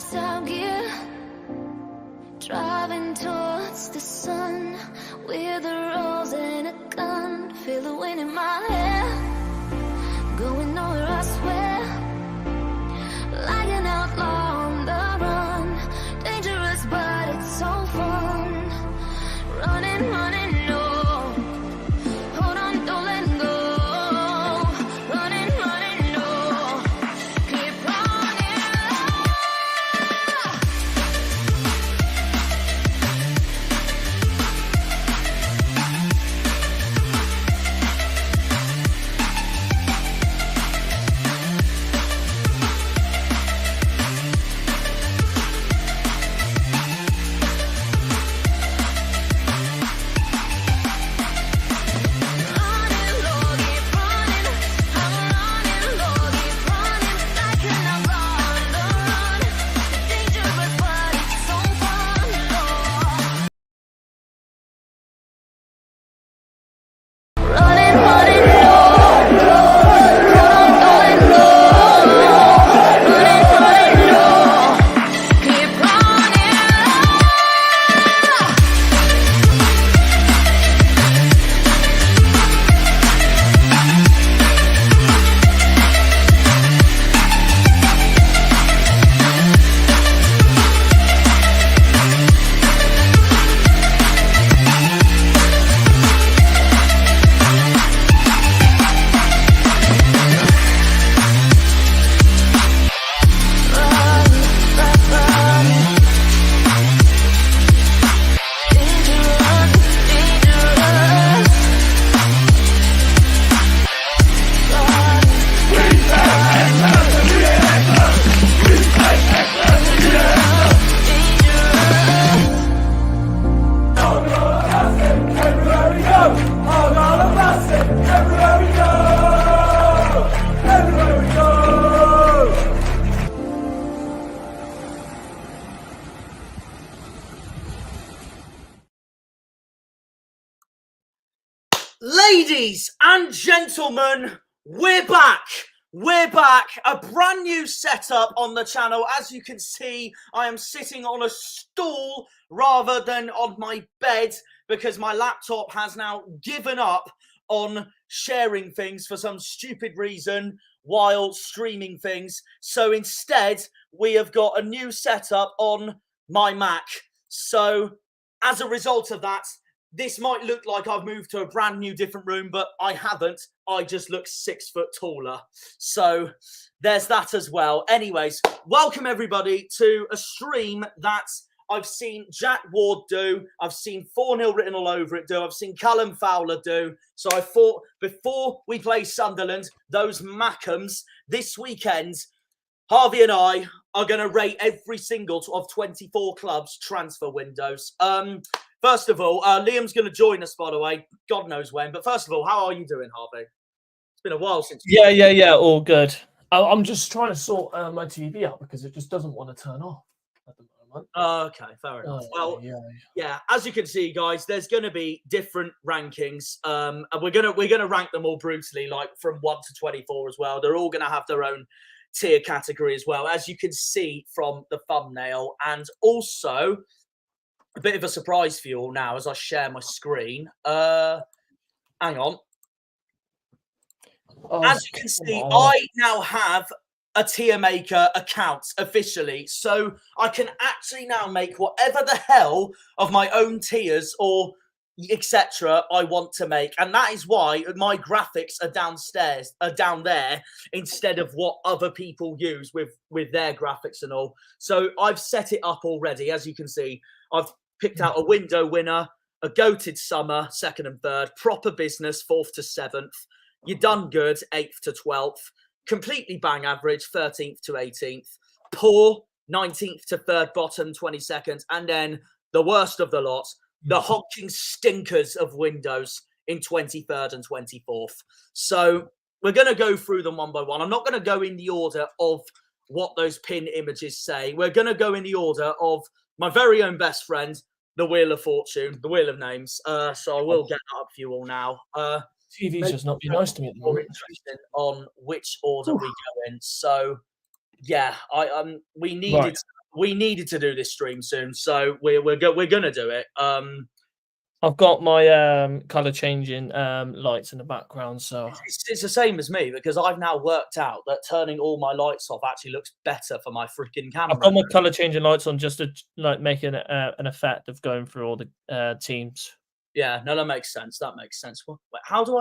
first out gear, driving towards the sun with a rose and a gun. Feel the wind in my hair, going nowhere I swear, like an outlaw on the run. Dangerous but it's so fun, running, running, no. Hold on, don't let go. Running, running, no. Keep running. Ladies and gentlemen, we're back. We're back. A brand new setup on the channel. As you can see, I am sitting on a stool rather than on my bed because my laptop has now given up on sharing things for some stupid reason while streaming things. So instead, we have got a new setup on my Mac. So as a result of that, this might look like I've moved to a brand new different room, but I haven't. I just look 6 foot taller. So there's that as well. Anyways, welcome everybody to a stream that I've seen Jack Ward do. I've seen 4-0 written all over it do. I've seen Callum Fowler do. So I thought before we play Sunderland, those Mackhams, this weekend, Harvey and I are going to rate every single of 24 clubs' transfer windows. First of all, Liam's going to join us, by the way. God knows when. But first of all, how are you doing, Harvey? It's been a while since. Yeah. All good. I'm just trying to sort my TV out because it just doesn't want to turn off at the moment. Okay, fair enough. Well, yeah. As you can see, guys, there's going to be different rankings, and we're gonna rank them all brutally, like from 1 to 24 as well. They're all going to have their own tier category as well, as you can see from the thumbnail, and also a bit of a surprise for you all now as I share my screen. Hang on. As you can see, I now have a tier maker account officially. So I can actually now make whatever the hell of my own tiers or etc. I want to make. And that is why my graphics are down there instead of what other people use with their graphics and all. So I've set it up already. As you can see, I've picked out a window winner, a goated summer, 2nd and 3rd, proper business, 4th to 7th, you done good, 8th to 12th, completely bang average, 13th to 18th, poor, 19th to 3rd bottom, 22nd, and then the worst of the lot, the honking stinkers of windows in 23rd and 24th. So we're going to go through them one by one. I'm not going to go in the order of what those pin images say. We're going to go in the order of my very own best friend, the Wheel of Fortune, the Wheel of Names. So I will get that up for you all now. TV's just not being nice to me at the moment. More interested on which order we go in. So, yeah, we needed to we needed to do this stream soon, so we're gonna do it. I've got my color changing lights in the background, so it's the same as me because I've now worked out that turning all my lights off actually looks better for my freaking camera. I've got my color changing lights on just to like make an effect of going through all the teams. Yeah, no, that makes sense. That makes sense. Well, how do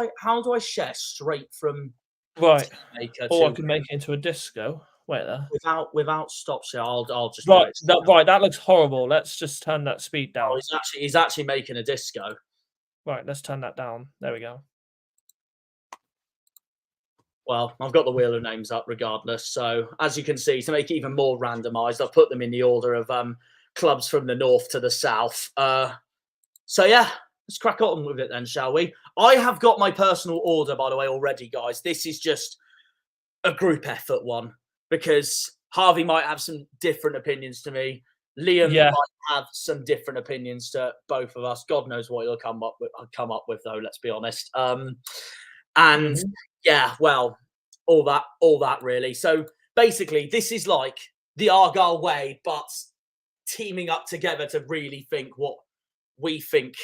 I share straight from Right? Maker Or I to can make it into a disco. Wait there. without stops? Yeah, I'll just Right, do it. right. That looks horrible. Let's just turn that speed down. Oh, he's actually making a disco. Right, let's turn that down. There we go. Well, I've got the wheel of names up regardless. So as you can see, to make it even more randomised, I've put them in the order of clubs from the north to the south. So yeah, let's crack on with it then, shall we? I have got my personal order, by the way, already, guys. This is just a group effort one because Harvey might have some different opinions to me. Liam might have some different opinions to both of us. God knows what he'll come up with, though. Let's be honest. Yeah, well, all that really. So basically, this is like the Argyle way, but teaming up together to really think what we think,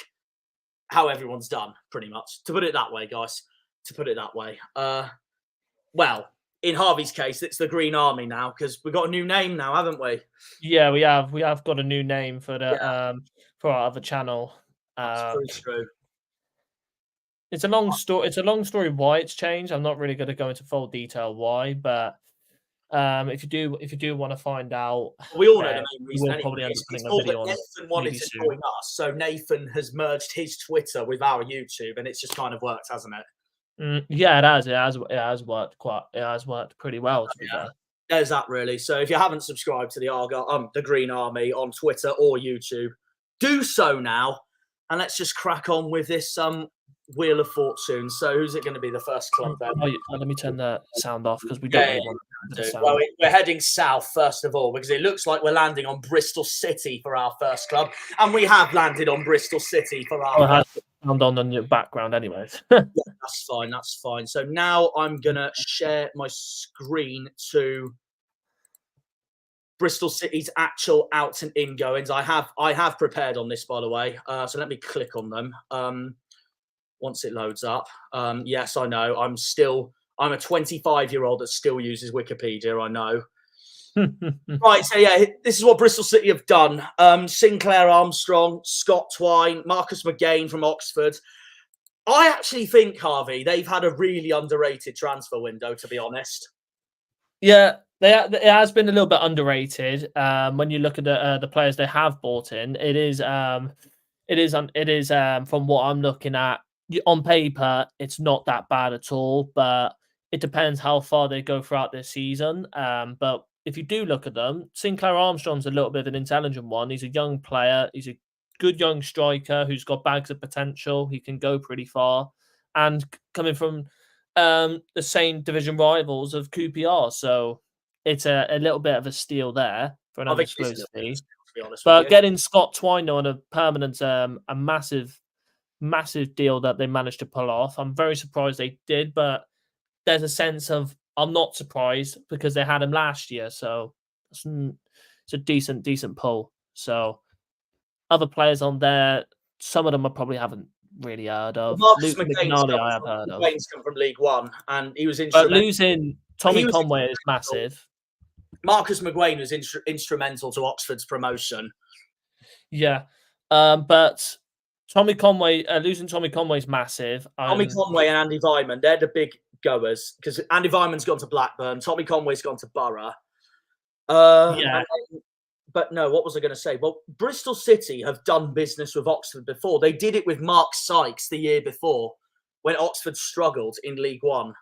how everyone's done, pretty much. To put it that way, guys. To put it that way. Well, in Harvey's case, it's the Green Army now because we've got a new name now, haven't we? Yeah, we have. We have got a new name for the for our other channel. That's true. It's a long story. It's a long story why it's changed. I'm not really going to go into full detail why, but if you do want to find out, we all know the main reason. We'll probably end up putting a more video that on. Nathan wanted to join us, so Nathan has merged his Twitter with our YouTube, and it's just kind of worked, hasn't it? Yeah, it has. It has worked pretty well. To be fair. There's that really. So if you haven't subscribed to the Argyle, the Green Army on Twitter or YouTube, do so now, and let's just crack on with this Wheel of Fortune. So who's it going to be the first club then? Let me turn the sound off because we don't really want the sound. Well, we're heading south first of all because it looks like we're landing on Bristol City for our first club, and we have landed on Bristol City for our sound on your background anyways. Yeah, that's fine. So now I'm gonna share my screen to Bristol City's actual outs and ingoings. I have prepared on this, by the way. So let me click on them. Once it loads up. Yes, I know. I'm a 25-year-old that still uses Wikipedia, I know. Right, so yeah, this is what Bristol City have done. Sinclair Armstrong, Scott Twine, Marcus McGain from Oxford. I actually think, Harvey, they've had a really underrated transfer window, to be honest. Yeah, it has been a little bit underrated. When you look at the players they have bought in, it is from what I'm looking at. On paper, it's not that bad at all, but it depends how far they go throughout this season. But if you do look at them, Sinclair Armstrong's a little bit of an intelligent one. He's a young player. He's a good young striker who's got bags of potential. He can go pretty far. And coming from the same division rivals of QPR. So it's a little bit of a steal there for another explosive. But getting Scott Twine on a permanent, a massive deal that they managed to pull off. I'm very surprised they did, but there's a sense of I'm not surprised because they had him last year, so it's a decent pull. So other players on there, some of them I probably haven't really heard of. Marcus McNally I have heard of. McGain's come from League One, and he was instrumental. But losing Tommy Conway is massive. Marcus McGain was instrumental to Oxford's promotion. Yeah, but Tommy Conway, losing Tommy Conway is massive. Tommy Conway and Andy Vyman, they're the big goers because Andy Vyman's gone to Blackburn, Tommy Conway's gone to Borough. But no, what was I going to say? Well, Bristol City have done business with Oxford before. They did it with Mark Sykes the year before when Oxford struggled in League One.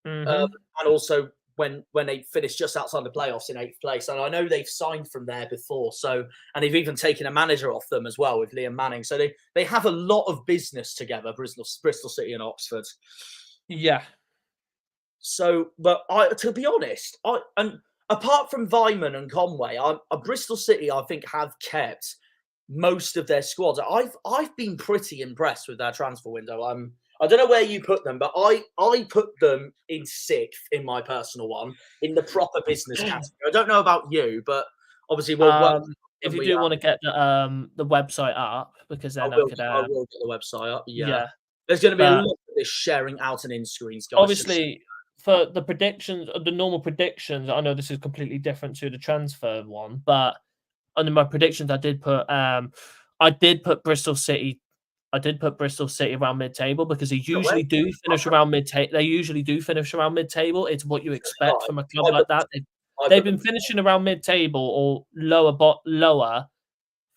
And also when they finished just outside the playoffs in 8th place. And I know they've signed from there before. So, and they've even taken a manager off them as well with Liam Manning. So they have a lot of business together, Bristol City and Oxford. Yeah. So, but to be honest, apart from Vyman and Conway, Bristol City, I think, have kept most of their squads. I've been pretty impressed with their transfer window. I don't know where you put them, but I put them in 6th in my personal one, in the proper business category. I don't know about you, but Obviously, if you do want to get the website up, because then I will could. I will get the website up. Yeah. Yeah. There's going to be a lot of this sharing out and in screens, guys. Obviously, for the predictions, the normal predictions, I know this is completely different to the transfer one, but under my predictions, I did put Bristol City. I did put Bristol City around mid-table because they usually do finish around mid-table. They usually do finish around mid-table. It's what you expect from a club like that. They've been finishing around mid-table or lower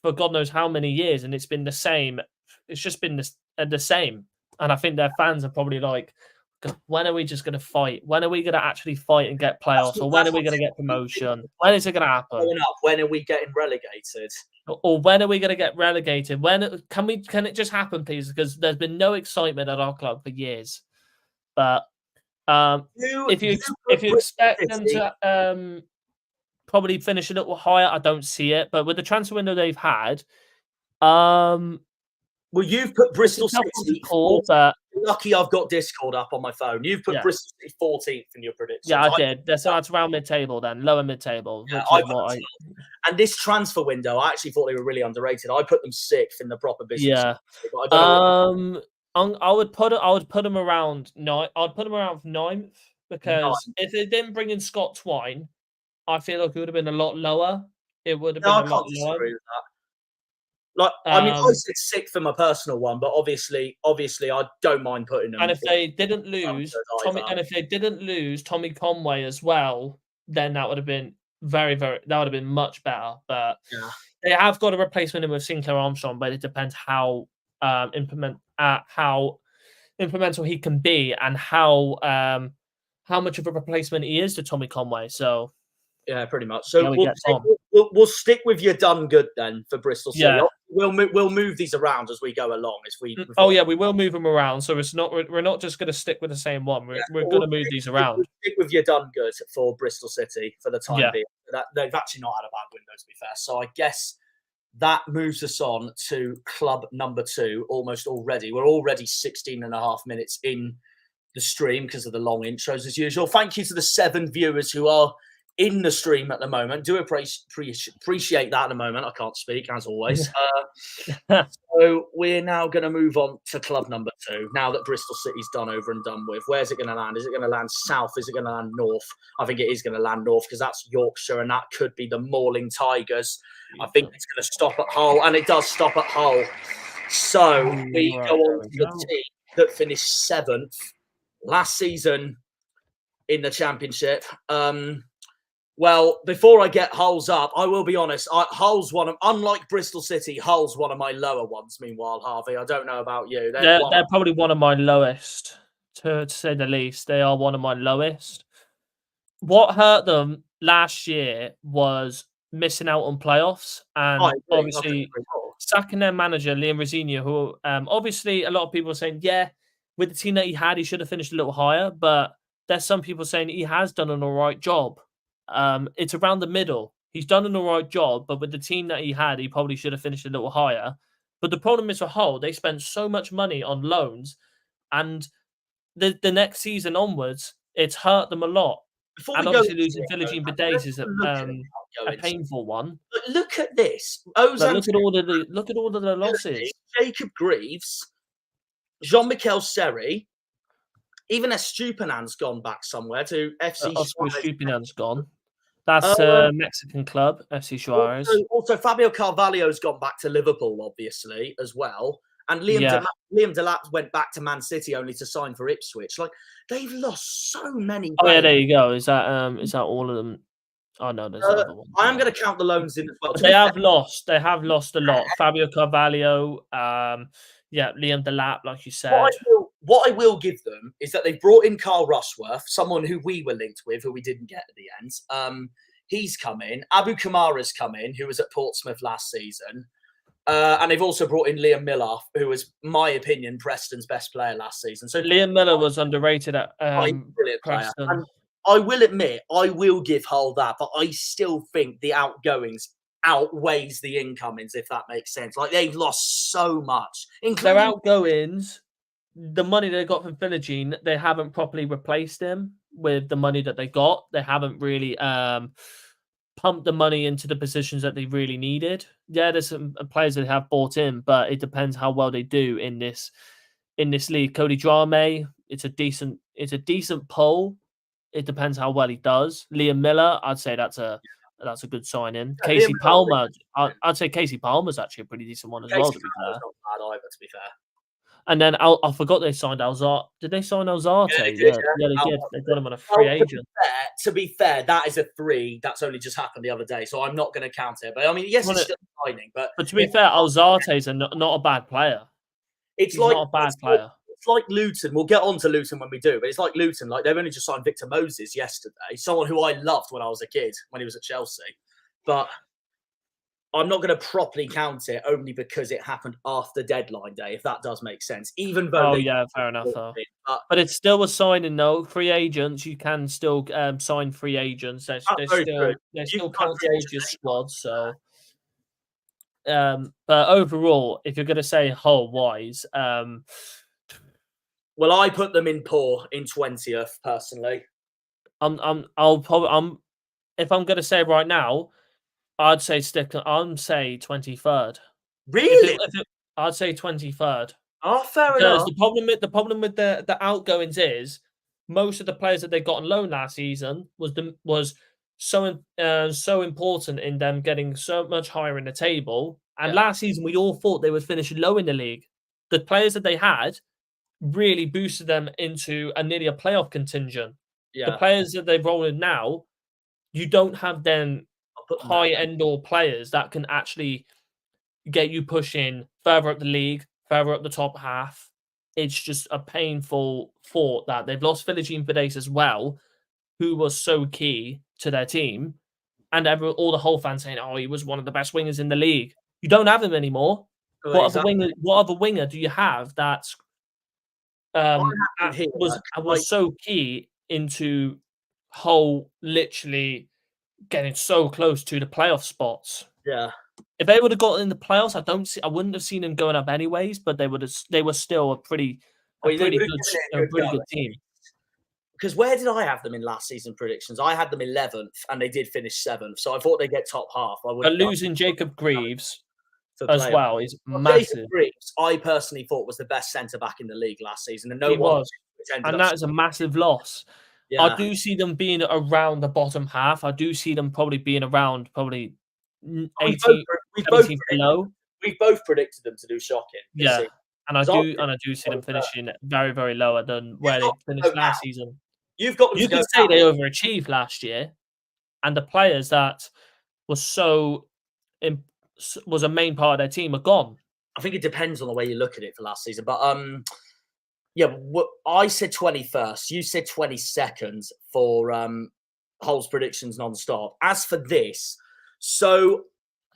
for God knows how many years, and it's been the same. It's just been the same. And I think their fans are probably like, when are we just going to fight? When are we going to actually fight and get playoffs? Or when are we going to get promotion? When is it going to happen? When are we getting relegated? Or when are we going to get relegated? When can it just happen, please? Because there's been no excitement at our club for years. But if you expect them to probably finish a little higher, I don't see it. But with the transfer window they've had, well, you've put Bristol City. Lucky I've got Discord up on my phone. You've put Bristol City 14th in your predictions. Yeah, I did. That's around mid-table then, lower mid-table. Yeah, and this transfer window, I actually thought they were really underrated. I put them 6th in the proper business. Yeah. I would put them around 9. I'd put them around 9th because if they didn't bring in Scott Twine, I feel like it would have been a lot lower. It would have been a lot lower. I mean, I said 6th for my personal one, but obviously, I don't mind putting them. And if they didn't lose Tommy Conway as well, then that would have been that would have been much better. But they have got a replacement in with Sinclair Armstrong, but it depends how implemental he can be and how much of a replacement he is to Tommy Conway. So. Yeah, pretty much. So we'll stick with your done good then for Bristol City. Yeah. We'll move these around as we go along. We will move them around. So we're not just going to stick with the same one. We're going to move these around. We'll stick with your done good for Bristol City for the time being. They've actually not had a bad window, to be fair. So I guess that moves us on to club number 2 almost already. We're already 16 and a half minutes in the stream because of the long intros as usual. Thank you to the 7 viewers who are in the stream at the moment. Do appreciate that at the moment. I can't speak, as always. So we're now going to move on to club number 2. Now that Bristol City's done over and done with, where's it going to land? Is it going to land south? Is it going to land north? I think it is going to land north because that's Yorkshire and that could be the Mauling Tigers. I think it's going to stop at Hull, and it does stop at Hull. So we go on to the team that finished 7th last season in the Championship. Well, before I get Hull's up, I will be honest. Hull's unlike Bristol City, Hull's one of my lower ones. Meanwhile, Harvey, I don't know about you. They're probably one of my lowest, to say the least. They are one of my lowest. What hurt them last year was missing out on playoffs and obviously sacking their manager, Liam Rosenior, who obviously a lot of people are saying, with the team that he had, he should have finished a little higher. But there's some people saying he has done an all right job. It's around the middle. He's done an all right job, but with the team that he had, he probably should have finished a little higher. But the problem is for Hull, they spent so much money on loans, and the next season onwards, it's hurt them a lot. And obviously losing Philogene Bidays is a painful one. But look at this. Look at all of the losses. Jacob Greaves, Jean-Michel Seri, even Estupiñán's gone back somewhere to FC Oscar Estupiñán's gone. That's a Mexican club, FC Suarez. Also, Fabio Carvalho's gone back to Liverpool, obviously, as well. And Liam Delap went back to Man City only to sign for Ipswich. Like, they've lost so many. Oh, yeah, there you go. Is that all of them? Oh, no, there's another one. I am going to count the loans in as well. They have lost a lot. Fabio Carvalho, Liam Delap, like you said. What I will give them is that they've brought in Carl Rushworth, someone who we were linked with, who we didn't get at the end. He's come in. Abu Kamara's come in, who was at Portsmouth last season. And they've also brought in Liam Miller, who was, my opinion, Preston's best player last season. So Liam Miller was underrated at Preston. And I will admit, I will give Hull that, but I still think the outgoings outweighs the incomings, if that makes sense. Like, they've lost so much. Their outgoings, the money they got from Philogene, they haven't properly replaced him with the money that they got. They haven't really pumped the money into the positions that they really needed. Yeah, there's some players that have bought in, but it depends how well they do in this league. Cody Drame, it's a decent pull. It depends how well he does. Liam Miller, I'd say that's a good sign-in. Casey Palmer, I'd say Casey Palmer's actually a pretty decent one as well, to be fair. Not bad either, to be fair. And then I forgot they signed Alzate. Did they sign Alzate? Yeah, they did. Yeah, they did. They got him on a free agent. To be fair, that is a 3 that's only just happened the other day, so I'm not going to count it. But I mean, yes, it's still signing. But to be fair, Alzate is not a bad player. He's not a bad player. It's like Luton. We'll get on to Luton when we do, but it's like Luton. Like they've only just signed Victor Moses yesterday, someone who I loved when I was a kid when he was at Chelsea. But I'm not going to properly count it only because it happened after deadline day, if that does make sense. Even though fair enough. But it's still a signing, though. Free agents, you can still sign free agents. They still count towards your squad. So, but overall, if you're going to say Hull wise, well, I put them in poor in 20th personally. If I'm going to say right now, I'd say 23rd. Really? I'd say 23rd. Oh, fair enough. The problem with the outgoings is most of the players that they got on loan last season was so important in them getting so much higher in the table. And last season we all thought they would finish low in the league. The players that they had really boosted them into nearly a playoff contingent. Yeah. The players that they've rolled in now, you don't have them high-end or players that can actually get you pushing further up the league, further up the top half. It's just a painful thought that they've lost Philogene Fides as well, who was so key to their team, and all the whole fans saying, "Oh, he was one of the best wingers in the league." You don't have him anymore. What other winger do you have that's was so key into Hull literally getting so close to the playoff spots? Yeah. If they would have got in the playoffs, I wouldn't have seen them going up anyways. But they were still a pretty good team. Because where did I have them in last season predictions? I had them 11th, and they did finish 7th. So I thought they'd get top half. But losing Jacob Greaves as well is massive. Jacob Greaves, I personally thought was the best centre back in the league last season, and that is a massive loss. Yeah. I do see them being around the bottom half. I do see them probably being around 18 below. We've both predicted them to do shocking. Yeah, and I do see them finishing very, very lower than where they finished last season. You can say they overachieved last year, and the players that was a main part of their team are gone. I think it depends on the way you look at it for last season, but I said 21st. You said 22nd for Hull's predictions non-stop. As for this,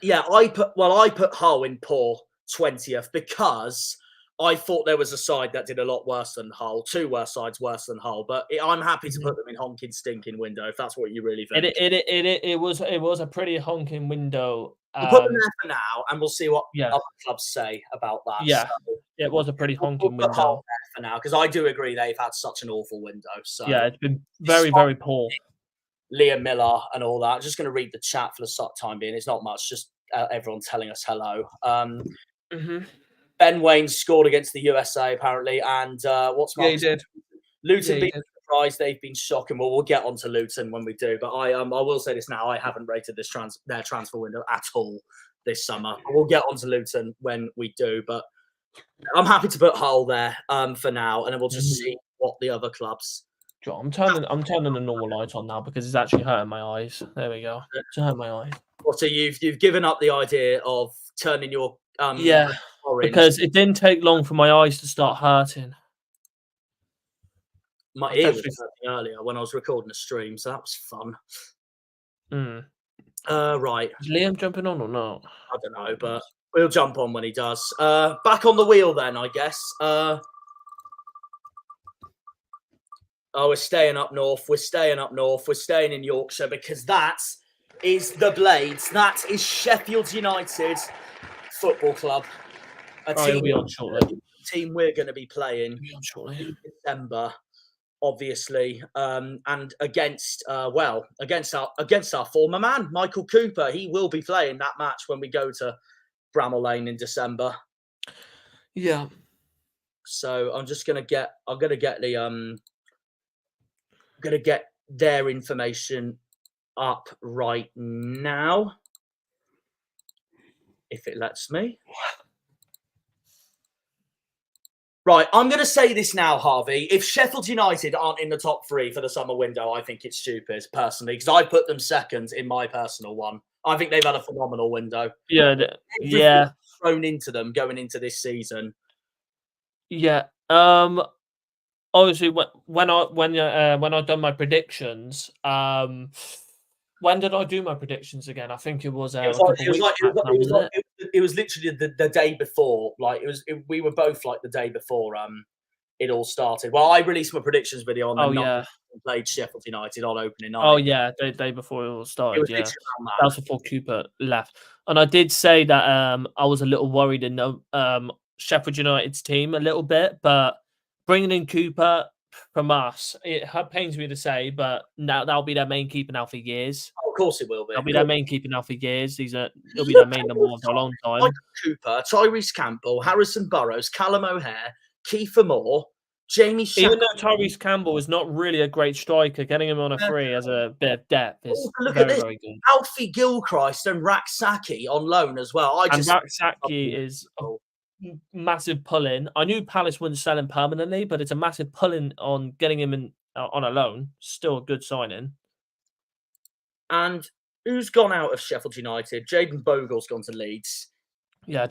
I put Hull in poor 20th because I thought there was a side that did a lot worse than Hull. 2 worse sides worse than Hull, but I'm happy to put them in honking stinking window if that's what you really think. It was a pretty honking window. We'll put them there for now, and we'll see what other clubs say about that. Yeah, so it was a pretty honking window Hull there for now, because I do agree they've had such an awful window. So yeah, it's been very, very poor. Liam Miller and all that. I'm just going to read the chat for the time being. It's not much, just everyone telling us hello. Ben Wayne scored against the USA apparently, and he did. Luton beat surprised. They've been shocking. Well, we'll get on to Luton when we do, but I will say this now: I haven't rated their transfer window at all this summer. We'll get on to Luton when we do, but I'm happy to put Hull there for now, and then we'll just see what the other clubs. I'm turning the normal light on now because it's actually hurting my eyes. There we go. It's hurting my eyes. Well, so you've given up the idea of turning your orange. Because it didn't take long for my eyes to start hurting. My ear was hurting earlier when I was recording a stream, so that was fun. Right. Is Liam jumping on or not? I don't know, but we'll jump on when he does. Back on the wheel then, I guess. We're staying up north. We're staying in Yorkshire because that is the Blades. That is Sheffield United Football Club. He'll be on shortly. Team we're going to be playing in December. obviously, and against our former man Michael Cooper. He will be playing that match when we go to Bramall Lane in December. Yeah. So I'm gonna get their information up right now, if it lets me. Right, I'm going to say this now, Harvey. If Sheffield United aren't in the top 3 for the summer window, I think it's stupid, personally, because I put them second in my personal one. I think they've had a phenomenal window. Yeah. Thrown into them going into this season. Yeah. Obviously, when I done my predictions, when did I do my predictions again? I think it was It was literally the day before. Like we were both like the day before it all started. Well, I released my predictions video on the night we played Sheffield United on opening night. Oh yeah, the day before it all started. That was before Cooper left, and I did say that I was a little worried in Sheffield United's team a little bit, but bringing in Cooper from us, it pains me to say, but now that'll be their main keeper now for years. Oh, of course it will be. That'll be their main keeper now for years. It'll be their main number one for a long time. Michael Cooper, Tyrese Campbell, Harrison Burrows, Callum O'Hare, Kiefer Moore, Jamie Shackleton. Even though Tyrese Campbell is not really a great striker, getting him on a free as a bit of depth is very good. Alfie Gilchrist and Raksaki on loan as well. Raksaki is massive pull-in. I knew Palace wouldn't sell him permanently, but it's a massive pull-in on getting him in on a loan. Still a good signing. And who's gone out of Sheffield United? Jayden Bogle's gone to Leeds. Yeah,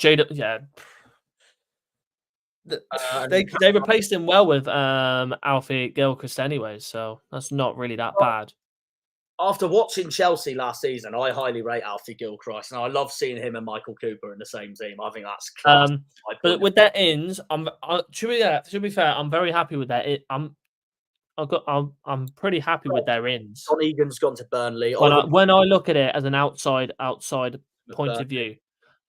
they replaced him well with Alfie Gilchrist anyway, so that's not really that bad. After watching Chelsea last season, I highly rate Alfie Gilchrist, and I love seeing him and Michael Cooper in the same team. I think that's class. But with their ins, to be fair, I'm very happy with that. I'm pretty happy with their ins. John Egan's gone to Burnley. When I look at it as an outside point of view,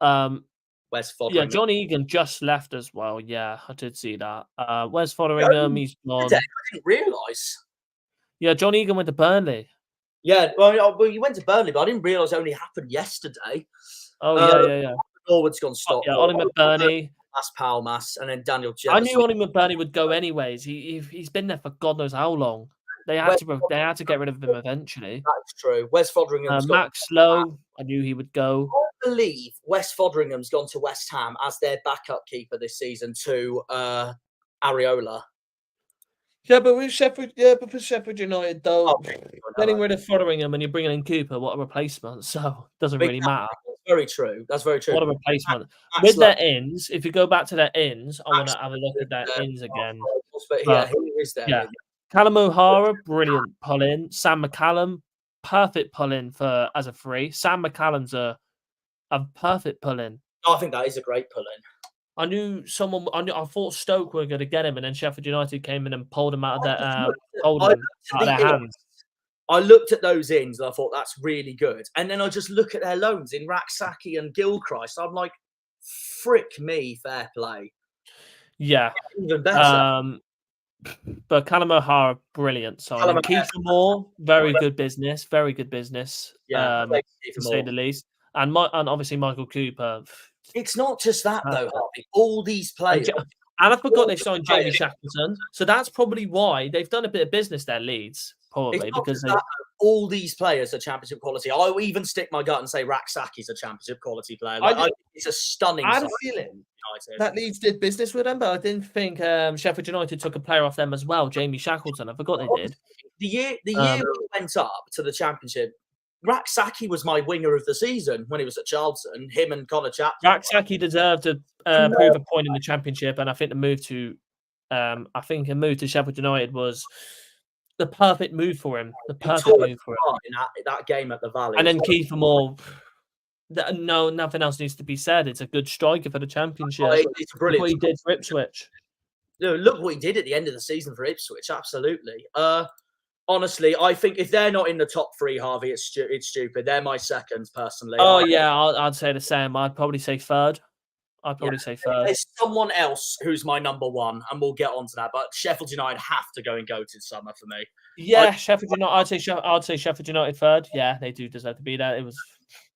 Wes Foderingham. Yeah, John Egan just left as well. Yeah, I did see that. Wes Foderingham, he's gone. I didn't realise. Yeah, John Egan went to Burnley. Yeah, well, he went to Burnley, but I didn't realise it only happened yesterday. Oh, yeah. Norwood's gone Stockport. Yeah, Ollie McBurney. That's Palmas, and then Daniel Jefferson. I knew Ollie McBurney would go anyways. He's been there for God knows how long. They had to get rid of him eventually. That's true. Wes Fodringham's gone. Max Lowe, I knew he would go. I believe Wes Fodringham's gone to West Ham as their backup keeper this season to Areola. Yeah, but with Sheffield United, though, getting rid of Foderingham and you're bringing in Cooper, what a replacement. So it doesn't really matter. That's very true. What a replacement. With their ins, if you go back to their ins, I want to have a look at their ins again. Yeah, he is there. Yeah. Callum O'Hara, brilliant pull-in. Sam McCallum, perfect pull-in as a free. Sam McCallum's a perfect pull-in. I think that is a great pull-in. I thought Stoke were going to get him, and then Sheffield United came in and pulled him out of their hands. I looked at those ins and I thought that's really good. And then I just look at their loans in Raksaki and Gilchrist. I'm like, frick me, fair play. Yeah. Even better. But Callum O'Hara, brilliant. Kiefer Moore, very good business. Yeah, to say the least. And obviously Michael Cooper. It's not just that though, Harvey. All these players. And I forgot they signed Jamie Shackleton. So that's probably why they've done a bit of business there, Leeds. Probably because all these players are championship quality. I will even stick my gut and say Raksaki's a championship quality player. It's a stunning. I had a feeling that Leeds did business with them, but I didn't think Sheffield United took a player off them as well, Jamie Shackleton. I forgot they did. The year we went up to the championship, Raksaki was my winger of the season when he was at Charlton. Him and Connor Chapman. Raksaki deserved to prove a point in the championship, and I think the move to Sheffield United was the perfect move for him. In that game at the Valley. And then Kiefer Moore. No, nothing else needs to be said. It's a good striker for the championship. It's brilliant. Look what he did for Ipswich. Look what he did at the end of the season for Ipswich. Absolutely. Honestly, I think if they're not in the top 3, Harvey, it's stupid. They're my seconds, personally. Oh, yeah, I'd say the same. I'd probably say third. I'd probably say third. There's someone else who's my number one, and we'll get onto that. But Sheffield United have to go in goated summer for me. Yeah, Sheffield United. I'd say Sheffield United third. Yeah, they do deserve to be there. It was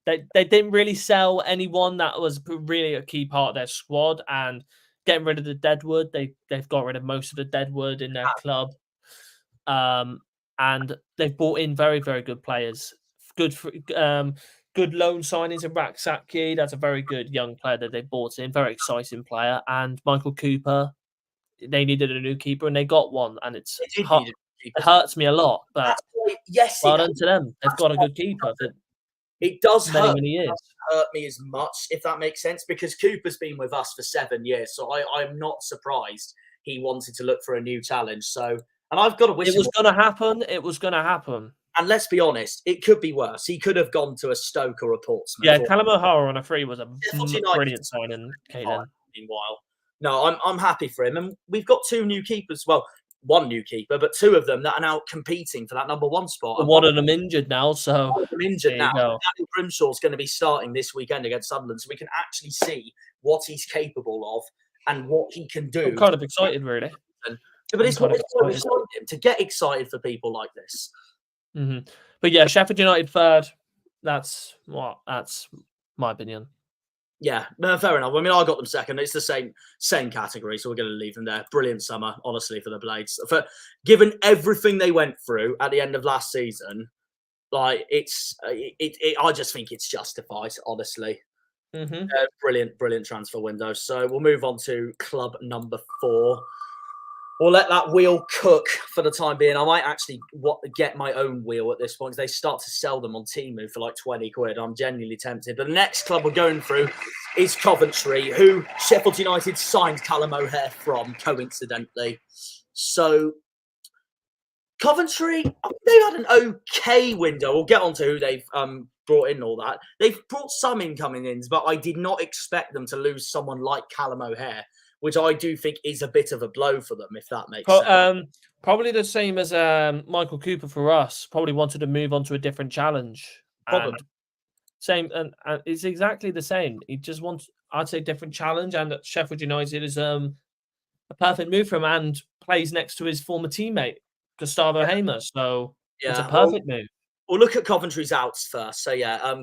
they didn't really sell anyone that was really a key part of their squad, and getting rid of the deadwood. They've got rid of most of the deadwood in their club, and they've brought in very, very good players. Good loan signings in Raksaki. That's a very good young player that they brought in. Very exciting player. And Michael Cooper. They needed a new keeper, and they got one. And it hurts me a lot, but well done to them. They've got a good keeper. It does hurt. Many years. Hurt me as much, if that makes sense, because Cooper's been with us for 7 years, so I'm not surprised he wanted to look for a new challenge. So, and I've got to wish it was going to happen. It was going to happen. And let's be honest, it could be worse. He could have gone to a Stoke or a Portsmouth. Yeah, Callum O'Hara on a free was a brilliant signing. Meanwhile, no, I'm happy for him, and we've got 2 new keepers. Well, 1 new keeper, but 2 of them that are now competing for that number 1 spot. And one of them injured now, so one of them injured now. Daniel Grimshaw's going to be starting this weekend against Sunderland, so we can actually see what he's capable of and what he can do. I'm kind of excited, really. But it's what we signed him to get excited for people like this. Mm-hmm. But yeah, Sheffield United third. That's my opinion. Yeah, no, fair enough. I mean, I got them second. It's the same category, so we're going to leave them there. Brilliant summer, honestly, for the Blades. For given everything they went through at the end of last season, like I just think it's justified, honestly. Mm-hmm. Brilliant transfer window. So we'll move on to club number 4. We'll let that wheel cook for the time being. I might actually get my own wheel at this point, because they start to sell them on Temu for like 20 quid. I'm genuinely tempted. But the next club we're going through is Coventry, who Sheffield United signed Callum O'Hare from, coincidentally. So Coventry, they've had an okay window. We'll get on to who they've brought in and all that. They've brought some incoming ins, but I did not expect them to lose someone like Callum O'Hare, which I do think is a bit of a blow for them, if that makes sense. Probably the same as Michael Cooper for us. Probably wanted to move on to a different challenge. And it's exactly the same. He just wants, I'd say, different challenge. And Sheffield United is a perfect move for him, and plays next to his former teammate, Gustavo Hamer. So it's a perfect move. We'll look at Coventry's outs first. So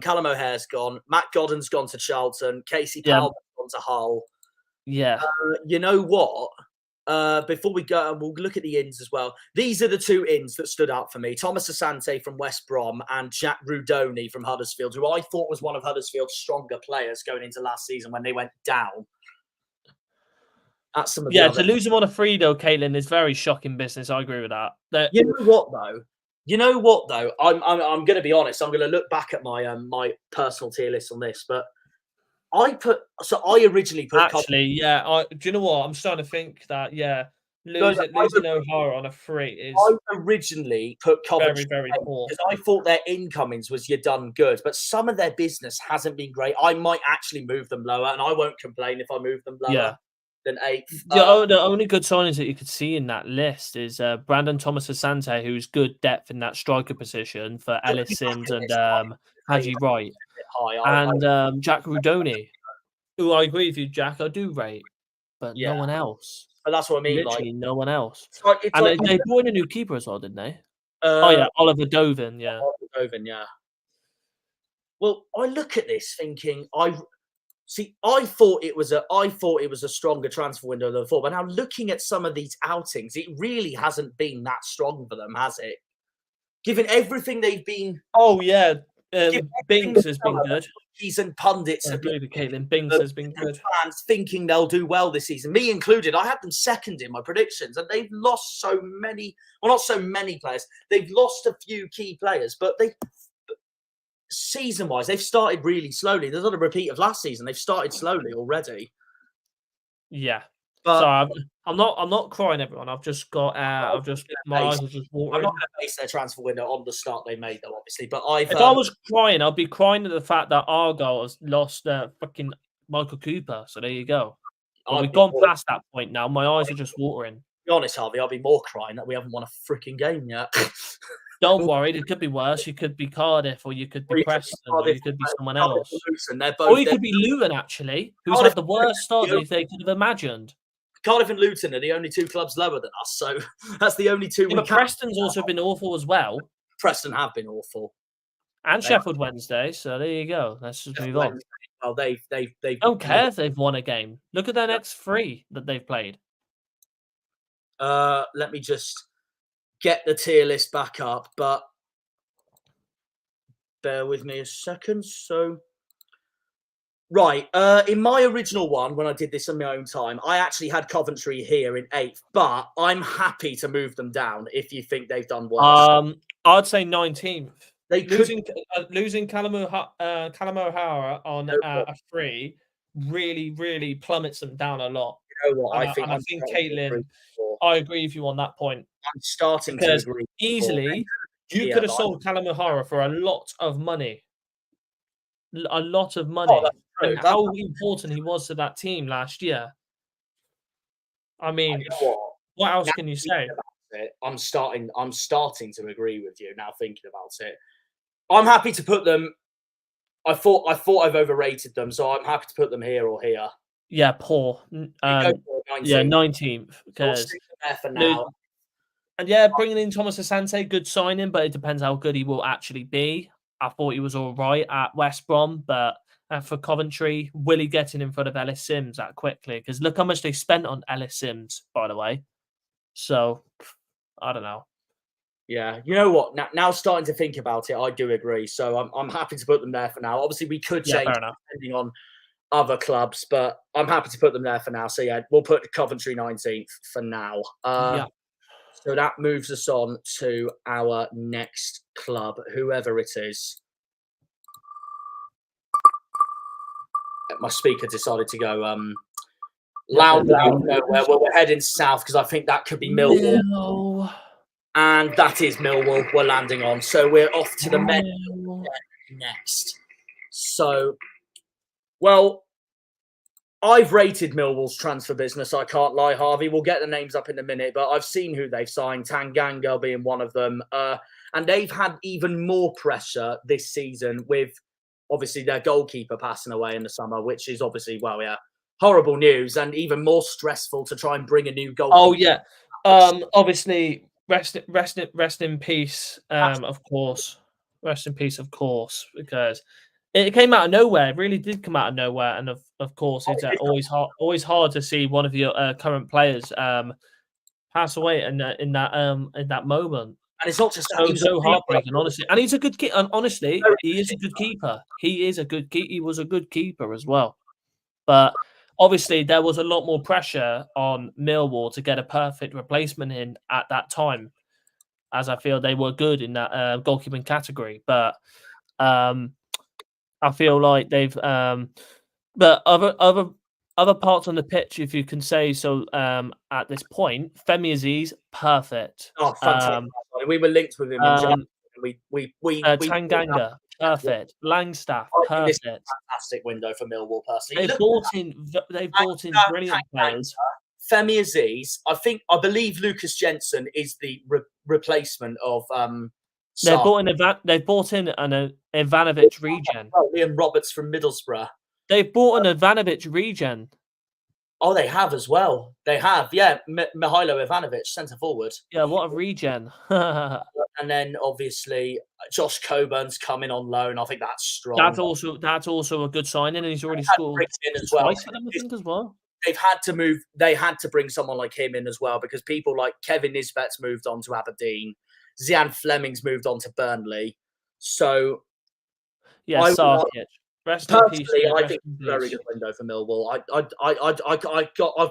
Callum O'Hare's gone. Matt Godden's gone to Charlton. Casey Powell's gone to Hull. Yeah. You know what? Before we go, and we'll look at the ins as well. These are the 2 ins that stood out for me. Thomas Asante from West Brom and Jack Rudoni from Huddersfield, who I thought was one of Huddersfield's stronger players going into last season when they went down. That's some of to lose him on a free, though, Caitlin, is very shocking business. I agree with that. You know what though? I'm going to be honest. I'm going to look back at my my personal tier list on this, but I originally put... do you know what? I'm starting to think that, losing O'Hara on a free is... I originally put Coventry very, very poor. because I thought their incomings was you're done good, but some of their business hasn't been great. I might actually move them lower, and I won't complain if I move them lower than 8th. The only good signings that you could see in that list is Brandon Thomas Asante, who's good depth in that striker position for Ellison's and Haji Wright. And Jack Rudoni, who I agree with you, Jack, I do rate, but no one else. But that's what I mean. Literally no one else. And they brought in a new keeper as well, didn't they? Oliver Dovin, Well, I look at this thinking, I thought it was a stronger transfer window than before, but now looking at some of these outings, it really hasn't been that strong for them, has it? Given everything they've been... Oh, yeah. Binks has been good. And pundits have been Caitlin. Binks has been good. Fans thinking they'll do well this season, me included. I had them second in my predictions, and they've lost so many. Well, not so many players. They've lost a few key players, but season-wise, they've started really slowly. There's not a repeat of last season. They've started slowly already. Yeah. But so I'm not crying, everyone. I've just got my eyes are just watering. I'm not going to base their transfer window on the start they made, though, obviously. But if I was crying, I'd be crying at the fact that Argyle has lost fucking Michael Cooper. So there you go. We've gone past that point now. My eyes are just watering. To be honest, Harvey, I'll be more crying that we haven't won a freaking game yet. Don't worry, it could be worse. You could be Cardiff, or you could be Preston, or you could be someone else. Luton, Or you could be Luton, actually, who's had the worst start they could have imagined. Cardiff and Luton are the only two clubs lower than us, so that's the only two. But Preston's also been awful as well. Preston have been awful, and Sheffield Wednesday. So there you go. Let's just move on. Well, they don't care if they've won a game. Look at their next 3 that they've played. Let me just get the tier list back up, but bear with me a second. So. Right, in my original one, when I did this in my own time, I actually had Coventry here in 8th, but I'm happy to move them down if you think they've done worse. I'd say 19th. They losing Callum O'Hara on a 3 really plummets them down a lot. You know what? I think Caitlin, I agree with you on that point. I'm starting to agree. Easily, you could have sold Callum O'Hara for a lot of money. A lot of money. And how important he was to that team last year. I mean, what else can you say? I'm starting to agree with you now. Thinking about it, I'm happy to put them. I thought I've overrated them, so I'm happy to put them here or here. Yeah, poor. 19th because for now. And yeah, bringing in Thomas Asante, good signing, but it depends how good he will actually be. I thought he was all right at West Brom, but for Coventry, will he get in front of Ellis Sims that quickly? Because look how much they spent on Ellis Sims, by the way. So, I don't know. Yeah, you know what? Now starting to think about it, I do agree. So I'm happy to put them there for now. Obviously, we could change depending on other clubs, but I'm happy to put them there for now. So yeah, we'll put Coventry 19th for now. So that moves us on to our next club, whoever it is. My speaker decided to go loud nowhere. Well, we're heading south because I think that could be Millwall. No. And that is Millwall we're landing on. So we're off to the men next. So, well, I've rated Millwall's transfer business. I can't lie, Harvey. We'll get the names up in a minute, but I've seen who they've signed, Tanganga being one of them. And they've had even more pressure this season with, obviously, their goalkeeper passing away in the summer, which is obviously, horrible news and even more stressful to try and bring a new goalkeeper. Oh, yeah. Obviously, rest in peace, of course. Rest in peace, of course, because it came out of nowhere. It really did come out of nowhere. And of course, it's always hard to see one of your current players pass away in that moment. And it's not just so heartbreaking, honestly. And he's a good keeper. And honestly, he is a good keeper. He was a good keeper as well. But obviously, there was a lot more pressure on Millwall to get a perfect replacement in at that time, as I feel they were good in that goalkeeping category. But I feel like they've, but other parts on the pitch, if you can say so, at this point, Femi Aziz, perfect. Oh, fantastic! We were linked with him. Tanganga, perfect. Langstaff, perfect. Fantastic window for Millwall. Personally, They've brought in brilliant players. Femi Aziz, I believe Lucas Jensen is the replacement of. They've brought in an Ivanovic regen. Liam Roberts from Middlesbrough. They've brought an Ivanovic regen. Oh, they have as well. They have, yeah. Mihailo Ivanovic, centre forward. Yeah, what a regen. And then obviously Josh Coburn's coming on loan. I think that's strong. That's also a good signing, and he's already scored twice for them, I think, as well. They had to bring someone like him in as well, because people like Kevin Nisbet's moved on to Aberdeen. Zian Fleming's moved on to Burnley. So yeah, Sarkic. Personally, I think it's a very good window for Millwall. I've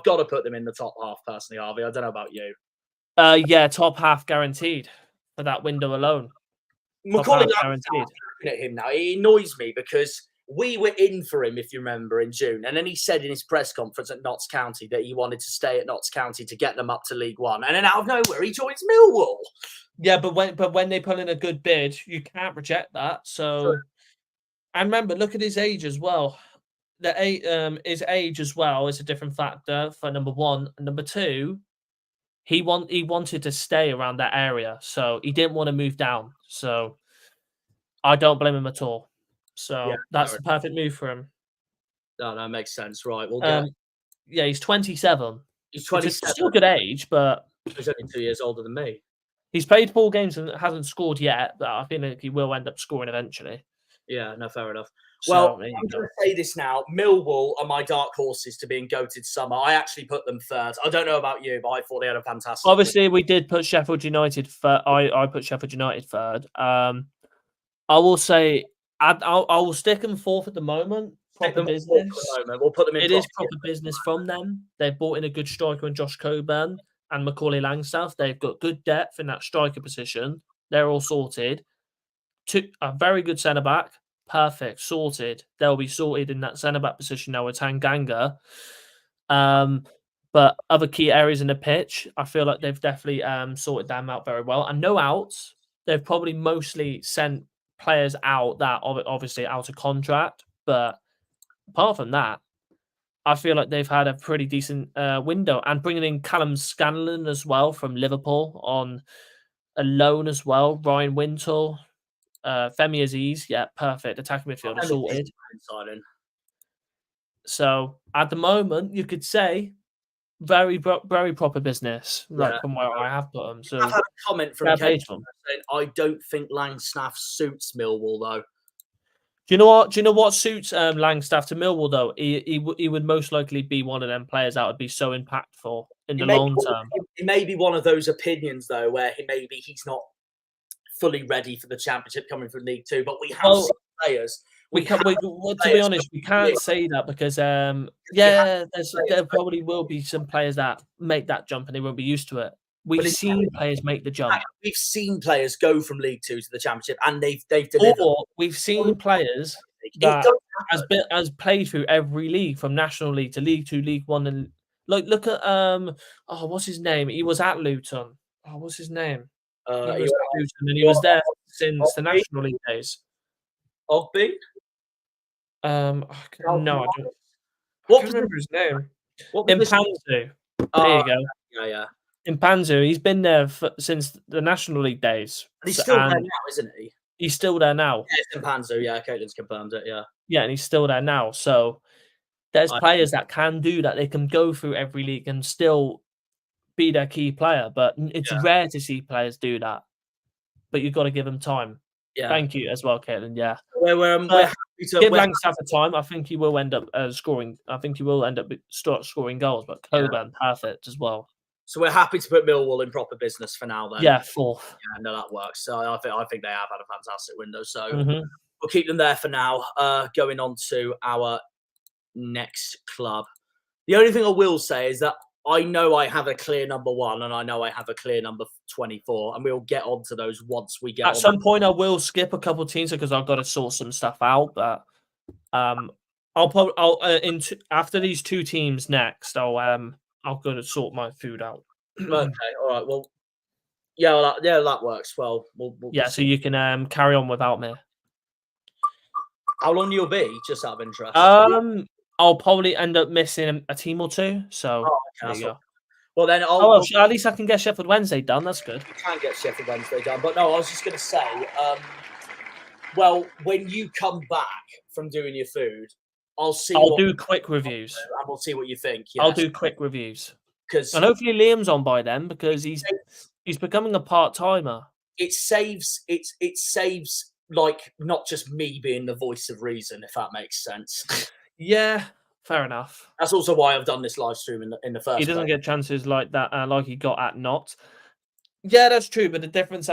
got to put them in the top half personally, Harvey. I don't know about you. Yeah, top half guaranteed for that window alone. Macaulay guaranteed. Looking at him now, it annoys me because we were in for him, if you remember, in June, and then he said in his press conference at Notts County that he wanted to stay at Notts County to get them up to League One, and then out of nowhere he joins Millwall. Yeah, but when they put in a good bid, you can't reject that. So. Sure. And remember, look at his age as well. His age as well is a different factor for number one. And number two, he wanted to stay around that area, so he didn't want to move down. So I don't blame him at all. So that's the perfect move for him. No, that makes sense. Right, we'll get. Yeah, he's 27. He's It's 27. still a good age, but He's only 2 years older than me. he's played 4 games and hasn't scored yet. But I feel like he will end up scoring eventually. Yeah, no, fair enough. So, Well, I'm going to say this now. Millwall are my dark horses to being goated summer. I actually put them third. I don't know about you, but I thought they had a fantastic. Obviously, we did put Sheffield United third. I put Sheffield United third. I will say I will stick them fourth at the moment. Proper business. We'll put them in. It is proper business from them. They've brought in a good striker in Josh Coburn and Macaulay Langstaff. They've got good depth in that striker position. They're all sorted. A very good centre back. Perfect. Sorted. They'll be sorted in that centre back position now with Tanganga. But other key areas in the pitch, I feel like they've definitely sorted them out very well. And no outs. They've probably mostly sent players out that obviously out of contract. But apart from that, I feel like they've had a pretty decent window. And bringing in Callum Scanlon as well from Liverpool on a loan as well. Ryan Wintle. Femi Aziz, yeah, perfect. Attacking midfielder sorted. So at the moment, you could say very proper business, like from where I have put them. So I've had a comment from Kate saying, I don't think Langstaff suits Millwall though. Do you know what? Do you know what suits Langstaff to Millwall though? He would most likely be one of them players that would be so impactful in the long term. It may be one of those opinions though, where he's not fully ready for the Championship coming from League Two, but we have seen players. To be honest, we can't say that because there probably will be some players that make that jump and they won't be used to it. We've seen players make the jump. We've seen players go from League Two to the Championship, and they've delivered. Or we've seen players that has played through every league, from National League to League Two, League One, and look at what's his name? He was at Luton. Oh, what's his name? He was at Luton, and he was there since the National League days. Ogby? No, I don't. What was remember his name? Mpanzu. There you go. Yeah. Mpanzu. He's been there since the National League days. And he's still there now, isn't he? He's still there now. Yeah, it's Mpanzu. Yeah, Caitlin's confirmed it. Yeah. Yeah, and he's still there now. So there's players that can do that. They can go through every league and still be their key player, but it's rare to see players do that. But you've got to give them time. Yeah. Thank you as well, Caitlin. Yeah. We're happy to give Langstaff a time. I think he will end up scoring. I think he will end up start scoring goals. But Coburn, perfect as well. So we're happy to put Millwall in proper business for now. Then. Yeah, fourth. Yeah, no, that works. So I think they have had a fantastic window. So we'll keep them there for now. Going on to our next club. The only thing I will say is that I know I have a clear number 1 and I know I have a clear number 24, and we'll get onto those once we get. At some point, I will skip a couple of teams because I've got to sort some stuff out. But after these 2 teams next, I'll go to sort my food out. Okay, all right. Well, that works. Well, we'll so you can carry on without me. How long you'll be? Just out of interest. I'll probably end up missing a team or 2. So there you go. Well, then at least I can get Sheffield Wednesday done. That's good. You can get Sheffield Wednesday done. But no, I was just going to say, well, when you come back from doing your food, I'll do quick reviews. And we'll see what you think. Yes. I'll do quick reviews. And hopefully Liam's on by then because he's becoming a part-timer. It saves like not just me being the voice of reason, if that makes sense. Yeah, fair enough. That's also why I've done this live stream in the first. He doesn't get chances like that, like he got at Notts. Yeah, that's true. But the difference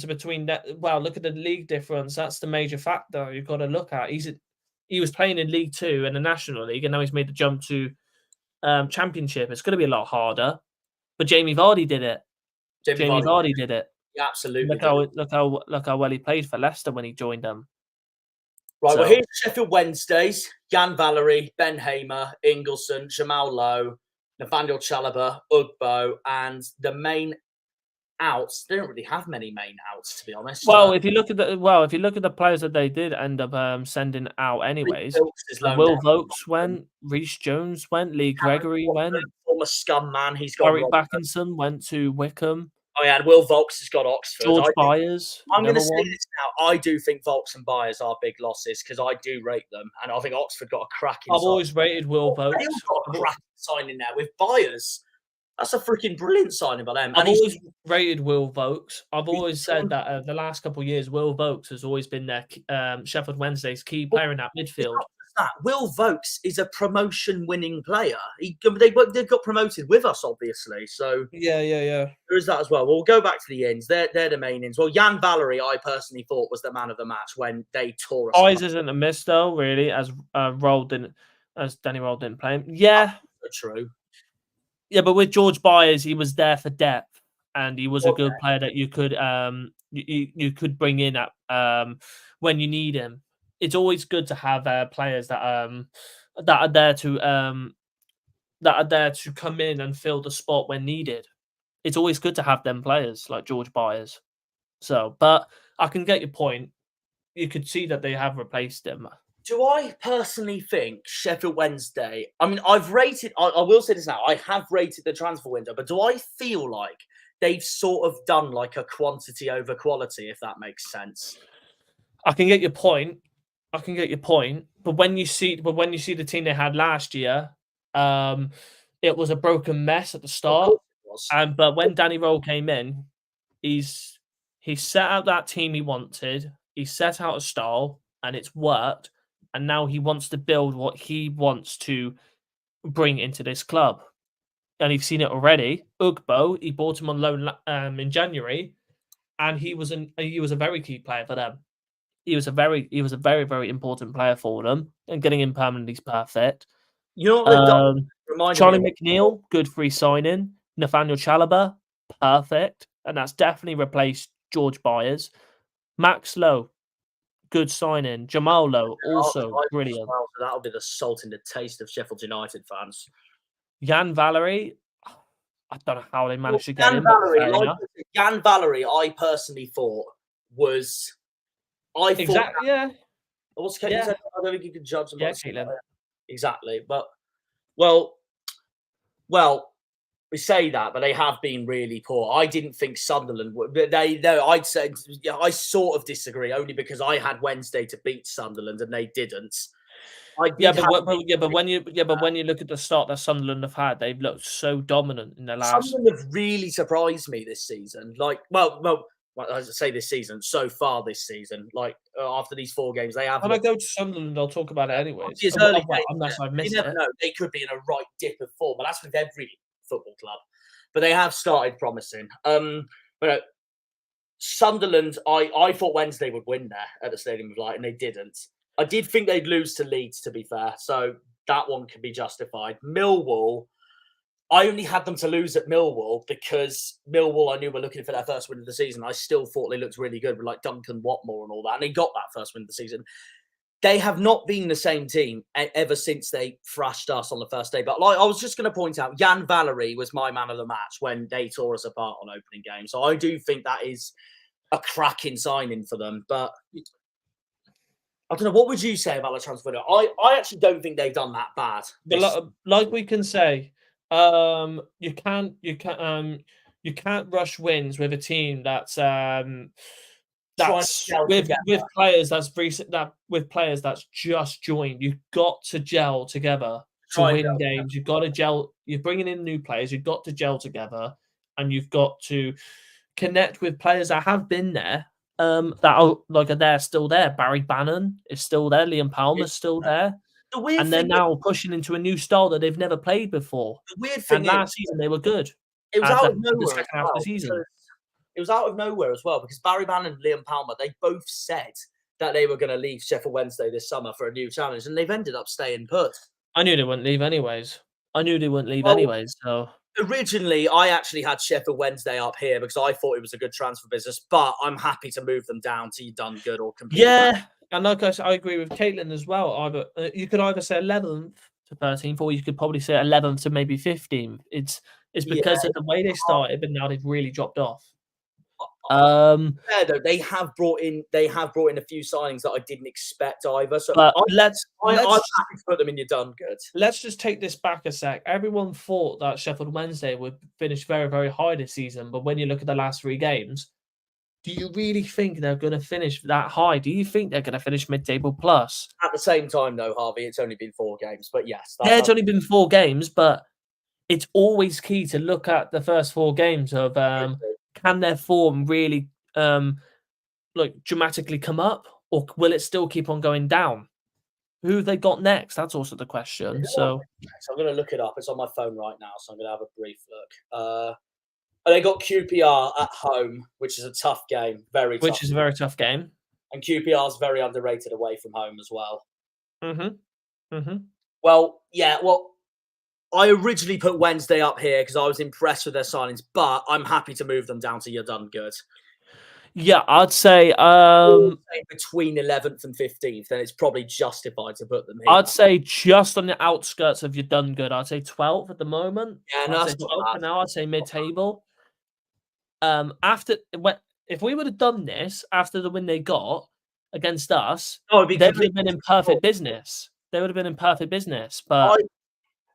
between that, well, look at the league difference. That's the major factor you've got to look at. He was playing in League Two and the National League, and now he's made the jump to Championship. It's going to be a lot harder. But Jamie Vardy did it. Jamie Vardy did it. Yeah, absolutely. Look how well he played for Leicester when he joined them. Right, well, here's Sheffield Wednesdays. Jan Valery, Ben Hamer, Ingleson, Jamal Lowe, Nathaniel Chalobah, Ugbo, and the main outs. They don't really have many main outs, to be honest. Well, if you look at the players that they did end up sending out anyways, Will Vokes went, Reece Jones went, Lee Gregory went, former scum man. He's gone. Warwick Backinson went to Wickham. Oh yeah, and Will Vaulks has got Oxford. George Byers. I'm going to say one. this now. I do think Vaulks and Byers are big losses because I do rate them, and I think Oxford got a cracking. I've always rated Will Vaulks. They've got a cracking signing there with Byers. That's a freaking brilliant signing by them. I've always rated Will Vaulks. I've always said that the last couple of years, Will Vaulks has always been their Sheffield Wednesday's key player in that midfield. Will Vaulks is a promotion-winning player. They got promoted with us, obviously. So yeah. There is that as well. We'll go back to the ins. They're the main ins. Well, Jan Valery, I personally thought was the man of the match when they tore us. Byers isn't a miss though, really, as Danny Rowell didn't play him. Yeah, that's true. Yeah, but with George Byers, he was there for depth, and he was a good player that you could you could bring in at when you need him. It's always good to have players that are there to come in and fill the spot when needed. It's always good to have them players like George Byers. So, but I can get your point. You could see that they have replaced him. Do I personally think Sheffield Wednesday? I mean, I will say this now. I have rated the transfer window, but do I feel like they've sort of done like a quantity over quality, if that makes sense? I can get your point. But when you see the team they had last year, it was a broken mess at the start. But when Danny Rowell came in, he set out that team he wanted. He set out a style, and it's worked. And now he wants to build what he wants to bring into this club. And you've seen it already. Ugbo, he bought him on loan in January, and he was a very key player for them. He was a very, very important player for them, and getting him permanently is perfect. You know what Charlie McNeil, good free signing. Nathaniel Chalobah, perfect. And that's definitely replaced George Byers. Max Lowe, good signing. Jamal Lowe, also brilliant. Well, so that'll be the salt in the taste of Sheffield United fans. Jan Valery, I don't know how they managed to get him. Jan Valery, I personally thought was... Exactly, yeah. What's Caitlin said? I don't think you can judge them. Yeah, Caitlin. Exactly. But, well, we say that, but they have been really poor. I didn't think Sunderland would. I'd say, I sort of disagree, only because I had Wednesday to beat Sunderland and they didn't. But when you look at the start that Sunderland have had, they've looked so dominant in the last. Sunderland have really surprised me this season. Like, well, as I say, this season, so far this season, like after these 4 games, they have. When I go to Sunderland, I'll talk about it anyways. It's early unless I miss it. You never know. They could be in a right dip of form, but that's with every football club. But they have started promising. But Sunderland, I thought Wednesday would win there at the Stadium of Light, and they didn't. I did think they'd lose to Leeds, to be fair, so that one can be justified. Millwall, I only had them to lose at Millwall because Millwall, I knew were looking for their first win of the season. I still thought they looked really good with like Duncan Watmore and all that, and they got that first win of the season. They have not been the same team ever since they thrashed us on the first day. But like I was just going to point out, Jan Valery was my man of the match when they tore us apart on opening game. So I do think that is a cracking signing for them. But I don't know. What would you say about the transfer window? I actually don't think they've done that bad. But like we can say, you can't rush wins with a team that's with players that's just joined. You've got to gel together to win games. You've got to gel. You're bringing in new players. You've got to gel together, and you've got to connect with players that have been there. They're still there. Barry Bannon is still there. Liam Palmer's still there. And they're now pushing into a new style that they've never played before. The weird thing last season they were good. It was out of nowhere. The second half of the season. It was out of nowhere as well because Barry Bannon and Liam Palmer, they both said that they were going to leave Sheffield Wednesday this summer for a new challenge, and they've ended up staying put. I knew they wouldn't leave anyways. So originally, I actually had Sheffield Wednesday up here because I thought it was a good transfer business, but I'm happy to move them down to done good or completely. Yeah, and like I said, I agree with Caitlin as well. You could either say 11th to 13th, or you could probably say 11th to maybe 15th. It's because of the way they started, but now they've really dropped off. Fair though, they have brought in a few signings that I didn't expect either. So But I'm happy to put them in your done good. let's just take this back a sec. Everyone thought that Sheffield Wednesday would finish very, very high this season, but when you look at the last 3 games, do you really think they're going to finish that high? Do you think they're going to finish mid-table plus? At the same time, though, Harvey, it's only been 4 games, but yes, Yeah, it's only been 4 games, but it's always key to look at the first 4 games of can their form really dramatically come up, or will it still keep on going down? Who have they got next? That's also the question. So I'm going to look it up. It's on my phone right now, so I'm going to have a brief look. They got QPR at home, which is a tough game, which is a very tough game, and QPR is very underrated away from home as well. Well, yeah, I originally put Wednesday up here because I was impressed with their signings, but I'm happy to move them down to your done good. Yeah, I'd say between 11th and 15th, then it's probably justified to put them here. I'd say just on the outskirts of your done good. I'd say 12th at the moment. Yeah, no, I'd say 12th for now. I'd say mid-table. If we would have done this after the win they got against us, they would have been in perfect business. They would have been in perfect business. But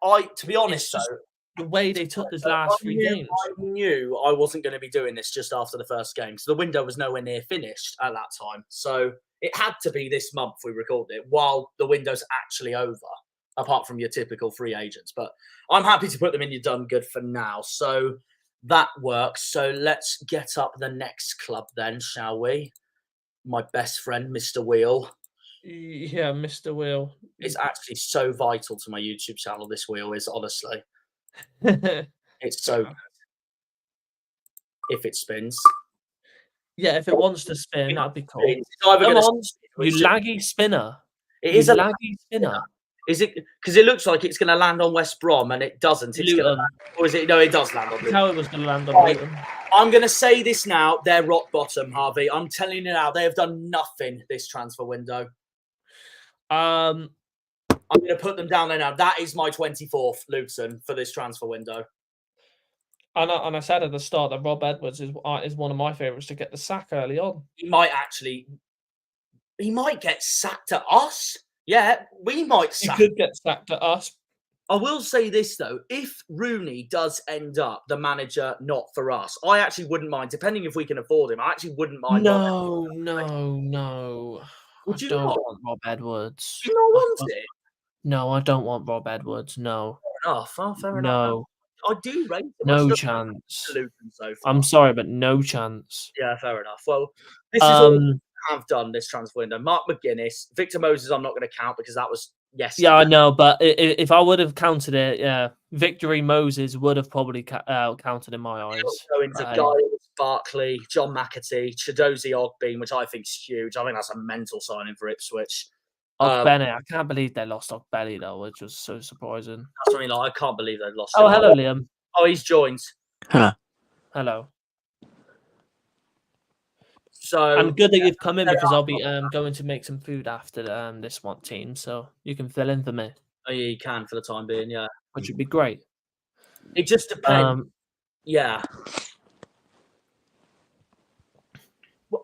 to be honest, though, the way they took these last 3 games, I knew I wasn't going to be doing this just after the first game. So the window was nowhere near finished at that time. So it had to be this month we recorded it while the window's actually over, apart from your typical free agents. But I'm happy to put them in your done good for now. So that works. So let's get up the next club then, shall we? My best friend, Mr. Wheel. Yeah, Mr. Wheel. It's actually so vital to my YouTube channel, this wheel is, honestly. It's so good. If it spins. Yeah, if it wants to spin, that'd be cool. Come on, you laggy spinner. It is a laggy spinner. Is it? Because it looks like it's going to land on West Brom, and it doesn't. It's Luton. Or is it? No, it does land on Luton. How it was going to land on Luton. I'm going to say this now. They're rock bottom, Harvey. I'm telling you now. They have done nothing this transfer window. I'm going to put them down there now. That is my 24th, Luton, for this transfer window. And I said at the start that Rob Edwards is one of my favourites to get the sack early on. He might get sacked at us. Yeah, we might sack. He could get sacked at us. I will say this, though. If Rooney does end up the manager not for us, I actually wouldn't mind, depending if we can afford him, I actually wouldn't mind. No. Would you don't not want Rob Edwards. Do you not want it? No, I don't want Rob Edwards. No. Fair enough. Fair enough. No. I do rate him. No chance. So I'm sorry, but no chance. Yeah, fair enough. Well, this is all we have done this transfer window. Mark McGuinness, Victor Moses, I'm not going to count because that was yesterday. Yeah, I know, but if I would have counted it, yeah, Victory Moses would have probably counted in my eyes. Go into Giles, Barkley, John McAtee, Chidozie Ogbean, which I think is huge. I think that's a mental signing for Ipswich. Ogbene, I can't believe they lost Ogbene though, which was so surprising. That's what I mean. I can't believe they lost. Oh, hello, Liam. Oh, he's joined. Hello. So and good that you've come in because I'll be going to make some food after this one team, so you can fill in for me. Oh, yeah, you can for the time being, yeah. Which would be great. It just depends. Yeah.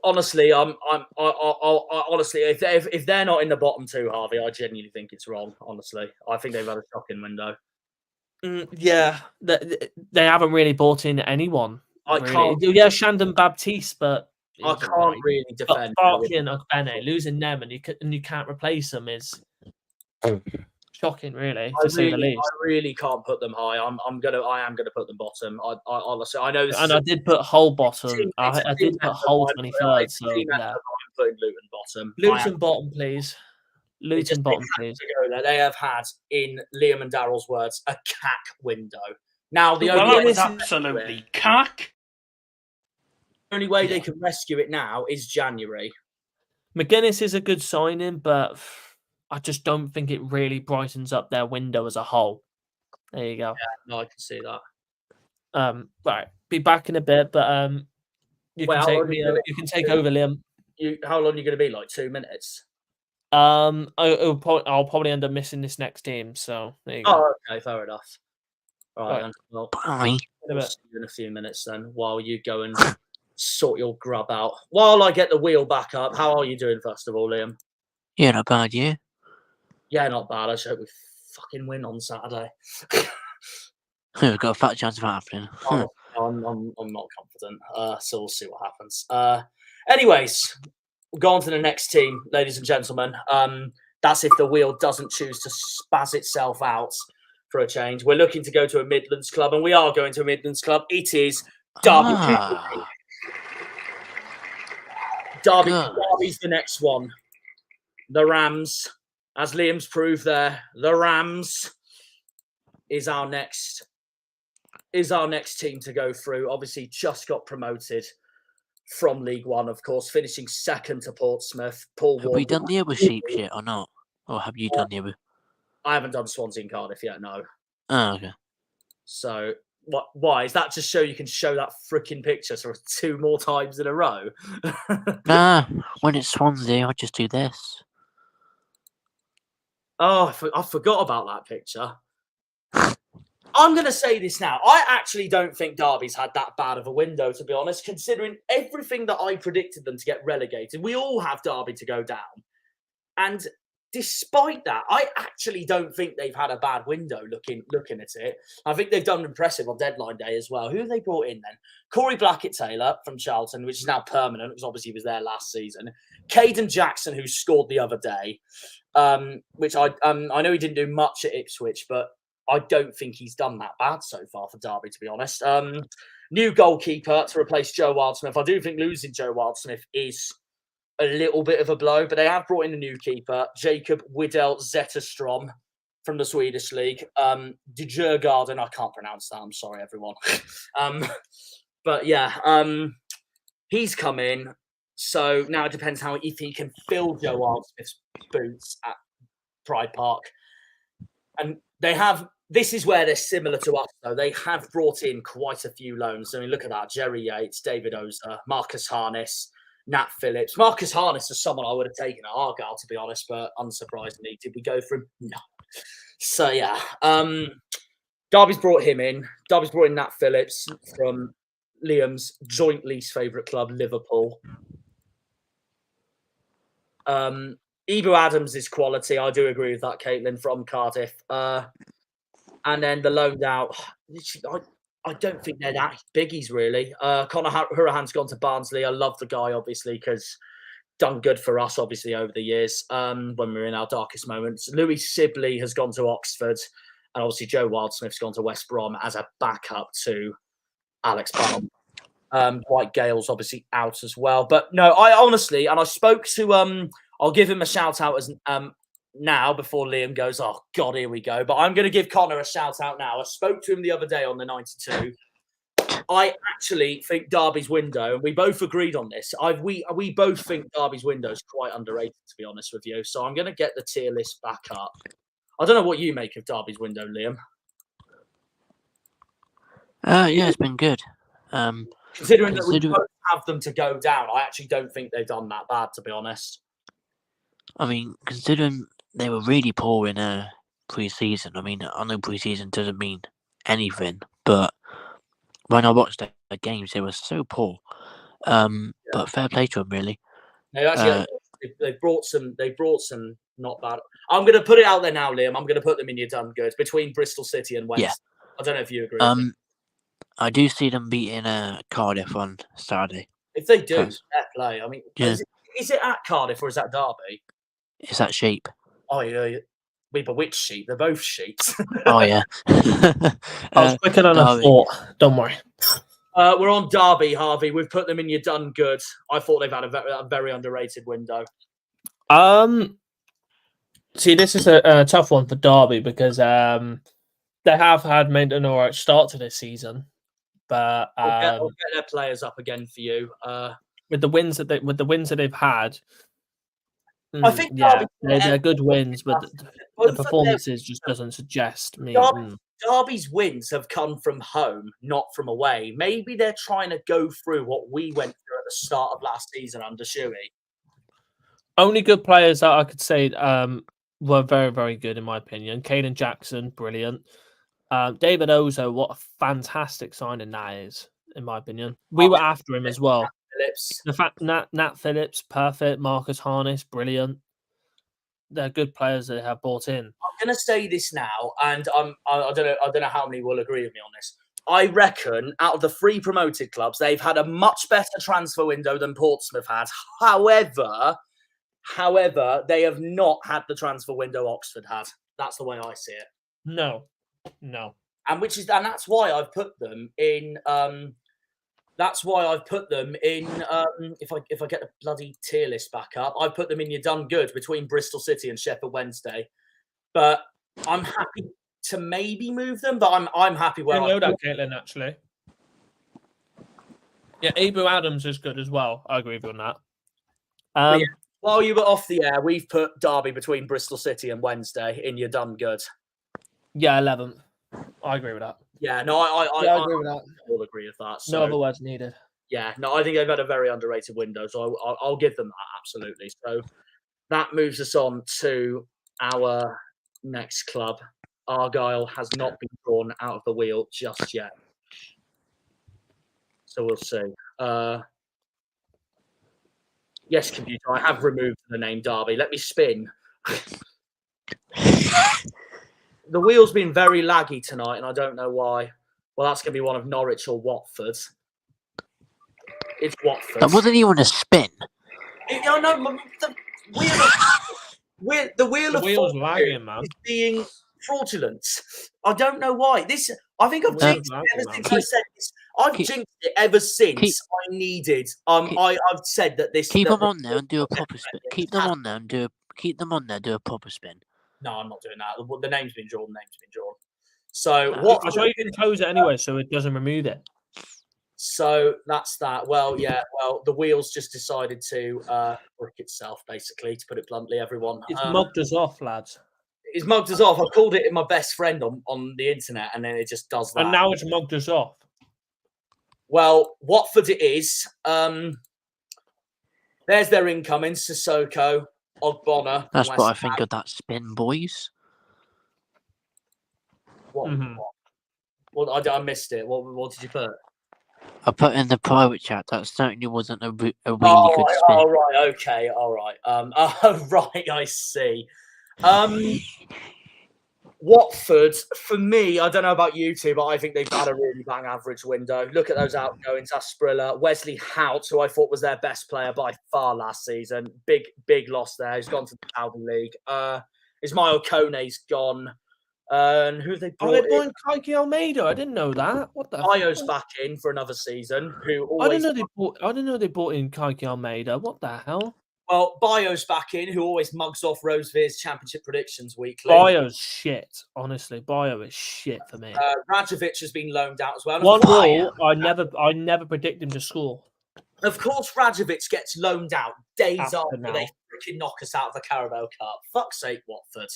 Honestly, honestly, if they're not in the bottom 2, Harvey, I genuinely think it's wrong. Honestly, I think they've had a shocking window. Yeah, they haven't really bought in anyone. Can't. Yeah, Shandon Baptiste, but I can't really defend. Barkley and Ogbene, losing them and you can't replace them is shocking, really, to say the least. I really can't put them high. I am gonna put them bottom. I honestly, I know this. And I did put Hull bottom. I did put Hull 23rd. So yeah, I'm putting Luton bottom. Luton bottom, please. Luton bottom, please. They have had, in Liam and Daryl's words, a cack window. Now the only is absolutely cack. The only way they can rescue it now is January. McGuinness is a good signing, but I just don't think it really brightens up their window as a whole. There you go. Yeah, no, I can see that. Right, be back in a bit, but you can take over, Liam. How long are you going to be? Like 2 minutes? I'll probably end up missing this next team. So there you go. Oh, okay, fair enough. All right. Then. Well, bye. We'll see you in a few minutes then, while you go and sort your grub out. While I get the wheel back up, how are you doing, first of all, Liam? Yeah, not bad, yeah. Yeah, not bad. I just hope we fucking win on Saturday. We've got a fat chance of that happening. I'm not confident. So we'll see what happens. Anyways, we'll go on to the next team, ladies and gentlemen. That's if the wheel doesn't choose to spaz itself out for a change. We're looking to go to a Midlands club, and we are going to a Midlands club. It is Derby. Derby's the next one. The Rams, as Liam's proved there, the Rams is our next team to go through. Obviously, just got promoted from League One, of course, finishing second to Portsmouth. Paul Have Ward. we done the other sheep yet or not? Or have you done the other? I haven't done Swansea and Cardiff yet, no. Oh, okay. So, why? Is that just so you can show that freaking picture sort of 2 more times in a row? Nah, when it's Swansea, I'll just do this. Oh, I forgot about that picture. I'm going to say this now. I actually don't think Derby's had that bad of a window, to be honest, considering everything that I predicted them to get relegated. We all have Derby to go down. And despite that, I actually don't think they've had a bad window looking at it. I think they've done impressive on deadline day as well. Who have they brought in then? Corey Blackett-Taylor from Charlton, which is now permanent because obviously he was there last season. Caden Jackson, who scored the other day, which I know he didn't do much at Ipswich, but I don't think he's done that bad so far for Derby, to be honest. New goalkeeper to replace Joe Wildsmith. I do think losing Joe Wildsmith is a little bit of a blow, but they have brought in a new keeper, Jacob Widell Zetterstrom from the Swedish League. Djurgården, I can't pronounce that. I'm sorry, everyone. But yeah, he's come in. So now it depends if he can fill Joe Wildsmith's boots at Pride Park. And they have. This is where they're similar to us, though. They have brought in quite a few loans. I mean, look at that. Jerry Yates, David Ozer, Marcus Harness, Nat Phillips. Marcus Harness is someone I would have taken at Argyle, to be honest, but unsurprisingly, did we go for him? No. So, yeah. Derby's brought him in. Derby's brought in Nat Phillips from Liam's joint least favourite club, Liverpool. Ibu Adams is quality. I do agree with that, Caitlin, from Cardiff. And then the loaned out, I don't think they're that biggies, really. Conor Hurahan's gone to Barnsley. I love the guy, obviously, because done good for us, obviously, over the years when we were in our darkest moments. Louis Sibley has gone to Oxford. And obviously, Joe Wildsmith's gone to West Brom as a backup to Alex Brom. Dwight Gale's obviously out as well. But no, I honestly, and I spoke to, I'll give him a shout out as now before Liam goes, oh God, here we go. But I'm going to give Connor a shout out now. I spoke to him the other day on the 92. I actually think Derby's window, and we both agreed on this. We both think Derby's window is quite underrated, to be honest with you. So I'm going to get the tier list back up. I don't know what you make of Derby's window, Liam. Yeah, it's been good. Considering that we both have them to go down, I actually don't think they've done that bad, to be honest. I mean, considering they were really poor in pre-season. I mean, I know pre-season doesn't mean anything, but when I watched their games, they were so poor. But fair play to them, really. They brought some not bad. I'm going to put it out there now, Liam. I'm going to put them in your done good between Bristol City and Wednesday. Yeah. I don't know if you agree. I do see them beating Cardiff on Saturday. If they do, fair play. I mean, is it at Cardiff or is that Derby? It's at Sheep. Oh, yeah. But which sheep? They're both sheeps. Oh, yeah. I was quicker than I thought. Don't worry. We're on Derby, Harvey. We've put them in your done good. I thought they've had a very underrated window. See, this is a tough one for Derby because they have had made an alright start to this season, but I'll get their players up again for you. With the wins that they've had, I think they're good wins, but the performances just doesn't suggest me. Derby's wins have come from home, not from away. Maybe they're trying to go through what we went through at the start of last season under Shuey. Only good players that I could say were very, very good in my opinion. Caden Jackson, brilliant. David Ozo, what a fantastic signing that is. in my opinion. We were after him as well. Phillips. The fact Nat Phillips, perfect. Marcus Harness, brilliant. They're good players that they have brought in. I'm going to say this now, and I don't know how many will agree with me on this. I reckon out of the 3 promoted clubs, they've had a much better transfer window than Portsmouth had. However, they have not had the transfer window Oxford had. That's the way I see it. No. And that's why I've put them in. That's why I've put them in. If I get the bloody tier list back up, I put them in. You're done good between Bristol City and Sheffield Wednesday. But I'm happy to maybe move them. But I'm happy where I know that, Caitlin. Actually, yeah, Abu Adams is good as well. I agree with you on that. While you were off the air, we've put Derby between Bristol City and Wednesday in. You're done good. Yeah, 11th. I agree with that. Yeah, no, I agree with that. All agree with that. So, No other words needed. Yeah, no, I think they've had a very underrated window, so I'll give them that, absolutely. So that moves us on to our next club. Argyle has not been drawn out of the wheel just yet. So we'll see. Yes, computer, I have removed the name Derby. Let me spin. The wheel's been very laggy tonight, and I don't know why. Well, that's going to be one of Norwich or Watford. It's Watford. That wasn't even a spin. The wheel of wheel's fortune lagging, man. is being fraudulent. I don't know why. I think I've jinxed it ever since I said this. I've jinxed it ever since I needed. I've said that this. Keep them on there and do a proper spin. Keep them on there and do a proper spin. No, I'm not doing that. The name's been drawn. So what? So you can close it anyway, so it doesn't remove it. So that's that. Well, yeah. Well, the wheel's just decided to brick itself, basically, to put it bluntly. Everyone, it's mugged us off, lads. It's mugged us off. I called it my best friend on the internet, and then it just does that. And now it's mugged us off. Well, Watford it is. There's their incoming, Sissoko, Ogbonna. That's what I think of that spin, boys. What? I missed it. What did you put? I put in the private chat. That certainly wasn't a really good spin. Oh, right. Okay. All right. Right. I see. Watford, for me, I don't know about you two, but I think they've had a really bang average window. Look at those outgoings. Asprilla, Wesley Hout, who I thought was their best player by far last season. Big loss there. He's gone to the Saudi League. Ismail Kone's gone. And who have they brought in? Brought Kaiki Almeida. I didn't know that. What the? Bayo's back in for another season. I didn't know they brought in Kaiki Almeida. What the hell? Well, Bayo's back in, who always mugs off Rosevere's championship predictions weekly. Bayo's shit. Honestly, Bayo is shit for me. Rajovic has been loaned out as well. One rule, I never predict him to score. Of course, Rajovic gets loaned out days after now. they freaking knock us out of the Carabao Cup. Fuck's sake, Watford.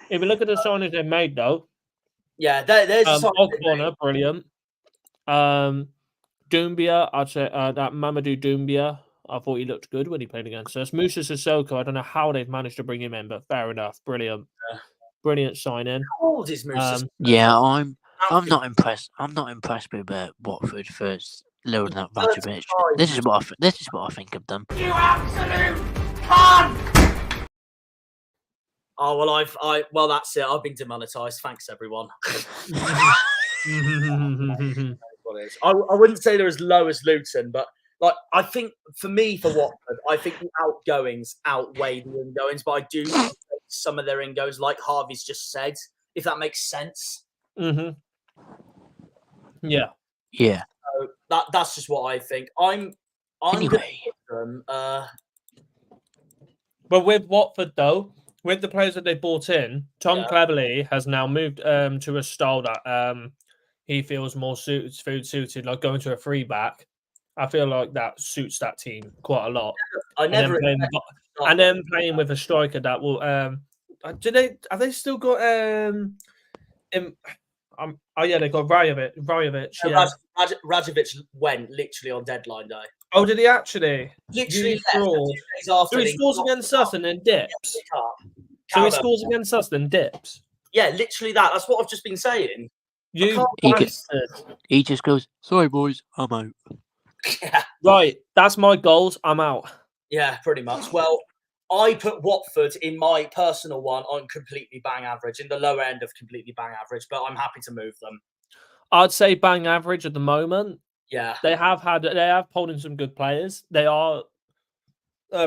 If you look at the signings they made, though. Yeah, there's Ogbonna, brilliant. Doumbia, I'd say that Mamadou Doumbia. I thought he looked good when he played against us. Musa Sissoko, I don't know how they've managed to bring him in, but fair enough. Brilliant. Yeah. Brilliant signing. How old is Musa? Yeah, I'm not impressed. I'm not impressed with Watford for loading up Rajovic. This is what I think of them. You absolute cunt! Oh well, that's it. I've been demonetised. Thanks, everyone. I wouldn't say they're as low as Luton, but I think for Watford, I think the outgoings outweigh the ingoings, but I do think some of their ingoings, like Harvey's just said, if that makes sense. Mm-hmm. Yeah. Yeah. So that's just what I think. I'm anyway. But with Watford, though, with the players that they brought in, Tom Cleverley has now moved to a style that he feels more suited, like going to a free back. I feel like that suits that team quite a lot. And then playing with a striker that will. Have they still got? They got Rajovic. Yeah. Rajovic went literally on deadline day. Oh, did he actually? Literally so he scores against us and then dips. So he scores against us then dips. Yeah, literally that. That's what I've just been saying. You He bastard. He just goes, "Sorry, boys, I'm out." Yeah, Right, that's my goals. I'm out. yeah, pretty much. Well, I put Watford in my personal one on completely bang average, in the lower end of completely bang average, but I'm happy to move them. I'd say bang average at the moment. Yeah. They have pulled in some good players. They are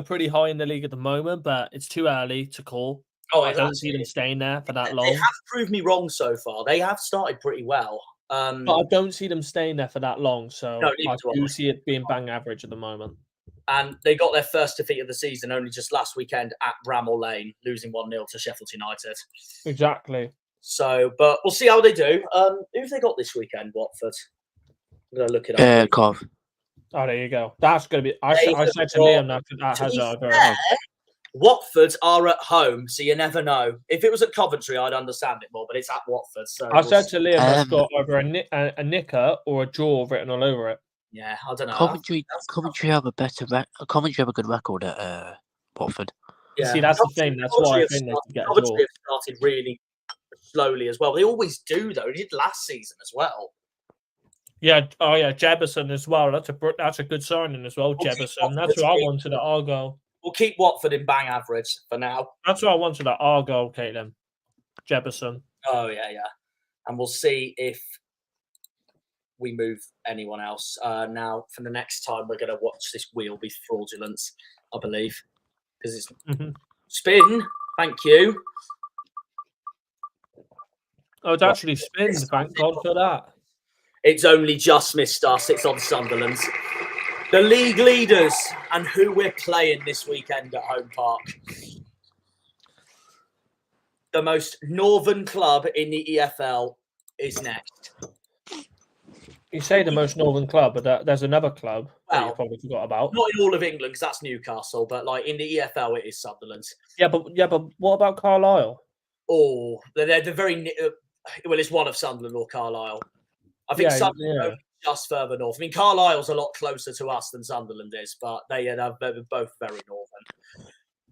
pretty high in the league at the moment, but it's too early to call. Oh, I don't that's see them it. staying there for that They long. have proved me wrong so far. They have started pretty well. But I don't see them staying there for that long, so No, neither I do I. do see it being bang average at the moment. And they got their first defeat of the season only just last weekend at Bramall Lane, losing 1-0 to Sheffield United. Exactly. So, but we'll see how they do. Who've they got this weekend, Watford? I'm going to look it up. Cov. Oh, there you go. That's going to be... I They said to have Liam got- that to has be a very fair, Watford are at home, so you never know. If it was at Coventry, I'd understand it more, but it's at Watford. So I said to Liam that's Um, got either a nicker or a draw written all over it. yeah, I don't know. Coventry have a Coventry have a good record at Watford. Yeah. See, that's the thing. That's why I Coventry think they have can get a Coventry draw. have started really slowly as well. They always do, though. They did last season as well. Yeah. Oh, yeah. Jefferson as well. That's a good signing as well. We'll keep Jefferson. Watford That's what I in. wanted at Argyle. We'll keep Watford in bang average for now. That's what I wanted at Argyle, Caitlin. Jefferson. Oh, yeah. And we'll see if we move anyone else. Now, for the next time, we're going to watch this wheel be fraudulent, I believe. Because it's spin. Thank you. Oh, it's actually spinned. Thank God for that. It's only just missed us. It's on Sunderland. The league leaders and who we're playing this weekend at Home Park. The most northern club in the EFL is next. You say the most northern club, but there's another club that you Well, probably forgot about. Not in all of England, because that's Newcastle, but like in the EFL, it is Sunderland. Yeah, but what about Carlisle? Oh, they're very well. It's one of Sunderland or Carlisle. I think Sunderland are just further north. I mean, Carlisle's a lot closer to us than Sunderland is, but they're both very northern.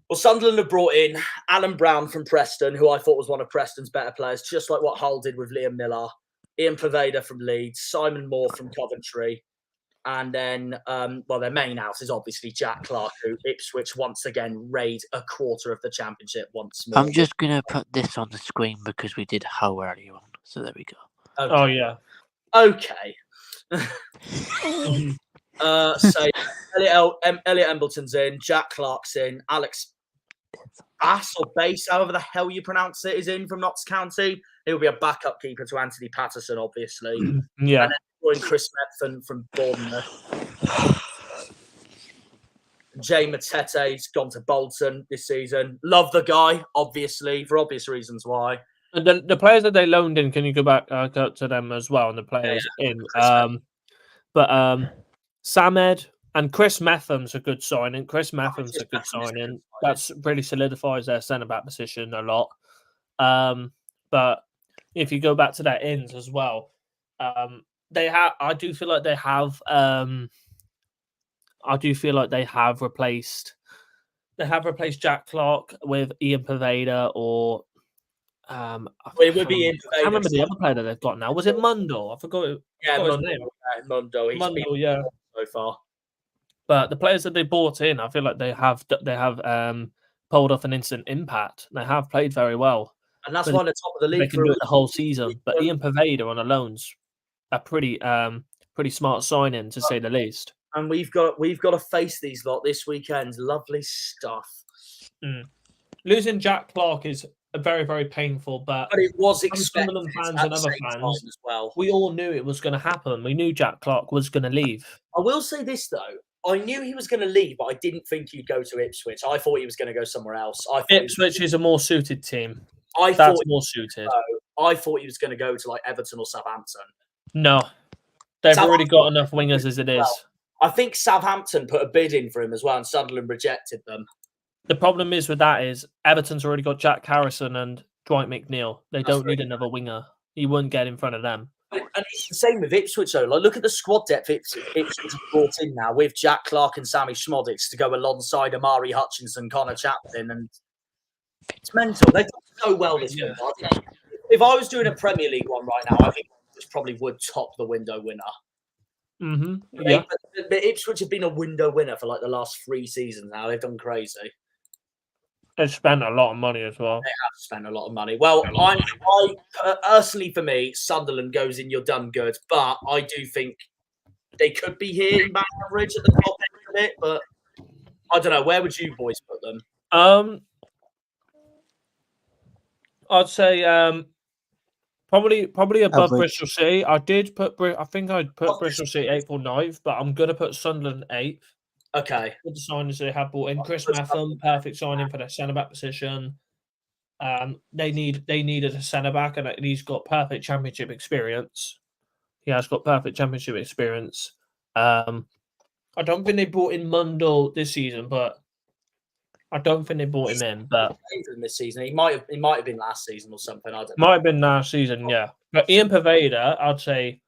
Well, Sunderland have brought in Alan Brown from Preston, who I thought was one of Preston's better players, just like what Hull did with Liam Miller. Ian Poveda from Leeds, Simon Moore from Coventry, and then, their main house is obviously Jack Clark, who Ipswich once again raid a quarter of the championship once more. I'm just going to put this on the screen because we did Hull earlier on. So there we go. Okay. Oh, yeah. Okay. So Elliot Embleton's in, Jack Clark's in, Alex Bass or Bass, however the hell you pronounce it, is in from Notts County. He'll be a backup keeper to Anthony Patterson, obviously. Yeah. And then Chris Methan from Bournemouth. Jay Matete's gone to Bolton this season. Love the guy, obviously, for obvious reasons why. The players that they loaned in, can you go back to them as well? And the players in. Samed and Chris Metham's a good signing. That's really solidifies their centre back position a lot. But if you go back to their ins as well, I do feel like they have. I do feel like they have replaced Jack Clark with Ian Poveda or. It would be in. I can't remember the other player that they've got now. Was it Mundo? I forgot. Yeah, his name. Mundo. He's Mundo, been yeah. so far. But the players that they bought in, I feel like they have pulled off an instant impact. They have played very well, and that's why they're top of the league. They can do it the whole season. But Ian Poveda on a loan's a pretty smart signing to say the least. And we've got to face these lot this weekend. Lovely stuff. Losing Jack Clark is very, very painful, but it was expected. Sunderland fans and other fans as well. We all knew it was going to happen. We knew Jack Clark was going to leave. I will say this though. I knew he was going to leave, but I didn't think he'd go to Ipswich. I thought he was going to go somewhere else. Ipswich is a more suited team. That's more suited. I thought he was going to go to like Everton or Southampton. No, they've already got enough wingers as it is. I think Southampton put a bid in for him as well, and Sunderland rejected them. The problem is with that is Everton's already got Jack Harrison and Dwight McNeil. They don't need another winger. He wouldn't get in front of them. And it's the same with Ipswich, though. Like, look at the squad depth Ipswich have brought in now with Jack Clark and Sammy Schmodic to go alongside Amari Hutchinson, Connor Chaplin, and it's mental. They've done so well this year. If I was doing a Premier League one right now, I think Ipswich probably would top the window winner. Yeah. But Ipswich have been a window winner for like the last 3 seasons now. They've done crazy. They've spent a lot of money as well. They have spent a lot of money. Well, personally, for me, Sunderland goes in, you're done good. But I do think they could be here in back average at the top end of it. But I don't know. Where would you boys put them? I'd say probably above Average. Bristol City. I think I'd put Bristol City 8th or 9th, but I'm gonna put Sunderland 8th. Okay. With the signings they have brought in, Chris Matham, perfect signing for their centre back position. They needed a centre back, and he's got perfect Championship experience. He has got perfect Championship experience. I don't think they brought in Mundell this season, but I don't think they brought him in. But this season, he might have been last season or something. I don't know. Might have been last season, yeah. But Ian Poveda, I'd say,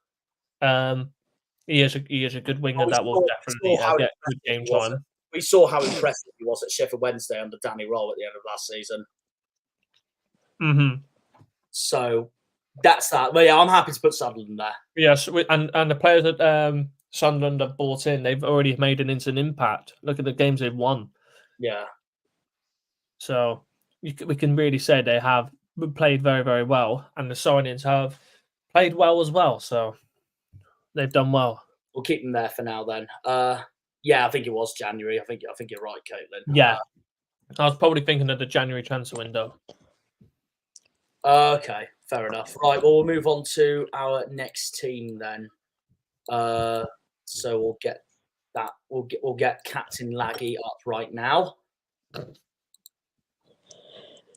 he is a good winger that will definitely get good game time. We saw how impressive he was at Sheffield Wednesday under Danny Roll at the end of last season. So that's that. But yeah, I'm happy to put Sunderland there. Yes, and the players that Sunderland have bought in, they've already made an instant impact. Look at the games they've won. Yeah. So we can really say they have played very, very well, and the signings have played well as well. So they've done well. We'll keep them there for now then. Yeah, I think it was January. I think you're right, Caitlin. Yeah. I was probably thinking of the January transfer window. Okay, fair enough. Right, well, we'll move on to our next team then. So we'll get that. We'll get Captain Laggy up right now.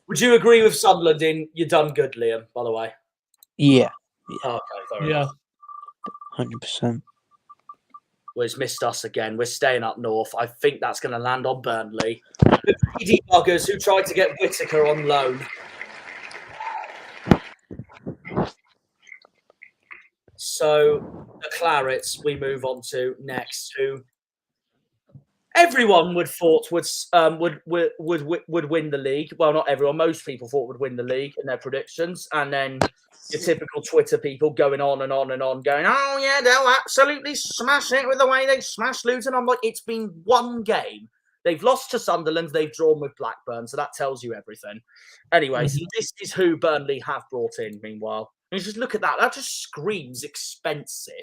Would you agree with Sunderland in you're done good, Liam, by the way? Yeah. Okay, fair enough. 100%. Well, it's missed us again. We're staying up north. I think that's going to land on Burnley. The greedy buggers who tried to get Whittaker on loan. So the Clarets we move on to next, who everyone would thought would win the league. Well, not everyone. Most people thought would win the league in their predictions, and then your typical Twitter people going on and on and on, going, "Oh yeah, they'll absolutely smash it with the way they smashed Luton." I'm like, it's been one game. They've lost to Sunderland. They've drawn with Blackburn, so that tells you everything. Anyways, this is who Burnley have brought in. Meanwhile, and just look at that. That just screams expensive.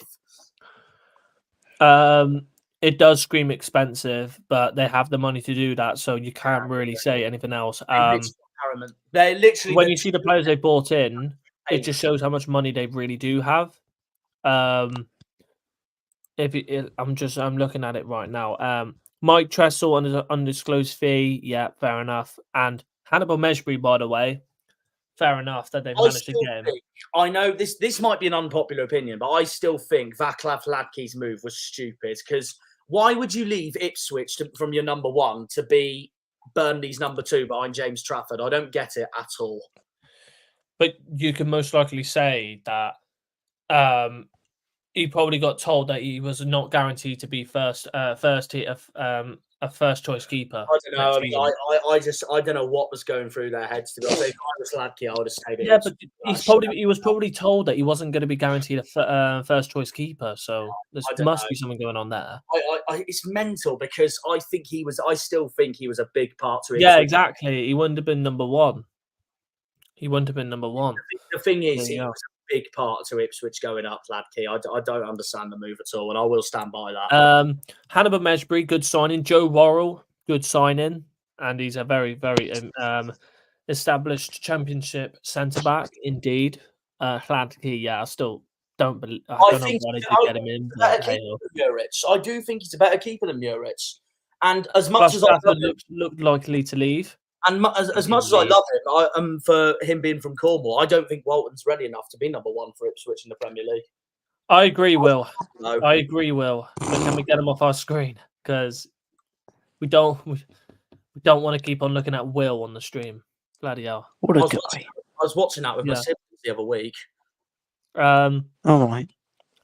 It does scream expensive, but they have the money to do that, so you can't really say anything else. They're literally when you see the players they bought in, it just shows how much money they really do have. I'm looking at it right now. Mike Tressel on his undisclosed fee, yeah, fair enough. And Hannibal Mejbri, by the way, fair enough that they've managed to get him. I know this might be an unpopular opinion, but I still think Václav Hladký's move was stupid, because why would you leave Ipswich from your number 1 to be Burnley's number 2 behind James Trafford? I don't get it at all. But you can most likely say that he probably got told that he was not guaranteed to be a first choice keeper. I don't know. I mean, I don't know what was going through their heads. To be honest, if I was Hladký, I would have stayed. Yeah, but he was probably told that he wasn't going to be guaranteed a first choice keeper. So there must be something going on there. It's mental, because I still think he was a big part to it. Yeah, exactly. He wouldn't have been number 1. The thing is, he was a big part to Ipswich going up, Hladký. I don't understand the move at all, and I will stand by that. Hannibal Mejbri, good signing. Joe Worrell, good signing, and he's a very, very established Championship centre back indeed. Hladký, yeah, I still don't believe. I don't know why they did get him in. I do think he's a better keeper than Muric, and as much as I looked likely to leave. And as much as I love him, for him being from Cornwall, I don't think Walton's ready enough to be number 1 for Ipswich in the Premier League. I agree, Will. No. I agree, Will. But can we get him off our screen? Because we don't want to keep on looking at Will on the stream. Bloody hell. What a guy. I was watching that with my siblings the other week. All right.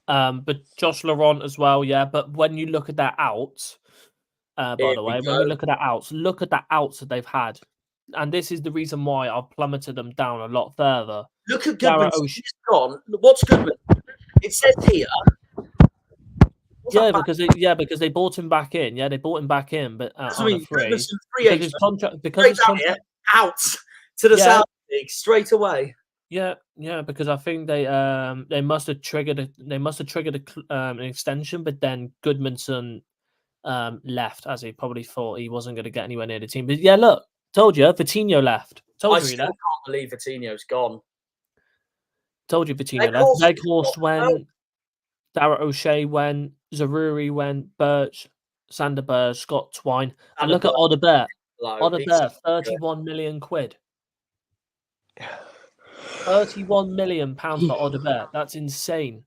But Josh Laurent as well, yeah. But when you look at their outs, by the way, when you look at the outs that they've had. And this is the reason why I've plummeted them down a lot further. Look at Goodman. He's gone. What's Goodman? It says here. Because they bought him back in. Yeah, they bought him back in, but on a free. There's some free Because agents. his contract. Because Straight his down contract. here, out to the South League straight away. Yeah, because I think they must have triggered an extension, but then Goodmanson left, as he probably thought he wasn't going to get anywhere near the team. But yeah, look, told you, Coutinho left. I still can't believe Coutinho's gone. Told you Coutinho left. Weghorst went, Darragh O'Shea went, Zaruri went, Birch, Sander Berge, Scott Twine, and look at Odobert. Odobert, 31 million quid. 31 million pounds for Odobert. That's insane.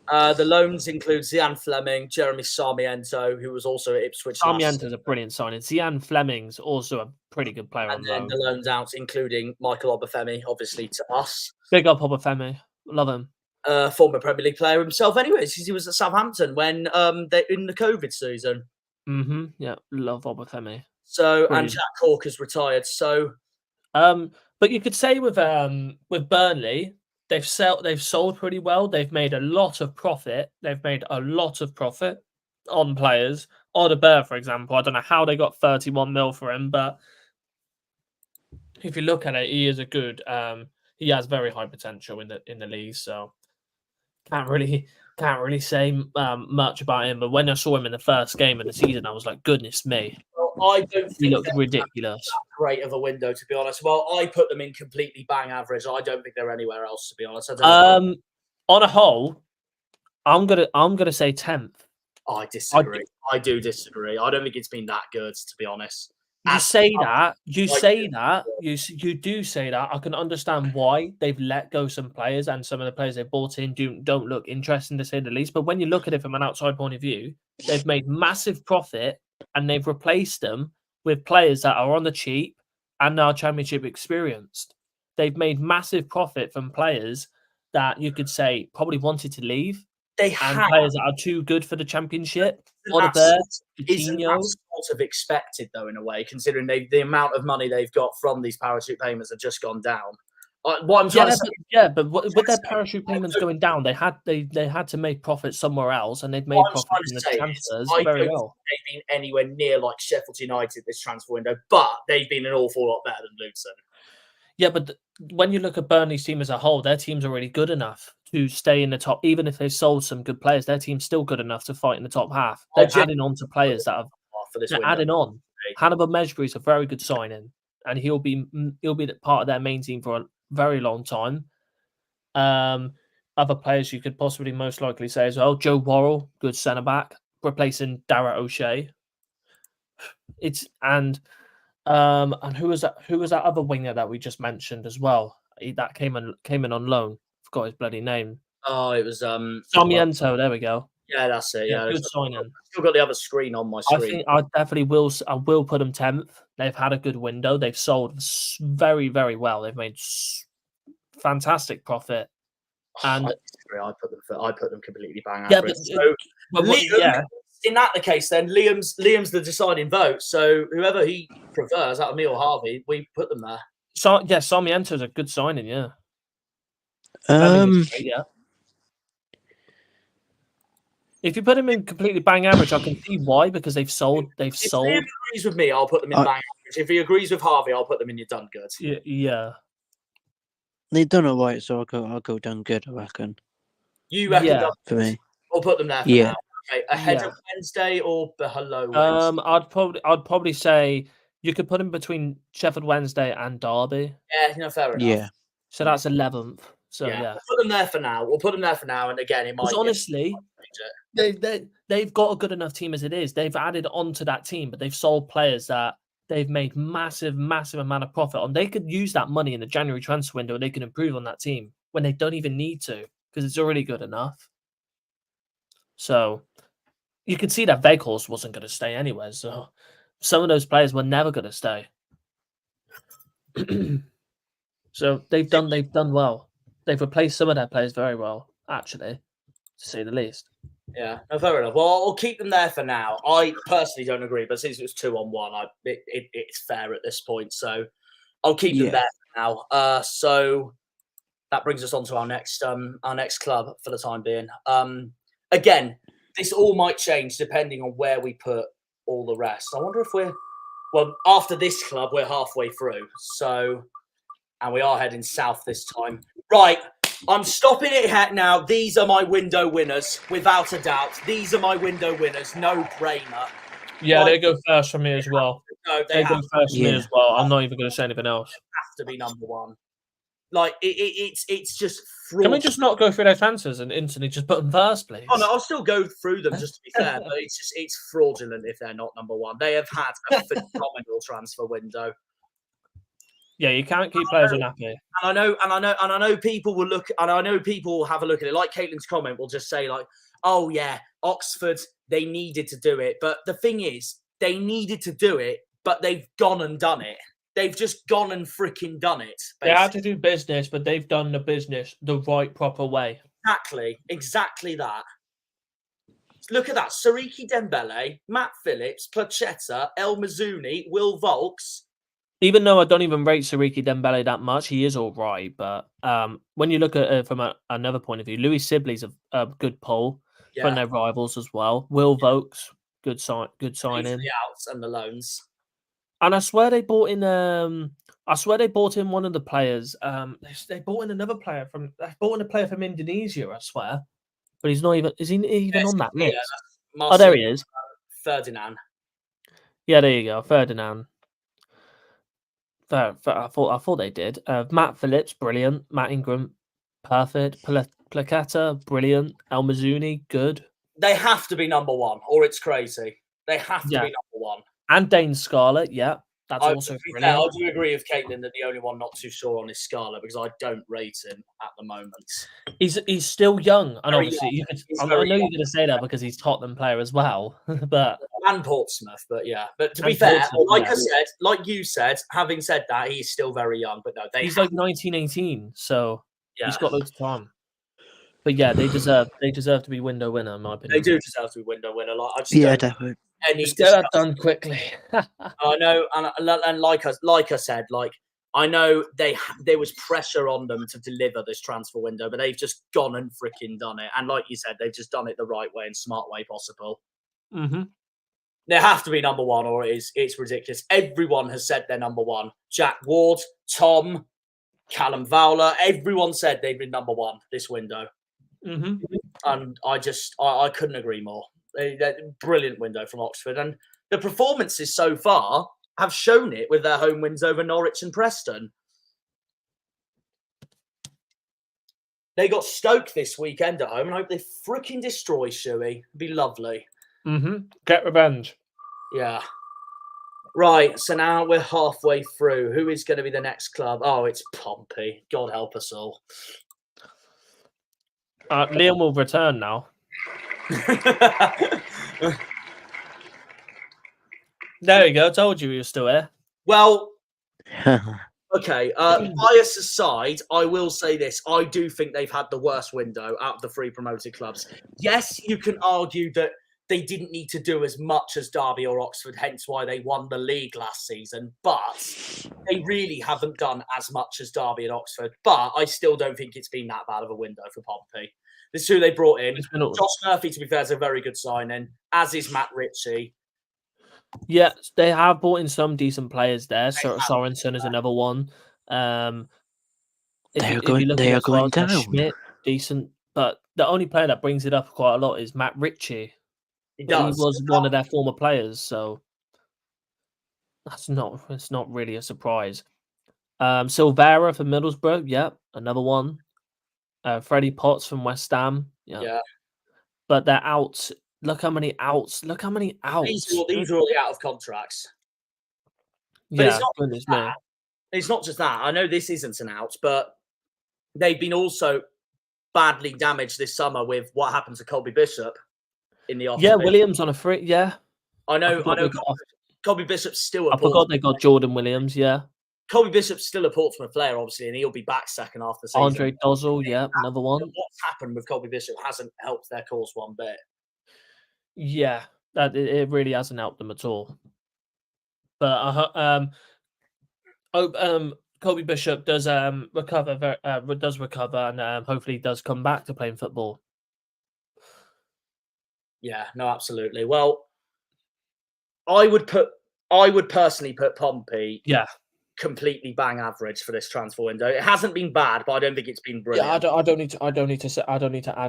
The loans include Zian Fleming, Jeremy Sarmiento, who was also at Ipswich. Sarmiento's a brilliant signing. Zian Fleming's also a pretty good player. And then the loans out, including Michael Obafemi, obviously to us. Big up Obafemi. Love him. Former Premier League player himself, anyways, because he was at Southampton when they in the COVID season. Yeah, love Obafemi. So brilliant. And Jack Cork has retired. So, but you could say with Burnley, they've sold pretty well. They've made a lot of profit. On players. Odobert, for example, I don't know how they got 31 mil for him, but if you look at it, he is a good. He has very high potential in the league. So can't really say much about him. But when I saw him in the first game of the season, I was like, goodness me. Well, I don't think he looked ridiculous. Great of a window, to be honest. Well, I put them in completely bang average. I don't think they're anywhere else, to be honest. On a whole, I'm gonna say 10th. I disagree. I do disagree. I don't think it's been that good, to be honest. You do say that. I can understand why they've let go some players, and some of the players they bought in don't look interesting, to say the least. But when you look at it from an outside point of view, they've made massive profit, and they've replaced them with players that are on the cheap and are Championship experienced. They've made massive profit from players that you could say probably wanted to leave. Players that are too good for the Championship. Odobert, isn't that sort of expected, though, in a way, considering the amount of money they've got from these parachute payments have just gone down. What I'm trying to say, but with their parachute payments going down, they had to make profit somewhere else, and they've made profit in the transfers very well. They've been anywhere near like Sheffield United this transfer window, but they've been an awful lot better than Luton. Yeah, but when you look at Burnley's team as a whole, their team's already good enough to stay in the top. Even if they've sold some good players, their team's still good enough to fight in the top half. They're adding on to players that have. They're adding on. Hannibal Mejbri is a very good signing, and he'll be part of their main team for a very long time. Other players you could possibly most likely say as well: Joe Worrell, good centre back, replacing Darragh O'Shea. And who was that? Who was that other winger that we just mentioned as well? That came in on loan. Forgot his bloody name. Oh, it was Sarmiento. There we go. Yeah, that's it. Yeah, good signing. I've still got the other screen on my screen. I think I definitely will. I will put them 10th. They've had a good window. They've sold very, very well. They've made fantastic profit. And I put them completely bang average. In that the case, then Liam's the deciding vote. So whoever he prefers, out of me or Harvey, we put them there. So yeah, Sarmiento's a good signing. Yeah. Yeah. If you put him in completely bang average, I can see why, because they've sold. If he agrees with me, I'll put them in bang average. If he agrees with Harvey, I'll put them in your done good. Yeah. They've done all right, so I'll go done good, I reckon. You reckon? Yeah, for me. I'll put them there for now. Okay, ahead of Wednesday or below Wednesday? I'd probably say you could put him between Sheffield Wednesday and Derby. Yeah, fair enough. Yeah. So that's 11th. So yeah. We'll put them there for now. And again, it might. Honestly, they've got a good enough team as it is. They've added on to that team, but they've sold players that they've made massive amount of profit on. They could use that money in the January transfer window, and they can improve on that team when they don't even need to, because it's already good enough. So you could see that Weghorst wasn't going to stay anyway. So some of those players were never going to stay. So they've done well. They've replaced some of their players very well, actually, to say the least. Yeah, fair enough. Well, I'll keep them there for now. I personally don't agree, but since it was 2-on-1, it's fair at this point. So I'll keep them there for now. So that brings us on to our next club for the time being. Again, this all might change depending on where we put all the rest. I wonder if after this club, we're halfway through. So, and we are heading south this time. Right, I'm stopping it now. These are my window winners, without a doubt. These are my window winners, no brainer. Yeah, they go first for me as well. No, they go first for me as well. I'm not even going to say anything else. Have to be number one. Like it's just fraud. Can we just not go through their transfers and instantly just put them first, please? Oh no, I'll still go through them just to be fair, but it's fraudulent if they're not number one. They have had a phenomenal transfer window. Yeah, you can't keep players unhappy. And I know people will look, and I know people will have a look at it. Like Caitlin's comment will just say like, "Oh yeah, Oxford, they needed to do it." But the thing is, they needed to do it, but they've gone and done it. They've just gone and freaking done it. Basically. They had to do business, but they've done the business the right, proper way. Exactly that. Look at that. Sariki Dembele, Matt Phillips, Placheta, El Mazzuni, Will Volks. Even though I don't even rate Sariki Dembele that much, he is all right. But when you look at it from another point of view, Louis Sibley's a good pull from their rivals as well. Will Volks, good signing. The outs and the loans. And I swear they bought in. One of the players. They bought in another player from. They bought in a player from Indonesia. I swear, but he's not even. Is he even on that list? Marcel, there he is. Ferdinand. Yeah, there you go, Ferdinand. I thought they did. Matt Phillips, brilliant. Matt Ingram, perfect. Placata, brilliant. El Mazzuni, good. They have to be number one, or it's crazy. They have to be number one. And Dane Scarlett, yeah, that's also brilliant. I do agree with Caitlin that the only one not too sure on is Scarlett because I don't rate him at the moment. He's still young, and Very obviously young. I know you're going to say that because he's Tottenham player as well, but and Portsmouth, but yeah. But to be fair, like you said, having said that, he's still very young. But no, he's like 1918, so he's got loads of time. But yeah, they deserve to be window winner, in my opinion. They do deserve to be window winner. Like definitely. Just get that done quickly. I know, and like I said, like I know there was pressure on them to deliver this transfer window, but they've just gone and freaking done it. And like you said, they've just done it the right way and smart way possible. Mm-hmm. They have to be number one, or it's ridiculous. Everyone has said they're number one. Jack Ward, Tom, Callum Fowler, everyone said they've been number one this window. Mm-hmm. And I couldn't agree more. Brilliant window from Oxford, and the performances so far have shown it with their home wins over Norwich and Preston. They got Stoke this weekend at home, and I hope they freaking destroy Shuey. It'd be lovely. Mm-hmm. Get revenge. Yeah. Right, so now we're halfway through. Who is going to be the next club? Oh, it's Pompey. God help us all. Liam will return now. There you go. Told you he was still here. Well, okay. Bias aside, I will say this. I do think they've had the worst window out of the three promoted clubs. Yes, you can argue that they didn't need to do as much as Derby or Oxford, hence why they won the league last season. But they really haven't done as much as Derby and Oxford. But I still don't think it's been that bad of a window for Pompey. This is who they brought in. Josh Murphy, to be fair, is a very good signing, as is Matt Ritchie. Yeah, they have brought in some decent players there. Sorensen is another one. They are going down. Schmidt, decent. But the only player that brings it up quite a lot is Matt Ritchie. He was one of their former players, so it's not really a surprise. Silvera from Middlesbrough, yeah, another one. Freddie Potts from West Ham. Yeah. But they're out. Look how many outs. These are all the out of contracts. But it's not just that. I know this isn't an out, but they've been also badly damaged this summer with what happened to Colby Bishop in the office. Yeah, Williams on a free. Yeah. I know Colby Bishop's still I forgot they got Jordan Williams, yeah. Colby Bishop's still a Portsmouth player, obviously, and he'll be back second half the season. Andre Dozzle, yeah, another one. What's happened with Colby Bishop hasn't helped their cause one bit. Yeah, it really hasn't helped them at all. But Kobe Bishop does recover, and hopefully does come back to playing football. Yeah, no, absolutely. Well, I would personally put Pompey Yeah. completely bang average for this transfer window. It hasn't been bad, but I don't think it's been brilliant. Yeah, I don't need to add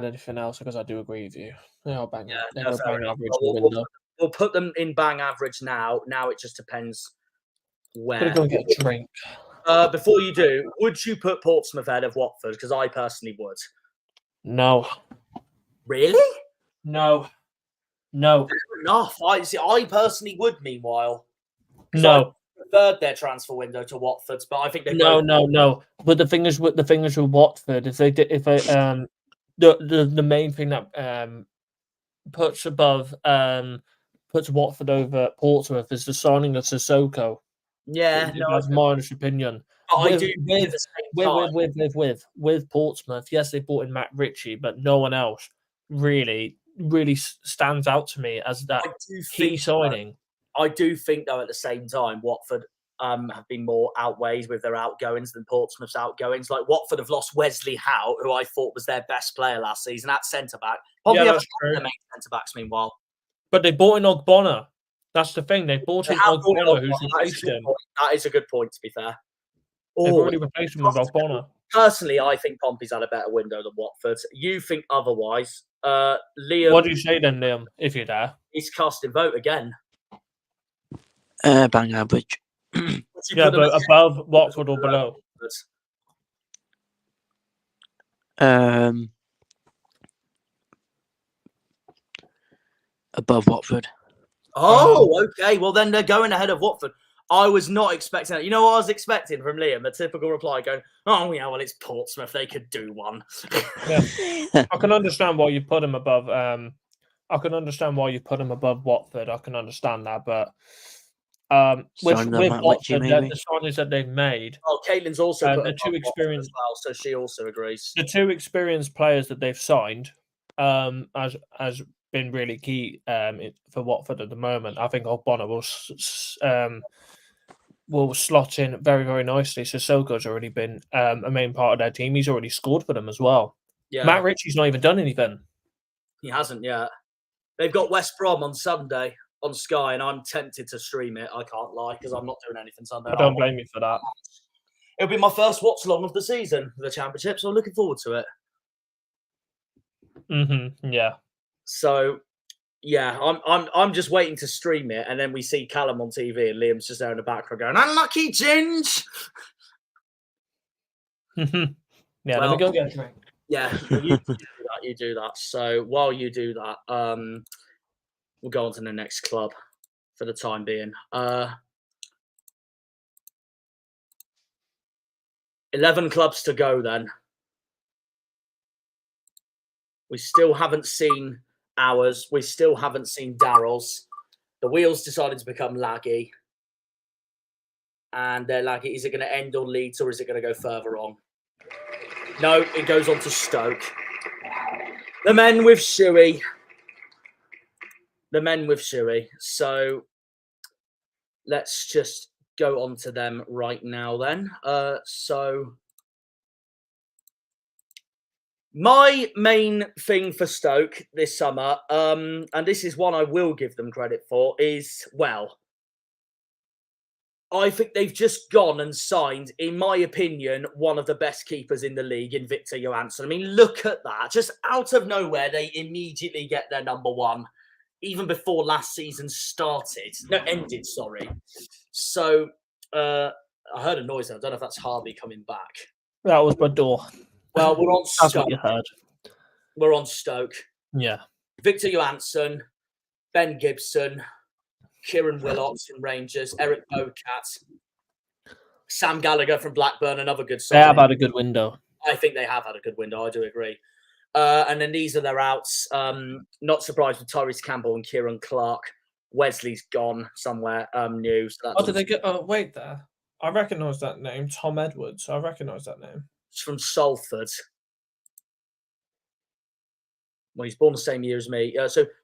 anything else because I do agree with you. They'll bang average window. We'll put them in bang average now. Now it just depends where. Gonna go and get a drink. Before you do, would you put Portsmouth ahead of Watford? Because I personally would. No. Really? No. Fair enough. I personally would. Meanwhile, No. Preferred their transfer window to Watford's, but I think they no. But the thing is with Watford, the main thing that puts Watford over Portsmouth is the signing of Sissoko. Yeah, that's my honest opinion. With Portsmouth, yes, they brought in Matt Ritchie, but no one else really stands out to me as that key signing. I do think, though, at the same time, Watford have been more outweighed with their outgoings than Portsmouth's outgoings. Like, Watford have lost Wesley Howe, who I thought was their best player last season at centre-back. Probably have their main centre-backs, meanwhile. But they bought in Ogbonna. That's the thing. They bought in Ogbonna, who's replaced him. That is a good point, to be fair. They've already replaced him with Ogbonna. Personally, I think Pompey's had a better window than Watford. You think otherwise. Liam... What do you say then, Liam, if you're there? He's casting vote again. Bang average. Yeah, but above Watford or below? Above Watford. Oh, okay. Well, then they're going ahead of Watford. I was not expecting that. You know what I was expecting from Liam? A typical reply going, oh, yeah, well, it's Portsmouth. They could do one. Yeah. I can understand why you put him above. I can understand why you put him above Watford. I can understand that. But with Watford, the signings that they've made. Oh, Caitlin's also the two experienced as well, so she also agrees. The two experienced players that they've signed has been really key for Watford at the moment. I think Ogbonna will slot in very, very nicely. Sissoko's already been a main part of their team. He's already scored for them as well. Yeah. Matt Ritchie's not even done anything. He hasn't yet. They've got West Brom on Sunday on Sky, and I'm tempted to stream it. I can't lie, because I'm not doing anything Sunday. I don't blame you for that. It'll be my first watch-along of the season for the Championship, so I'm looking forward to it. Yeah. So, yeah, I'm just waiting to stream it, and then we see Callum on TV, and Liam's just there in the background going, "Unlucky Ginge!" Yeah, let me go get a drink. Yeah, you do that. So while you do that, we'll go on to the next club for the time being. 11 clubs to go then. We still haven't seen ours. We still haven't seen Daryl's. The wheels decided to become laggy. And they're laggy. Is it going to end on Leeds or is it going to go further on? No, it goes on to Stoke. The men with Shuey. So let's just go on to them right now then. So my main thing for Stoke this summer, and this is one I will give them credit for, is, well, I think they've just gone and signed, in my opinion, one of the best keepers in the league in Victor Johansson. I mean, look at that. Just out of nowhere, they immediately get their number one, even before last season ended, sorry. So, I heard a noise there. I don't know if that's Harvey coming back. That was my door. Well, we're on Stoke. That's what you heard. We're on Stoke. Yeah. Victor Johansson, Ben Gibson, Kieran Willox from Rangers, Eric Bocat, Sam Gallagher from Blackburn, another good signing. They have had a good window. I think they have had a good window, I do agree. And then these are their outs. Not surprised with Tyrese Campbell and Kieran Clark. Wesley's gone somewhere new. So did they get... Oh, wait there. I recognise that name. Tom Edwards. I recognise that name. It's from Salford. Well, he's born the same year as me.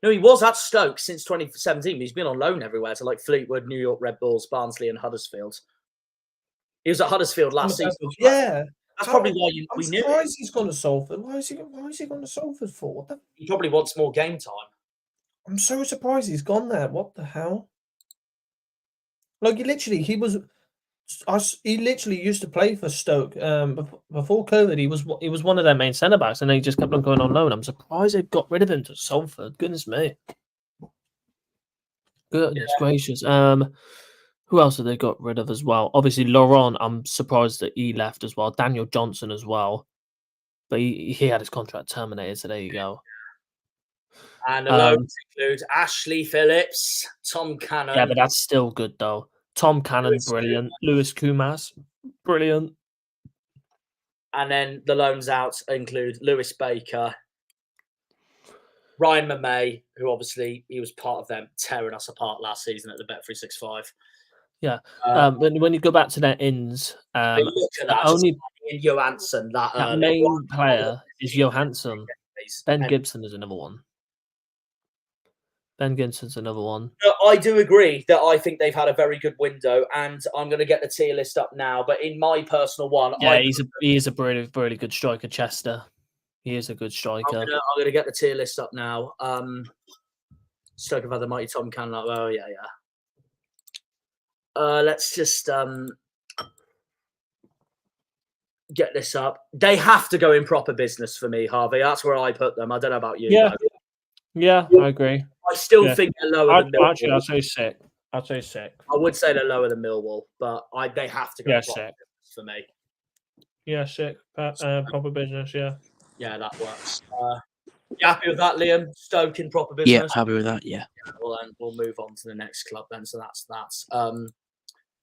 No, he was at Stoke since 2017. He's been on loan everywhere to like Fleetwood, New York Red Bulls, Barnsley and Huddersfield. He was at Huddersfield last season. Yeah. That's probably why I'm we knew. surprised he's gone to Salford. Why is he gone to Salford for? He probably wants more game time. I'm so surprised he's gone there. What the hell? Like he literally used to play for Stoke. Before COVID, he was one of their main centre backs, and then he just kept on going on loan. I'm surprised they've got rid of him to Salford. Goodness me. Goodness gracious. Who else have they got rid of as well? Obviously, Laurent. I'm surprised that he left as well. Daniel Johnson as well, but he had his contract terminated. So there you go. And the loans include Ashley Phillips, Tom Cannon. Yeah, but that's still good though. Tom Cannon, brilliant. Lewis Kumas, brilliant. And then the loans out include Lewis Baker, Ryan Mamay, who obviously he was part of them tearing us apart last season at the Bet365. Yeah. When you go back to their ins, look at that. only Johansson, that main player is Johansson. Ben Gibson is another one. Ben Gibson's another one. I do agree that I think they've had a very good window, and I'm going to get the tier list up now. But in my personal one, he is a really, really good striker, Chester. He is a good striker. I'm going to get the tier list up now. Stoke have had the mighty Tom Cannon. Oh yeah. Let's just get this up. They have to go in proper business for me, Harvey. That's where I put them. I don't know about you. Yeah. Yeah, I agree. I still think they're lower than Millwall. Actually, I'll say sick. I would say they're lower than Millwall, but they have to go in proper business for me. Yeah, sick. Proper business, yeah. Yeah, that works. You happy with that, Liam? Stoke in proper business? Yeah, happy with that, yeah. Well, then we'll move on to the next club then. So that's that.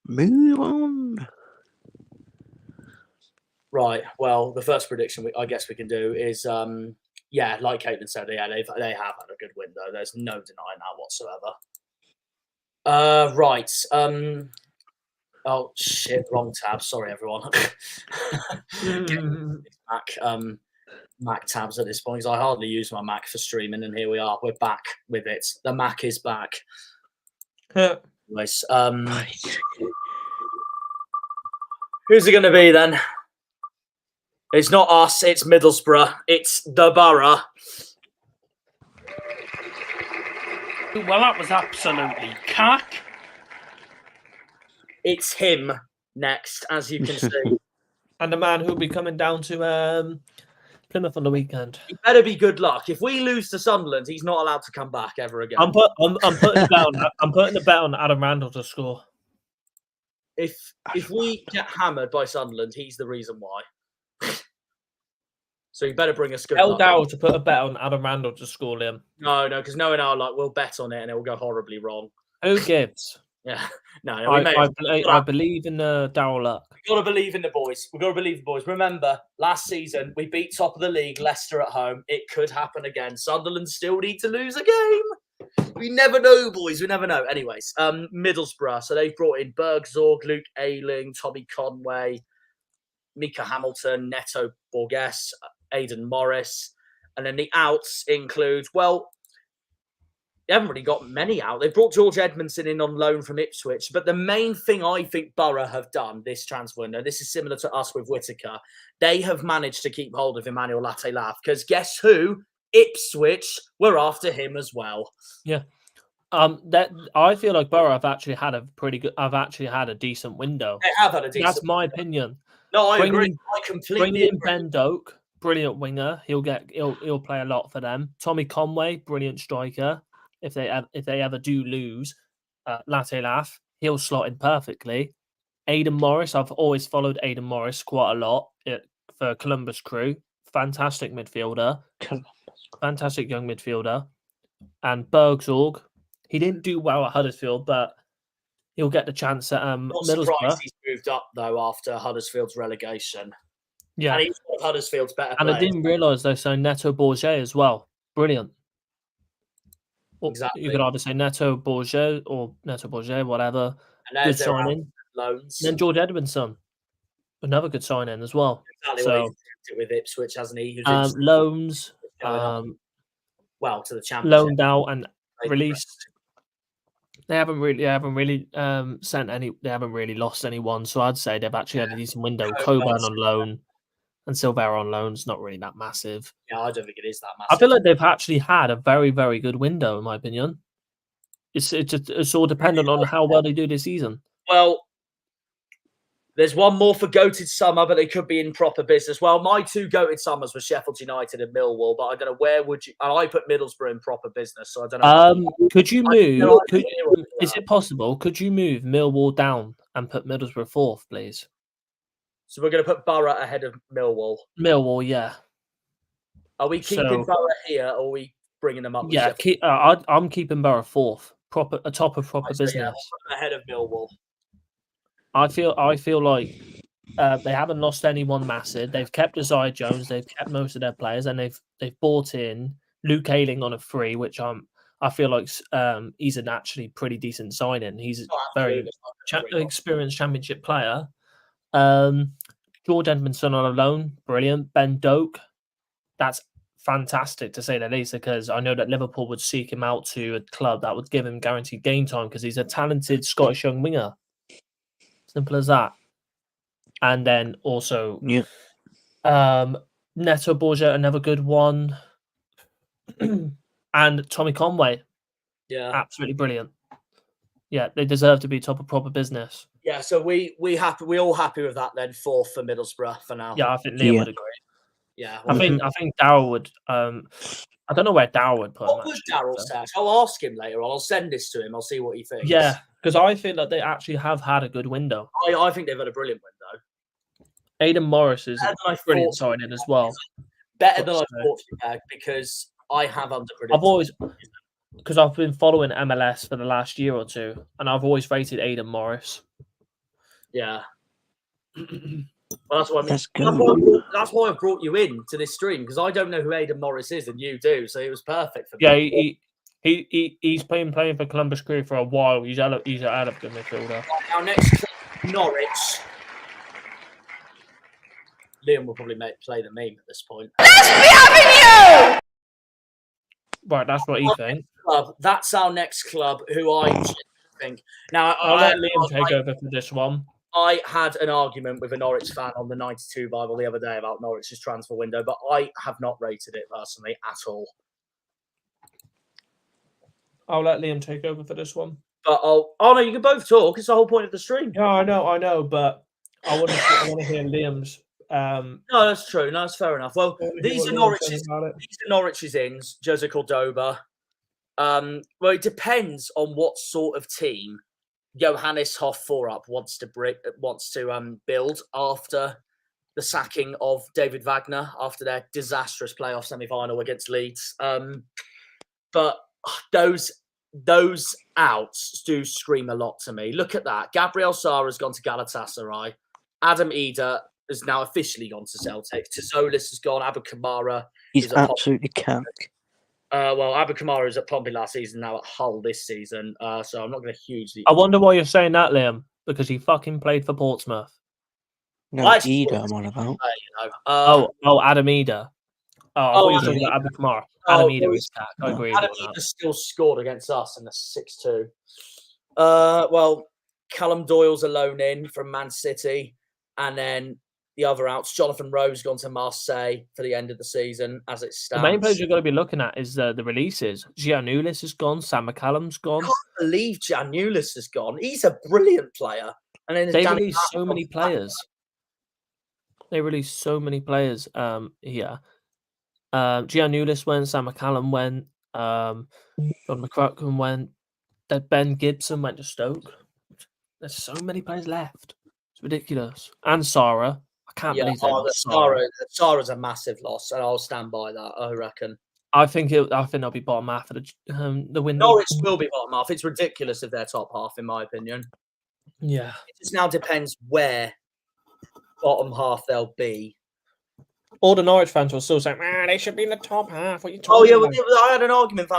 Move on. Right. Well, the first prediction I guess we can do is, like Caitlin said, they have had a good window. There's no denying that whatsoever. Right. Oh shit! Wrong tab. Sorry, everyone. Mac tabs at this point because I hardly use my Mac for streaming, and here we are. We're back with it. The Mac is back. Anyways, who's it going to be then? It's not us. It's Middlesbrough. It's the Borough. Well, that was absolutely cack. It's him next, as you can see. And the man who'll be coming down to Plymouth on the weekend. It better be good luck. If we lose to Sunderland, he's not allowed to come back ever again. I'm putting the bet on Adam Randall to score. If we get hammered by Sunderland, he's the reason why. So you better bring us good luck. Dow to put a bet on Adam Randall to score him. No, because knowing our luck, we'll bet on it and it will go horribly wrong. Who gives? Yeah, I believe in Darryl Luck. We've got to believe in the boys. Remember, last season we beat top of the league, Leicester at home. It could happen again. Sunderland still need to lose a game. We never know, boys. We never know. Anyways, Middlesbrough. So they've brought in Bergzorg, Luke Ayling, Tommy Conway, Mika Hamilton, Neto Borges, Aidan Morris. And then the outs include, they haven't really got many out. They brought George Edmondson in on loan from Ipswich. But the main thing I think Borough have done this transfer window, this is similar to us with Whittaker, they have managed to keep hold of Emmanuel Lattelaf. Because guess who? Ipswich were after him as well. Yeah. That I feel like Borough have actually had a decent window. They have had a decent That's my opinion. No, I agree. I completely Bringing in agree. Ben Doak, brilliant winger. He'll play a lot for them. Tommy Conway, brilliant striker. If they ever do lose, Lattelaf, he'll slot in perfectly. Aidan Morris, I've always followed Aidan Morris quite a lot for Columbus Crew. Fantastic midfielder. Fantastic young midfielder. And Bergzorg, he didn't do well at Huddersfield, but he'll get the chance at Middlesbrough. He's moved up, though, after Huddersfield's relegation. Yeah. And he's one of Huddersfield's better And players. I didn't realise they signed Neto Bourget as well. Brilliant. Exactly. You could either say Neto Bourget or Neto Bourget, whatever. And Good signing. Loans. And then George Edmondson, another good signing as well. Exactly so, what he's did with Ipswich, hasn't he? Loans, to the Championship. loaned out and released. They haven't really sent any. They haven't really lost anyone. So I'd say they've actually had a decent window. Coburn on loan and Silvera on loan is not really that massive. Yeah, I don't think it is that massive. I feel like they've actually had a very, very good window, in my opinion. It's all dependent on how well they do this season. Well, there's one more for goated summer, but they could be in proper business. Well, my 2 goated summers were Sheffield United and Millwall, but I don't know where would you. And I put Middlesbrough in proper business, so I don't know. Could you move? Is it possible? Could you move Millwall down and put Middlesbrough 4th, please? So we're going to put Borough ahead of Millwall. Millwall, yeah. Are we keeping Borough here, or are we bringing them up? Yeah, I'm keeping Borough 4th, atop of proper business. Yeah, we'll ahead of Millwall. I feel like they haven't lost anyone massive. They've kept Isaiah Jones. They've kept most of their players, and they've bought in Luke Ayling on a free, which I feel like he's an actually pretty decent signing. He's a very experienced Championship player. George Edmondson on a loan, brilliant. Ben Doak, that's fantastic to say the least, because I know that Liverpool would seek him out to a club that would give him guaranteed game time because he's a talented Scottish young winger. Simple as that. And then also, Neto Borgia, another good one, and Tommy Conway, absolutely brilliant. Yeah, they deserve to be top of proper business. Yeah, so we all happy with that then. 4th for Middlesbrough for now. Yeah, I think Liam would agree. Yeah, I think Darryl would. I don't know where Darryl would put him. What would Darryl say? I'll ask him later on. I'll send this to him. I'll see what he thinks. Yeah, because I feel like they actually have had a good window. I think they've had a brilliant window. Aidan Morris is a brilliant signing as well. Better than I thought, because I have underpredicted. Because I've been following MLS for the last year or 2, and I've always rated Aidan Morris. Yeah. Well, that's what I mean. That's why I brought you in to this stream, because I don't know who Aidan Morris is, and you do, so it was perfect for me. Yeah, he's been playing for Columbus Crew for a while. He's an good midfielder. Our next Norwich. Liam will probably play the meme at this point. Let's be having you! Right, that's what he thinks. That's our next club, who I think. Now, I'll let Liam take over for this one. I had an argument with a Norwich fan on the 92 Bible the other day about Norwich's transfer window, but I have not rated it personally at all. I'll let Liam take over for this one. But no, you can both talk. It's the whole point of the stream. Yeah, I know, but I want to hear Liam's. No, that's true. No, that's fair enough. Well, these are Norwich's ins. Jose Cordoba. Well, it depends on what sort of team Johannes Hoff-Forup wants to build after the sacking of David Wagner after their disastrous playoff semi-final against Leeds. But those outs do scream a lot to me. Look at that. Gabriel Sara's gone to Galatasaray. Adam Eder has now officially gone to Celtic. Tzolis has gone. Abu Kamara. He's absolutely cack. Well, Abu Kamara was at Pompey last season, now at Hull this season. So I'm not going to hugely. I wonder why you're saying that, Liam, because he fucking played for Portsmouth. No, Eder, I'm on about. Adam Eder. I thought you were talking about Abu Kamara. Adam Eder is cack. I agree with Adam that. Eder still scored against us in the 6-2. Well, Callum Doyle's a loan in from Man City, and then the other outs, Jonathan Rowe's gone to Marseille for the end of the season as it stands. The main players you've got to be looking at is the releases. Giannoulis is gone. Sam McCallum's gone. I can't believe Giannoulis has gone. He's a brilliant player. And then they released so many players. They released so many players here. Giannoulis went. Sam McCallum went. John McCracken went. Ben Gibson went to Stoke. There's so many players left. It's ridiculous. And Sarah. I can't believe that. Sarah's a massive loss, and I'll stand by that. I reckon. I think they'll be bottom half of the window. Norwich will be bottom half. It's ridiculous if they're top half, in my opinion. Yeah. It just now depends where bottom half they'll be. All the Norwich fans will still say, "Man, they should be in the top half." What are you talking about? I had an argument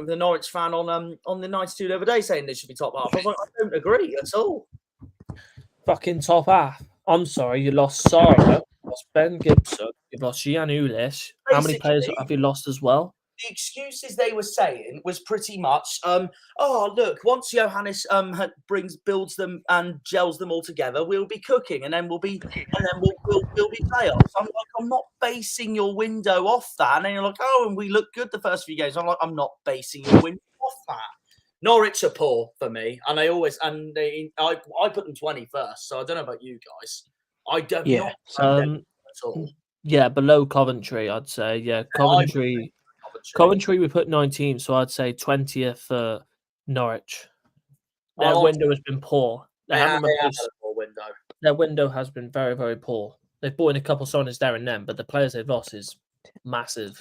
with a Norwich fan on the 92 the other day saying they should be top half. I was like, I don't agree at all. Fucking top half. I'm sorry, you lost Sarah, you lost Ben Gibson, you've lost Giannoulis. How many players have you lost as well? the excuses they were saying was pretty much, oh look, once Johannes builds them and gels them all together, we'll be cooking, and then we'll be playoffs. I'm like, I'm not basing your window off that. And then you're like, oh, and we look good the first few games. I'm like, I'm not basing your window off that. Norwich are poor for me, and I put them 21st. So I don't know about you guys. I don't not at all. Yeah, below Coventry, I'd say. Yeah, Coventry. Coventry, we put 19th, so I'd say 20th for Norwich. Their window has been poor. They have a poor window. Their window has been very, very poor. They've brought in a couple of signings there and then, but the players they've lost is massive.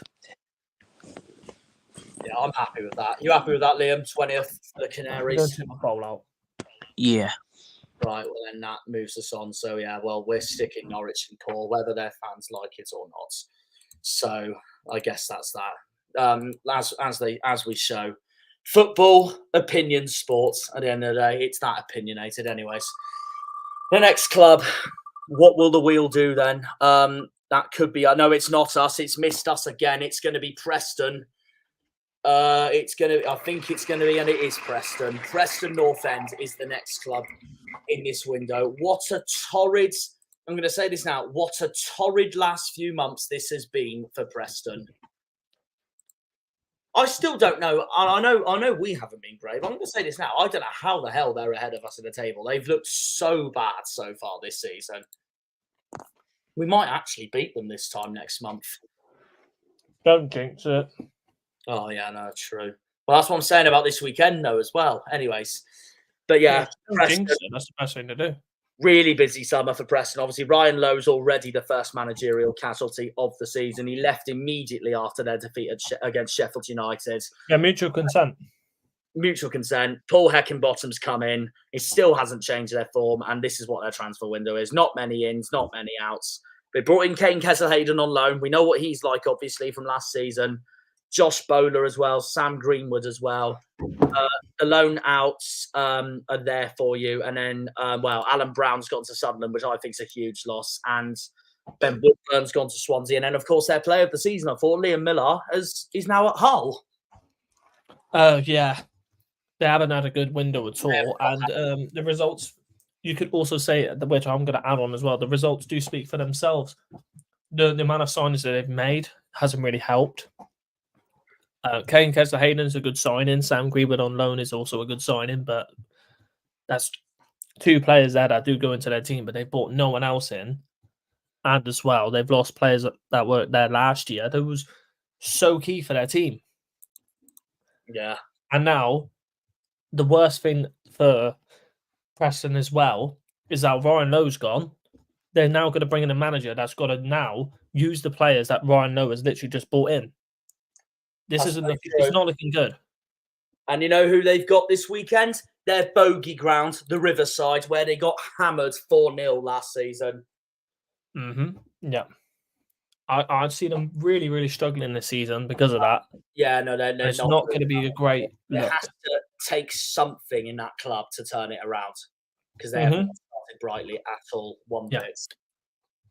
Yeah, I'm happy with that. You happy with that, Liam? 20th for the Canaries. Bowl out. Yeah. Right, well then that moves us on. So yeah, well we're sticking Norwich and poor, whether their fans like it or not. So I guess that's that. As we show, football, opinion, sports. At the end of the day, it's that opinionated, anyways. The next club, what will the wheel do then? That could be. I know it's not us. It's missed us again. It's going to be Preston. I think it's going to be, and it is Preston. Preston North End is the next club in this window. What a torrid, I'm going to say this now, what a torrid last few months this has been for Preston. I still don't know. I know we haven't been brave. I'm going to say this now. I don't know how the hell they're ahead of us in the table. They've looked so bad so far this season. We might actually beat them this time next month. Don't jinx it. Oh, yeah, no, true. Well, that's what I'm saying about this weekend, though, as well. Anyways. But, yeah. Preston, that's the best thing to do. Really busy summer for Preston. Obviously, Ryan Lowe's already the first managerial casualty of the season. He left immediately after their defeat against Sheffield United. Yeah, mutual consent. Mutual consent. Paul Heckingbottom's come in. He still hasn't changed their form, and this is what their transfer window is. Not many ins, not many outs. They brought in Kane Kesselhaden on loan. We know what he's like, obviously, from last season. Josh Bowler as well, Sam Greenwood as well. The loan outs are there for you. And then, Alan Brown's gone to Sunderland, which I think is a huge loss. And Ben Woodburn's gone to Swansea. And then, of course, their player of the season, I thought, Liam Miller, is now at Hull. Yeah. They haven't had a good window at all. And the results, you could also say, which I'm going to add on as well, the results do speak for themselves. The amount of signings that they've made hasn't really helped. Kane Kesselhaden's a good signing. Sam Greenwood on loan is also a good signing, but that's two players there that do go into their team, but they brought no one else in. And as well, they've lost players that were there last year that was so key for their team. Yeah. And now, the worst thing for Preston as well is that Ryan Lowe's gone. They're now going to bring in a manager that's got to now use the players that Ryan Lowe has literally just brought in. It's not looking good. And you know who they've got this weekend? Their bogey ground, the Riverside, where they got hammered 4-0 last season. Mm-hmm. Yeah. I've seen them really, really struggling this season because of that. Yeah, no, they're it's not going to be a great look. It has to take something in that club to turn it around because they haven't started brightly at all one bit.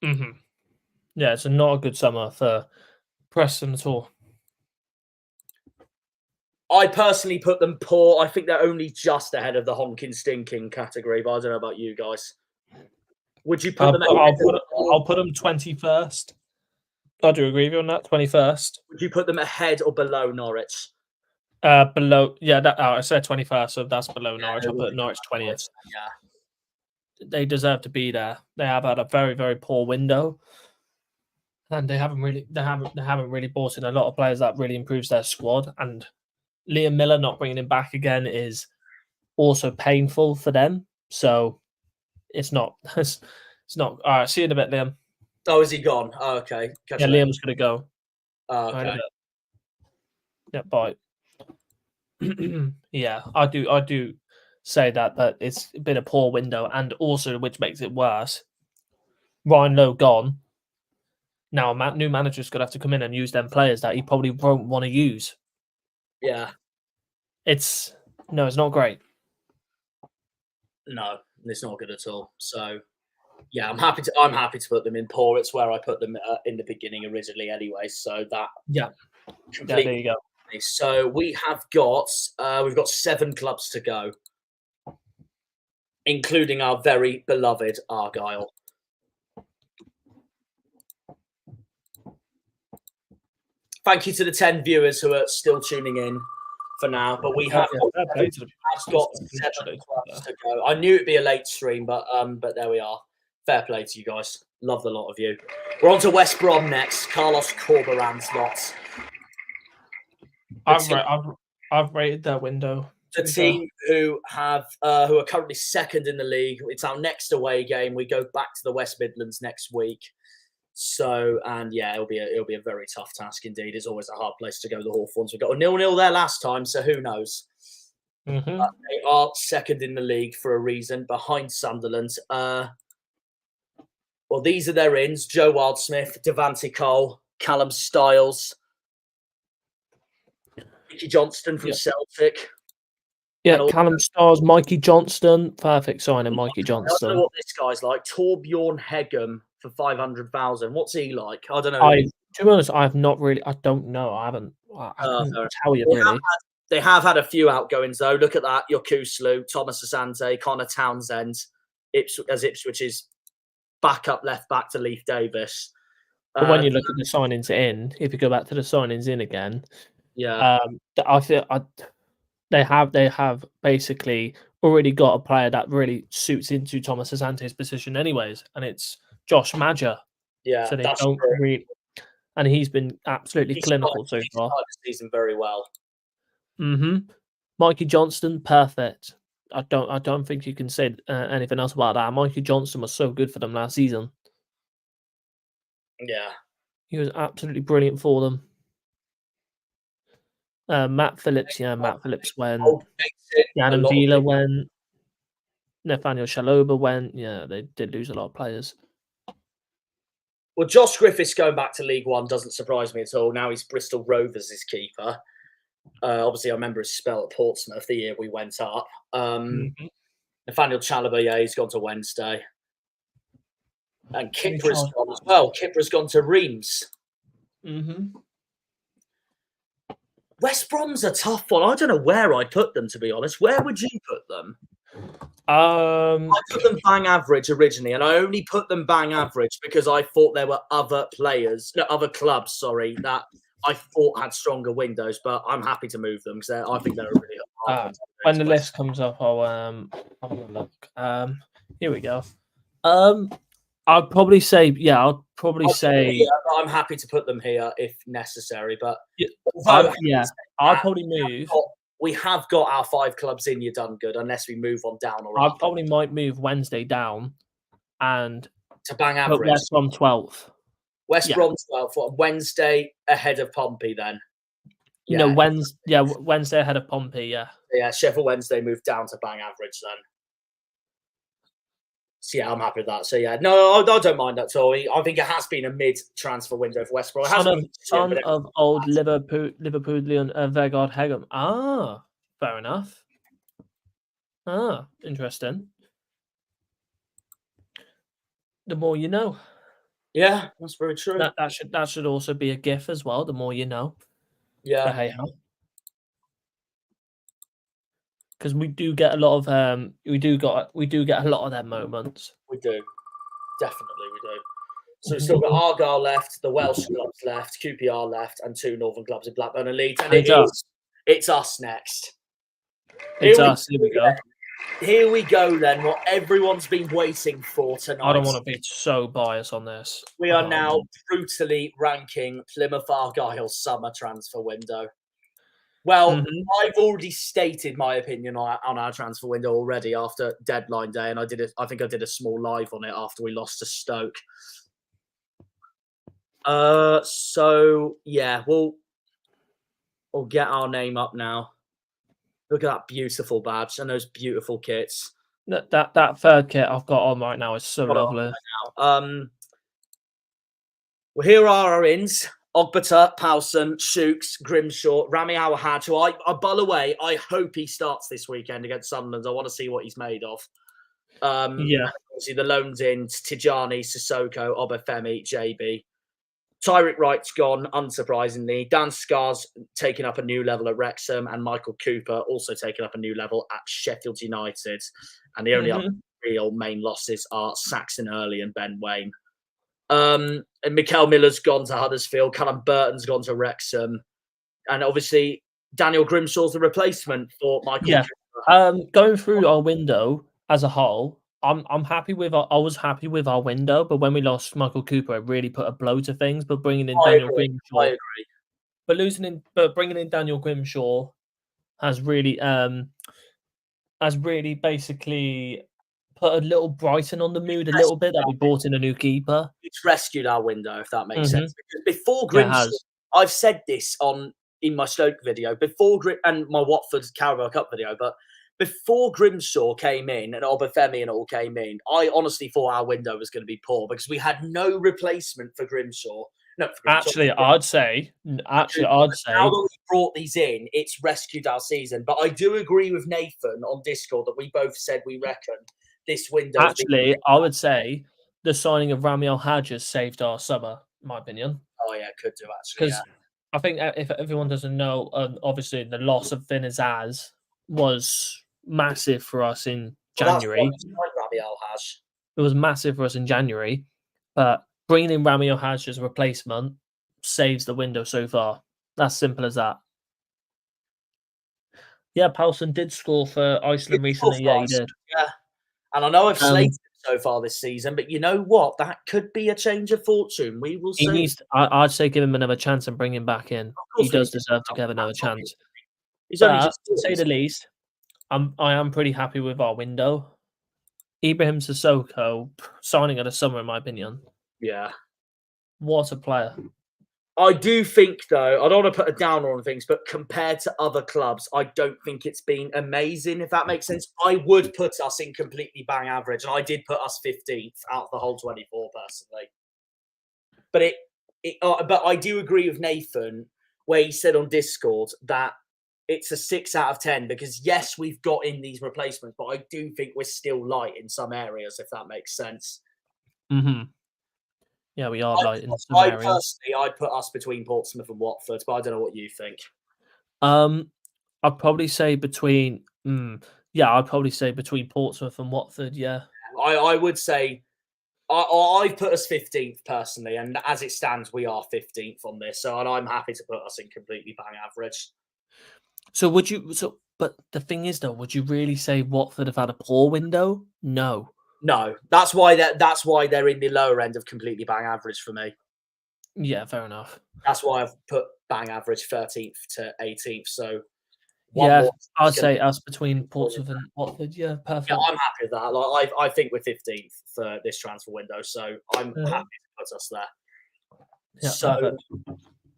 Mm-hmm. Yeah, it's not a good summer for Preston at all. I personally put them poor. I think they're only just ahead of the honking stinking category, but I don't know about you guys. Would you put them? I'll put them 21st. I do agree with you on that. 21st. Would you put them ahead or below Norwich? Below. Yeah, I said 21st, so that's below Norwich. I'll put Norwich 20th. Yeah, they deserve to be there. They have had a very, very poor window, and they haven't really brought in a lot of players that really improves their squad. And Liam Miller not bringing him back again is also painful for them. So it's not. It's not. All right. See you in a bit, Liam. Oh, is he gone? Oh, okay. Yeah, Liam's going to go. Oh, okay. Yeah, bye. Yeah, I do say that, but it's been a poor window, and also, which makes it worse, Ryan Lowe gone. Now a new manager's going to have to come in and use them players that he probably won't want to use. Yeah. It's not great. No, it's not good at all. So, yeah, I'm happy to put them in poor. It's where I put them in the beginning originally, anyway. So that Completely. there you go. So we've got 7 clubs to go, including our very beloved Argyle. Thank you to the 10 viewers who are still tuning in for now, but we have got 7 clubs to go. I knew it'd be a late stream, but there we are. Fair play to you guys. Love the lot of you. We're on to West Brom next. Carlos Corberan's lot. I've rated their window. The team who are currently second in the league. It's our next away game. We go back to the West Midlands next week. So, and yeah, it'll be a very tough task indeed. It's always a hard place to go, the Hawthorns. We got a 0-0 there last time, so who knows? Mm-hmm. They are second in the league for a reason, behind Sunderland. Well, these are their ins: Joe Wildsmith, Devante Cole, Callum Stiles, Mickey Johnston from Celtic. Yeah, Callum Stiles, Mikey Johnston. Perfect signing, Mikey Johnston. I don't know what this guy's like. Torbjorn Hegem for 500,000. What's he like? I don't know. To be honest, I don't know. I haven't. I couldn't tell you really. They have had a few outgoings though. Look at that: Yokuslu, Thomas Asante, Connor Townsend, Ipswich's backup left back to Leif Davis. But when you look at the signings in, if you go back to the signings in again, yeah, I feel they have basically already got a player that really suits into Thomas Asante's position, anyways, and it's Josh Madger. Yeah, so they don't really, and he's been absolutely clinical so far. The season very well. Mm-hmm. Mikey Johnston, perfect. I don't think you can say anything else about that. Mikey Johnston was so good for them last season. Yeah, he was absolutely brilliant for them. Matt Phillips went. Yann Vila went. Nathaniel Shaloba went. Yeah, they did lose a lot of players. Well, Josh Griffiths going back to League One doesn't surprise me at all. Now he's Bristol Rovers' keeper. Obviously, I remember his spell at Portsmouth the year we went up. Nathaniel Chalobah, he's gone to Wednesday. And Kipra's gone as well. Kipra's gone to Reims. Mm-hmm. West Brom's a tough one. I don't know where I'd put them, to be honest. Where would you put them? I put them bang average originally, and I only put them bang average because I thought there were other clubs, that I thought had stronger windows. But I'm happy to move them because I think they're a really hard. When the list comes up, I'll have a look. Here we go. I'd probably say, I'm happy to put them here if necessary. But I'd probably move. We have got our 5 clubs in. You're done good, unless we move on down. Or I probably might move Wednesday down, and to bang average. West Brom 12th. West Brom 12th. Wednesday ahead of Pompey then. No, Wednesday ahead of Pompey. Yeah. Yeah, Sheffield Wednesday moved down to bang average then. So yeah, I'm happy with that. So yeah, no, I don't mind that at all. I think it has been a mid-transfer window for West Brom. Son of old Liverpoolian Vegard Hegem. Ah, fair enough. Ah, interesting. The more you know. Yeah, that's very true. That should also be a GIF as well. The more you know. Yeah. Hey ho. Because we do get a lot of we do get a lot of their moments. We do, definitely we do. So we've still got Argyle left, the Welsh clubs left, QPR left, and 2 Northern clubs in Blackburn and Leeds. And it's us next. Here we go. Here we go then. What everyone's been waiting for tonight. I don't want to be so biased on this. We are now brutally ranking Plymouth Argyle's summer transfer window. Well, I've already stated my opinion on our transfer window already after deadline day, and I think I did a small live on it after we lost to Stoke. So yeah, we'll get our name up now. Look at that beautiful badge and those beautiful kits. That third kit I've got on right now is so lovely. Well, here are our ins. Ogbata, Powson, Shooks, Grimshaw, Rami Awahad, who by the way, I hope he starts this weekend against Sunderland. I want to see what he's made of. Obviously the loans in Tijani, Sissoko, Obafemi, JB. Tyrick Wright's gone, unsurprisingly. Dan Scar's taken up a new level at Wrexham, and Michael Cooper also taken up a new level at Sheffield United. And the only other real main losses are Saxon Early and Ben Waine. And Mikel Miller's gone to Huddersfield. Callum Burton's gone to Wrexham. And obviously, Daniel Grimshaw's the replacement for Michael Cooper. Going through our window as a whole, I'm happy with I was happy with our window, but when we lost Michael Cooper, it really put a blow to things. But bringing in Daniel Grimshaw, I agree. But bringing in Daniel Grimshaw has really basically put a little brighten on the mood a little bit that we brought in a new keeper. It's rescued our window, if that makes sense. Because before Grimshaw, I've said this in my Stoke video, and my Watford Carabao Cup video, but before Grimshaw came in and Obafemi and all came in, I honestly thought our window was going to be poor because we had no replacement for Grimshaw. Actually, I'd say now that we brought these in, it's rescued our season. But I do agree with Nathan on Discord that we both said we reckon this window. Actually, I would say the signing of Rami Al-Hajj saved our summer, in my opinion. Oh yeah, could do actually. Because I think if everyone doesn't know, obviously the loss of Vinazaz was massive for us in January. Rami Al-Hajj. It was massive for us in January, but bringing in Rami Al-Hajj as a replacement saves the window so far. That's simple as that. Yeah, Paulson did score for Iceland recently. Yeah, he did. Yeah, and I know I've slated him so far this season, but you know what? That could be a change of fortune. We will see. I'd say give him another chance and bring him back in. He does deserve to have another chance. To say the least, I am pretty happy with our window. Ibrahim Sissoko signing of the summer, in my opinion. Yeah. What a player. I do think, though, I don't want to put a downer on things, but compared to other clubs, I don't think it's been amazing, if that makes sense. I would put us in completely bang average, and I did put us 15th out of the whole 24, personally. But I do agree with Nathan, where he said on Discord that it's a 6 out of 10 because, yes, we've got in these replacements, but I do think we're still light in some areas, if that makes sense. Mm-hmm. Yeah, we are light in some areas. Personally, I'd put us between Portsmouth and Watford, but I don't know what you think. I'd probably say between Portsmouth and Watford, yeah. I would say I've put us 15th personally, and as it stands, we are 15th on this. So I'm happy to put us in completely bang average. But the thing is, though, would you really say Watford have had a poor window? No. No, that's why they're in the lower end of completely bang average for me. Yeah, fair enough. That's why I've put bang average 13th to 18th. So I'd say us between Portsmouth and Watford. Yeah, perfect. Yeah, I'm happy with that. Like I think we're 15th for this transfer window, so I'm happy to put us there. Yeah, so perfect.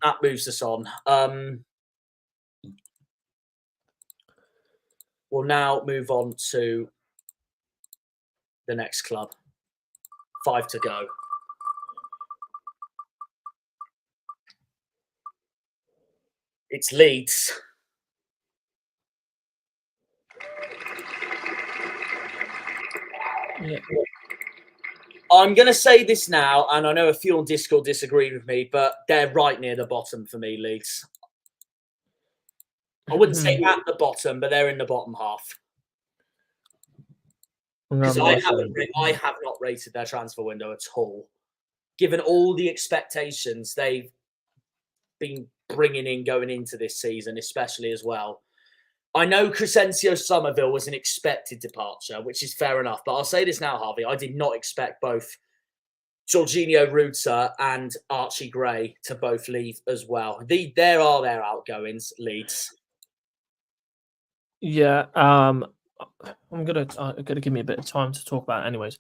That moves us on. We'll now move on to the next club. 5 to go. It's Leeds. Yeah. I'm going to say this now, and I know a few on Discord disagree with me, but they're right near the bottom for me, Leeds. I wouldn't say at the bottom, but they're in the bottom half. Because I have not rated their transfer window at all. Given all the expectations they've been bringing in going into this season, especially as well. I know Crescencio Somerville was an expected departure, which is fair enough. But I'll say this now, Harvey. I did not expect both Jorginho Ruta and Archie Gray to both leave as well. There are their outgoings, Leeds. Yeah, I'm gonna give me a bit of time to talk about it anyways.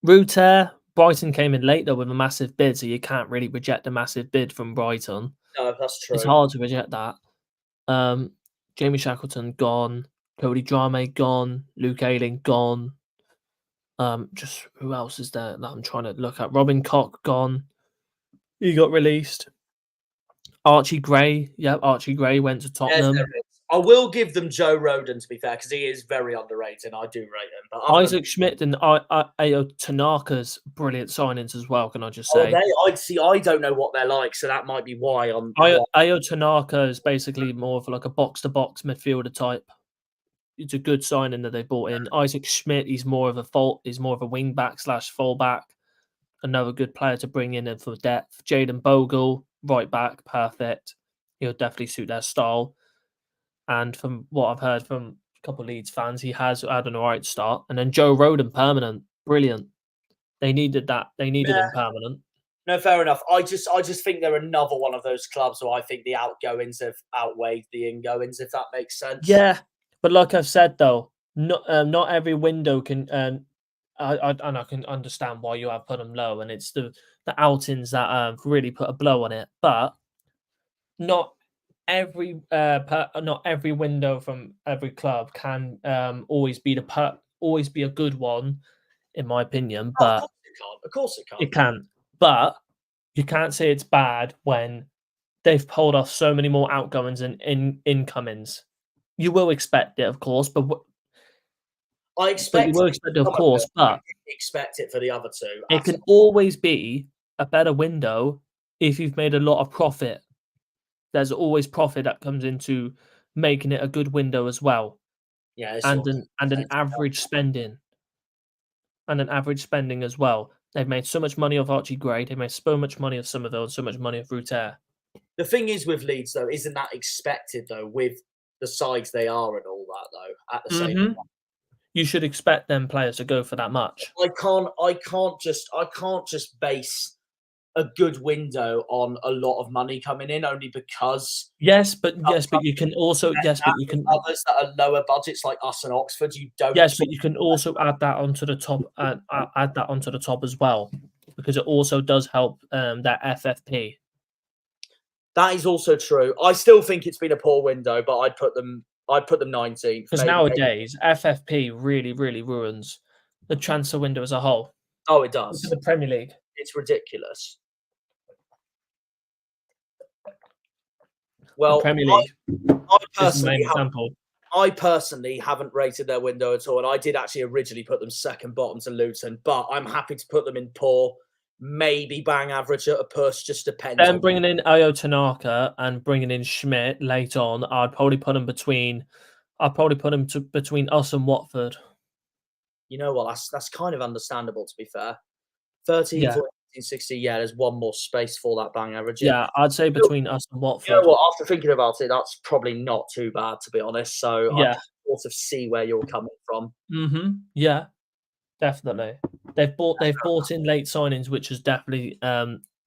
Ruta, Brighton came in late though with a massive bid, so you can't really reject a massive bid from Brighton. No, that's true. It's hard to reject that. Jamie Shackleton gone, Cody Drame gone, Luke Ayling gone. Just who else is there that I'm trying to look at? Robin Koch gone. He got released. Archie Gray, Archie Gray went to Tottenham. I will give them Joe Rodon, to be fair, because he is very underrated. I do rate him. But Isaac Schmidt and Ayo Tanaka's brilliant signings as well, can I just say? I don't know what they're like, so that might be why. Ayo Tanaka is basically more of like a box-to-box midfielder type. It's a good signing that they brought in. Isaac Schmidt, he's more of a wing back / fullback. Another good player to bring in for depth. Jaden Bogle, right back, perfect. He'll definitely suit their style. And from what I've heard from a couple of Leeds fans, he has had an alright start. And then Joe Rodon, permanent, brilliant. They needed that. They needed him permanent. No, fair enough. I just think they're another one of those clubs where I think the outgoings have outweighed the ingoings, if that makes sense. Yeah, but like I've said though, not every window can. I can understand why you have put them low, and it's the outings that really put a blow on it. But not every window from every club can always be a good one, in my opinion. But of course it can't. It can, but you can't say it's bad when they've pulled off so many more outgoings and incomings. You will expect it, of course, but I expect you will expect it, of course, but expect it for the other two. It can always be a better window if you've made a lot of profit. There's always profit that comes into making it a good window as well. Yeah, and an average spending. And an average spending as well. They've made so much money off Archie Gray. They made so much money of Somerville and so much money of Ruter. The thing is with Leeds, though, isn't that expected, though, with the sides they are and all that, though, at the same time? You should expect them players to go for that much. I can't just base a good window on a lot of money coming in only because but you can also others that are lower budgets like us and Oxford. You don't. Yes, but you can also add that onto the top. Add that onto the top as well, because it also does help that FFP. That is also true. I still think it's been a poor window, but I'd put them 19th. Because nowadays, FFP really, really ruins the transfer window as a whole. Oh, it does. For the Premier League. It's ridiculous. Well, Premier League. I personally haven't rated their window at all, and I did actually originally put them second bottom to Luton, but I'm happy to put them in poor, maybe bang average at a push, just depends. Then bringing in Ayo Tanaka and bringing in Schmidt late on, I'd probably put them between us and Watford. You know what? That's kind of understandable, to be fair. 13, 14, 16, yeah, there's one more space for that bang average. Yeah, I'd say between us and Watford. You know what? After thinking about it, that's probably not too bad, to be honest. So I sort of see where you're coming from. Yeah, definitely. They've bought in late signings, which has definitely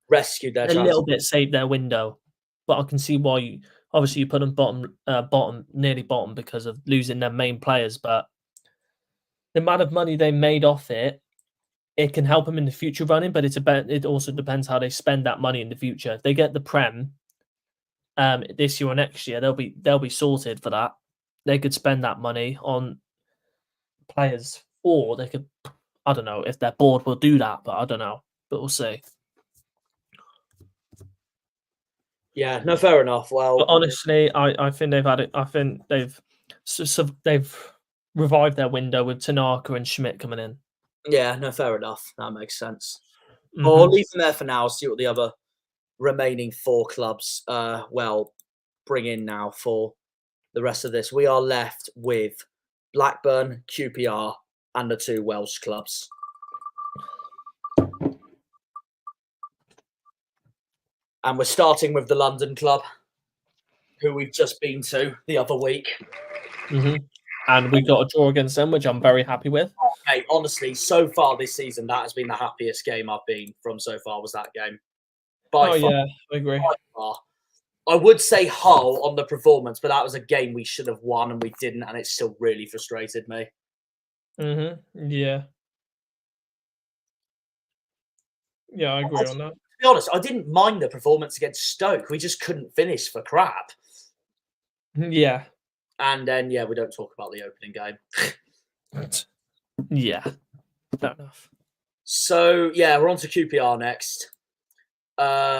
rescued their little bit, saved their window. But I can see why you put them nearly bottom because of losing their main players. But the amount of money they made off it can help them in the future running. But it also depends how they spend that money in the future. If they get the Prem this year or next year, they'll be sorted for that. They could spend that money on players, or they could. I don't know if their board will do that, but I don't know. But we'll see. Yeah, no, fair enough. Well, but honestly, I think they've had it. I think they've revived their window with Tanaka and Schmidt coming in. Yeah, no, fair enough. That makes sense. Well, I'll leave them there for now. See what the other remaining four clubs bring in now for the rest of this. We are left with Blackburn, QPR, and the two Welsh clubs. And we're starting with the London club, who we've just been to the other week. And we got a draw against them, which I'm very happy with. Okay, honestly, so far this season, that has been the happiest game I've been from so far, was that game. By far, yeah, I agree. By far. I would say Hull on the performance, but that was a game we should have won and we didn't, and it still really frustrated me. Yeah. Yeah, I agree on that. To be honest, I didn't mind the performance against Stoke. We just couldn't finish for crap. Yeah. And then, we don't talk about the opening game. Yeah. Fair enough. So, we're on to QPR next.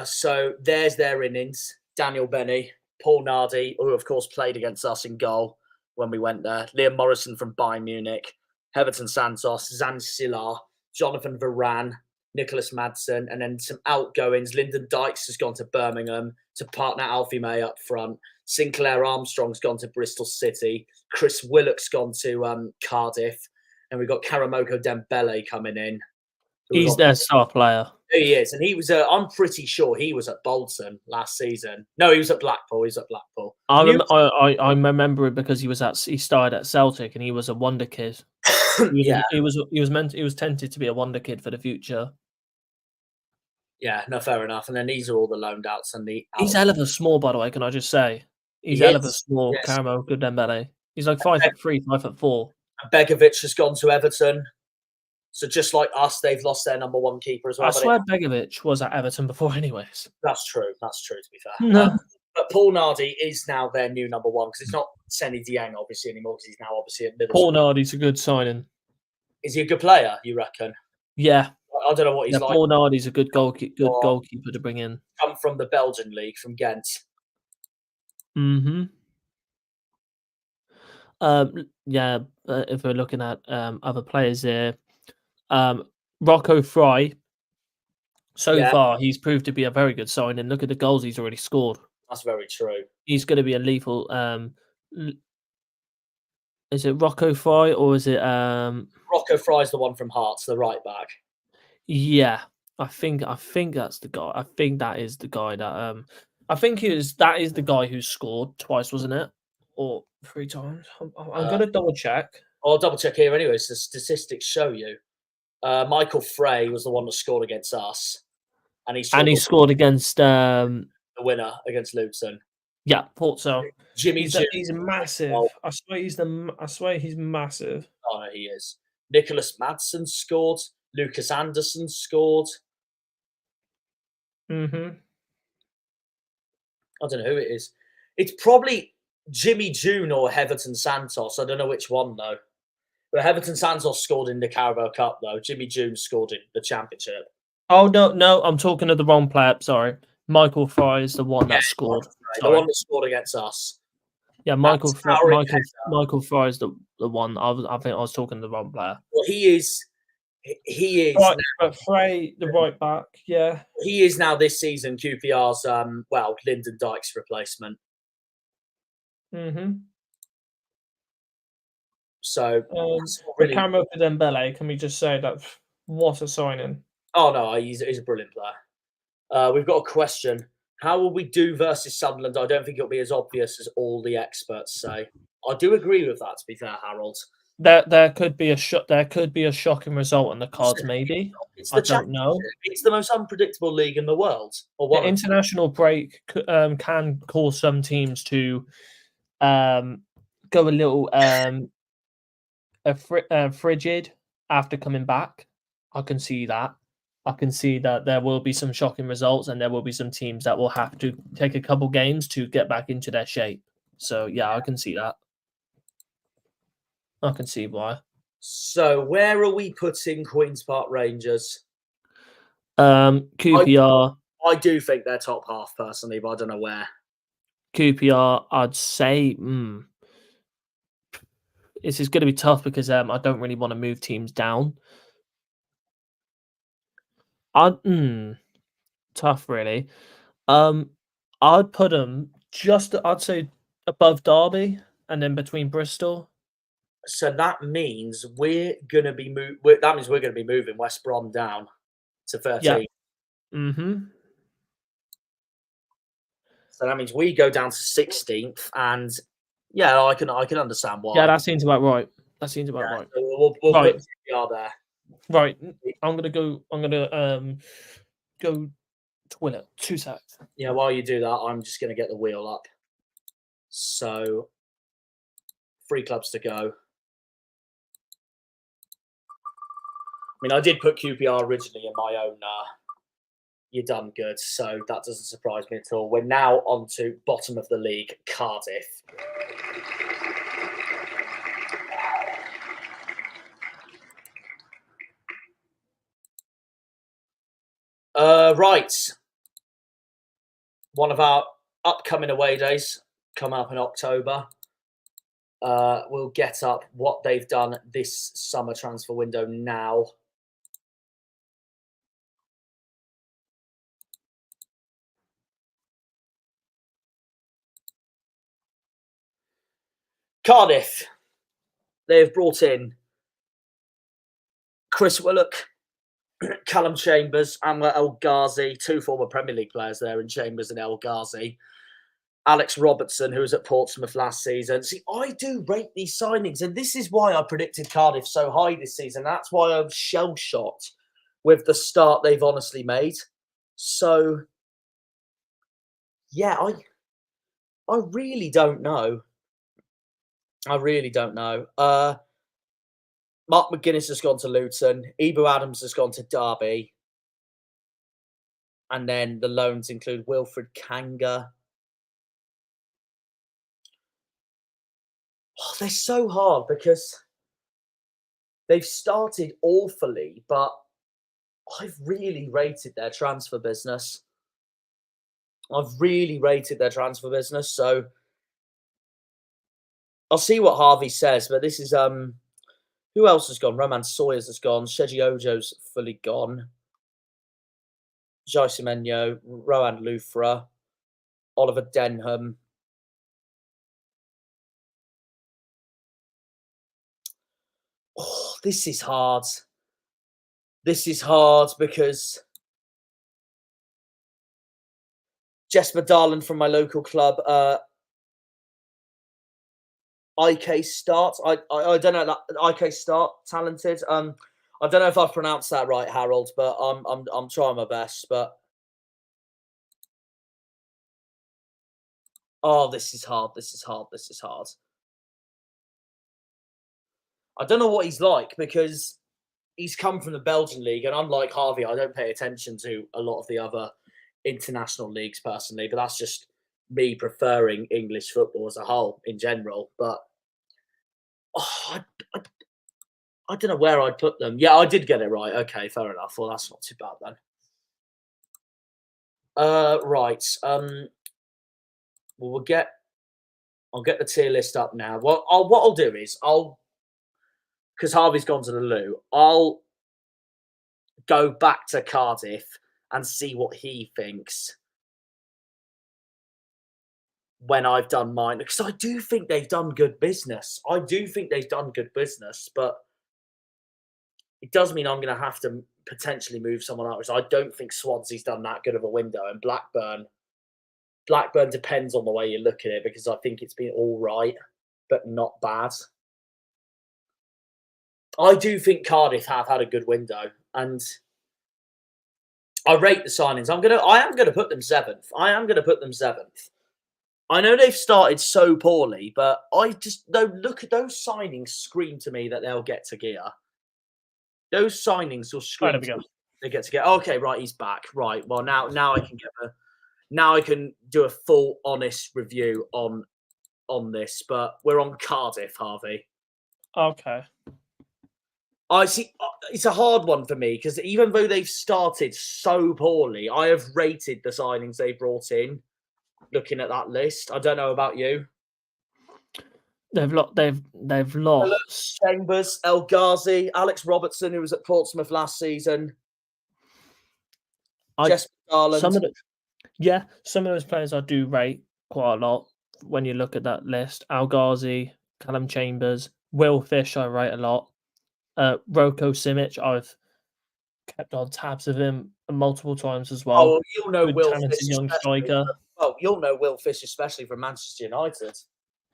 So, there's their innings. Daniel Benny, Paul Nardi, who of course played against us in goal when we went there. Liam Morrison from Bayern Munich. Everton Santos, Zanzilar, Jonathan Varane, Nicholas Madsen, and then some outgoings. Lyndon Dykes has gone to Birmingham to partner Alfie May up front. Sinclair Armstrong's gone to Bristol City. Chris Willock's gone to Cardiff. And we've got Karamoko Dembele coming in. He's their star player. He is. And he was, I'm pretty sure he was at Bolton last season. No, he was at Blackpool. I remember it because he started at Celtic and he was a wonder kid. He was tempted to be a wonder kid for the future. Yeah, no, fair enough. And then these are all the loaned outs and he's hell of a small, by the way. Can I just say he's hell of a small. Yes. Karamoko Dembele. He's like 5'3", 5'4". Begovic has gone to Everton. So just like us, they've lost their number one keeper as well. I swear Begovic was at Everton before anyways. That's true, to be fair. No. But Paul Nardi is now their new number one because it's not Seny Dieng obviously anymore because he's now obviously at Middlesbrough. Paul Nardi's a good signing. Is he a good player, you reckon? Yeah. I don't know what he's like. Paul Nardi's a good goalkeeper to bring in. Come from the Belgian league, from Ghent. Mm-hmm. If we're looking at other players here, Rocco Fry. Far, he's proved to be a very good signing. Look at the goals he's already scored. That's very true. He's going to be a lethal. Is it Rocco Fry or is it? Rocco Fry's the one from Hearts, the right back. Yeah, I think that's the guy. I think that is the guy that that is the guy who scored twice, wasn't it? Or 3 times? I'm going to double check. I'll double check here anyways. The statistics show you. Michael Frey was the one that scored against us. And he scored against the winner against Luton. Yeah, Porto. He's massive. I swear he's massive. Oh, no, he is. Nicholas Madsen scored. Lucas Anderson scored. Mm-hmm. I don't know who it is. It's probably Jimmy June or Everton Santos. I don't know which one, though. But Everton Santos scored in the Carabao Cup, though. Jimmy June scored in the Championship. Oh, no. I'm talking of the wrong player. Sorry. Michael Fry is the one that scored. The one that scored against us. Yeah, Michael Fry is the one. I think I was talking to the wrong player. Well, he is. Right, but Frey, the right back, yeah. He is now this season QPR's, Lyndon Dykes replacement. Mm-hmm. So, really... Karamoko Dembele, can we just say that what a signing? Oh, no, he's a brilliant player. We've got a question. How will we do versus Sunderland? I don't think it'll be as obvious as all the experts say. I do agree with that, to be fair, Harold. There could be a shocking result on the cards, maybe. I don't know. It's the most unpredictable league in the world. The international break can cause some teams to go a little frigid after coming back. I can see that. I can see that there will be some shocking results, and there will be some teams that will have to take a couple games to get back into their shape. So yeah, I can see that. I can see why. So, where are we putting Queen's Park Rangers? QPR. I do think they're top half, personally, but I don't know where. QPR, I'd say... This is going to be tough because I don't really want to move teams down. Tough, really. I'd put them I'd say above Derby and then between Bristol. So that means we're going to be moving West Brom down to 13. Yeah. Mm-hmm. So that means we go down to 16th, and yeah, I can understand why. Yeah, that seems about right. Right. So we'll right. put CPR there. Right. I'm gonna go toilet. 2 seconds. Yeah, while you do that, I'm just gonna get the wheel up. So 3 clubs to go. I mean, I did put QPR originally in my own You're Done Good, so that doesn't surprise me at all. We're now on to bottom of the league, Cardiff. Right. One of our upcoming away days come up in October. We'll get up what they've done this summer transfer window now. Cardiff. They've brought in Chris Willock, Callum Chambers, Anwar El Ghazi, 2 former Premier League players there in Chambers and El Ghazi. Alex Robertson, who was at Portsmouth last season. See, I do rate these signings, and this is why I predicted Cardiff so high this season. That's why I'm shell-shocked with the start they've honestly made. So, yeah, I really don't know. I really don't know. Mark McGuinness has gone to Luton. Ibu Adams has gone to Derby. And then the loans include Wilfred Kanga. Oh, they're so hard because they've started awfully, but I've really rated their transfer business. So I'll see what Harvey says, but this is who else has gone? Roman Sawyers has gone. Sheji Ojo's fully gone. Jai Semenyo, Rohan Lufra, Oliver Denham. Oh, this is hard. This is hard because Jesper Darland from my local club, IK Start. I don't know that IK Start talented. I don't know if I've pronounced that right, Harold, but I'm trying my best. But oh, this is hard. I don't know what he's like because he's come from the Belgian league, and unlike Harvey, I don't pay attention to a lot of the other international leagues personally. But that's just me preferring English football as a whole in general. But I don't know where I'd put them. Yeah, I did get it right. Okay, fair enough. Well, that's not too bad then. Right. Well, I'll get the tier list up now. Well, what I'll do is because Harvey's gone to the loo, I'll go back to Cardiff and see what he thinks when I've done mine, because I do think they've done good business. But it does mean I'm going to have to potentially move someone out, because I don't think Swansea's done that good of a window, and Blackburn depends on the way you look at it, because I think it's been all right, but not bad. I do think Cardiff have had a good window, and I rate the signings. I am gonna put them seventh. I know they've started so poorly, but look at those signings. Scream to me that they'll get to gear. Those signings will scream to me they get to gear. Okay, right, he's back. Right, well now I can do a full honest review on this, but we're on Cardiff, Harvey. Okay. I see. It's a hard one for me because even though they've started so poorly, I have rated the signings they brought in. Looking at that list, I don't know about you. They've lost Chambers, El Ghazi, Alex Robertson, who was at Portsmouth last season. Jesper Darland. Some of those players I do rate quite a lot when you look at that list. El Ghazi, Callum Chambers, Will Fish I rate a lot. Roko Simic, I've kept on tabs of him multiple times as well. Oh, you'll know Will Fish, young striker. You'll know Will Fish, especially from Manchester United.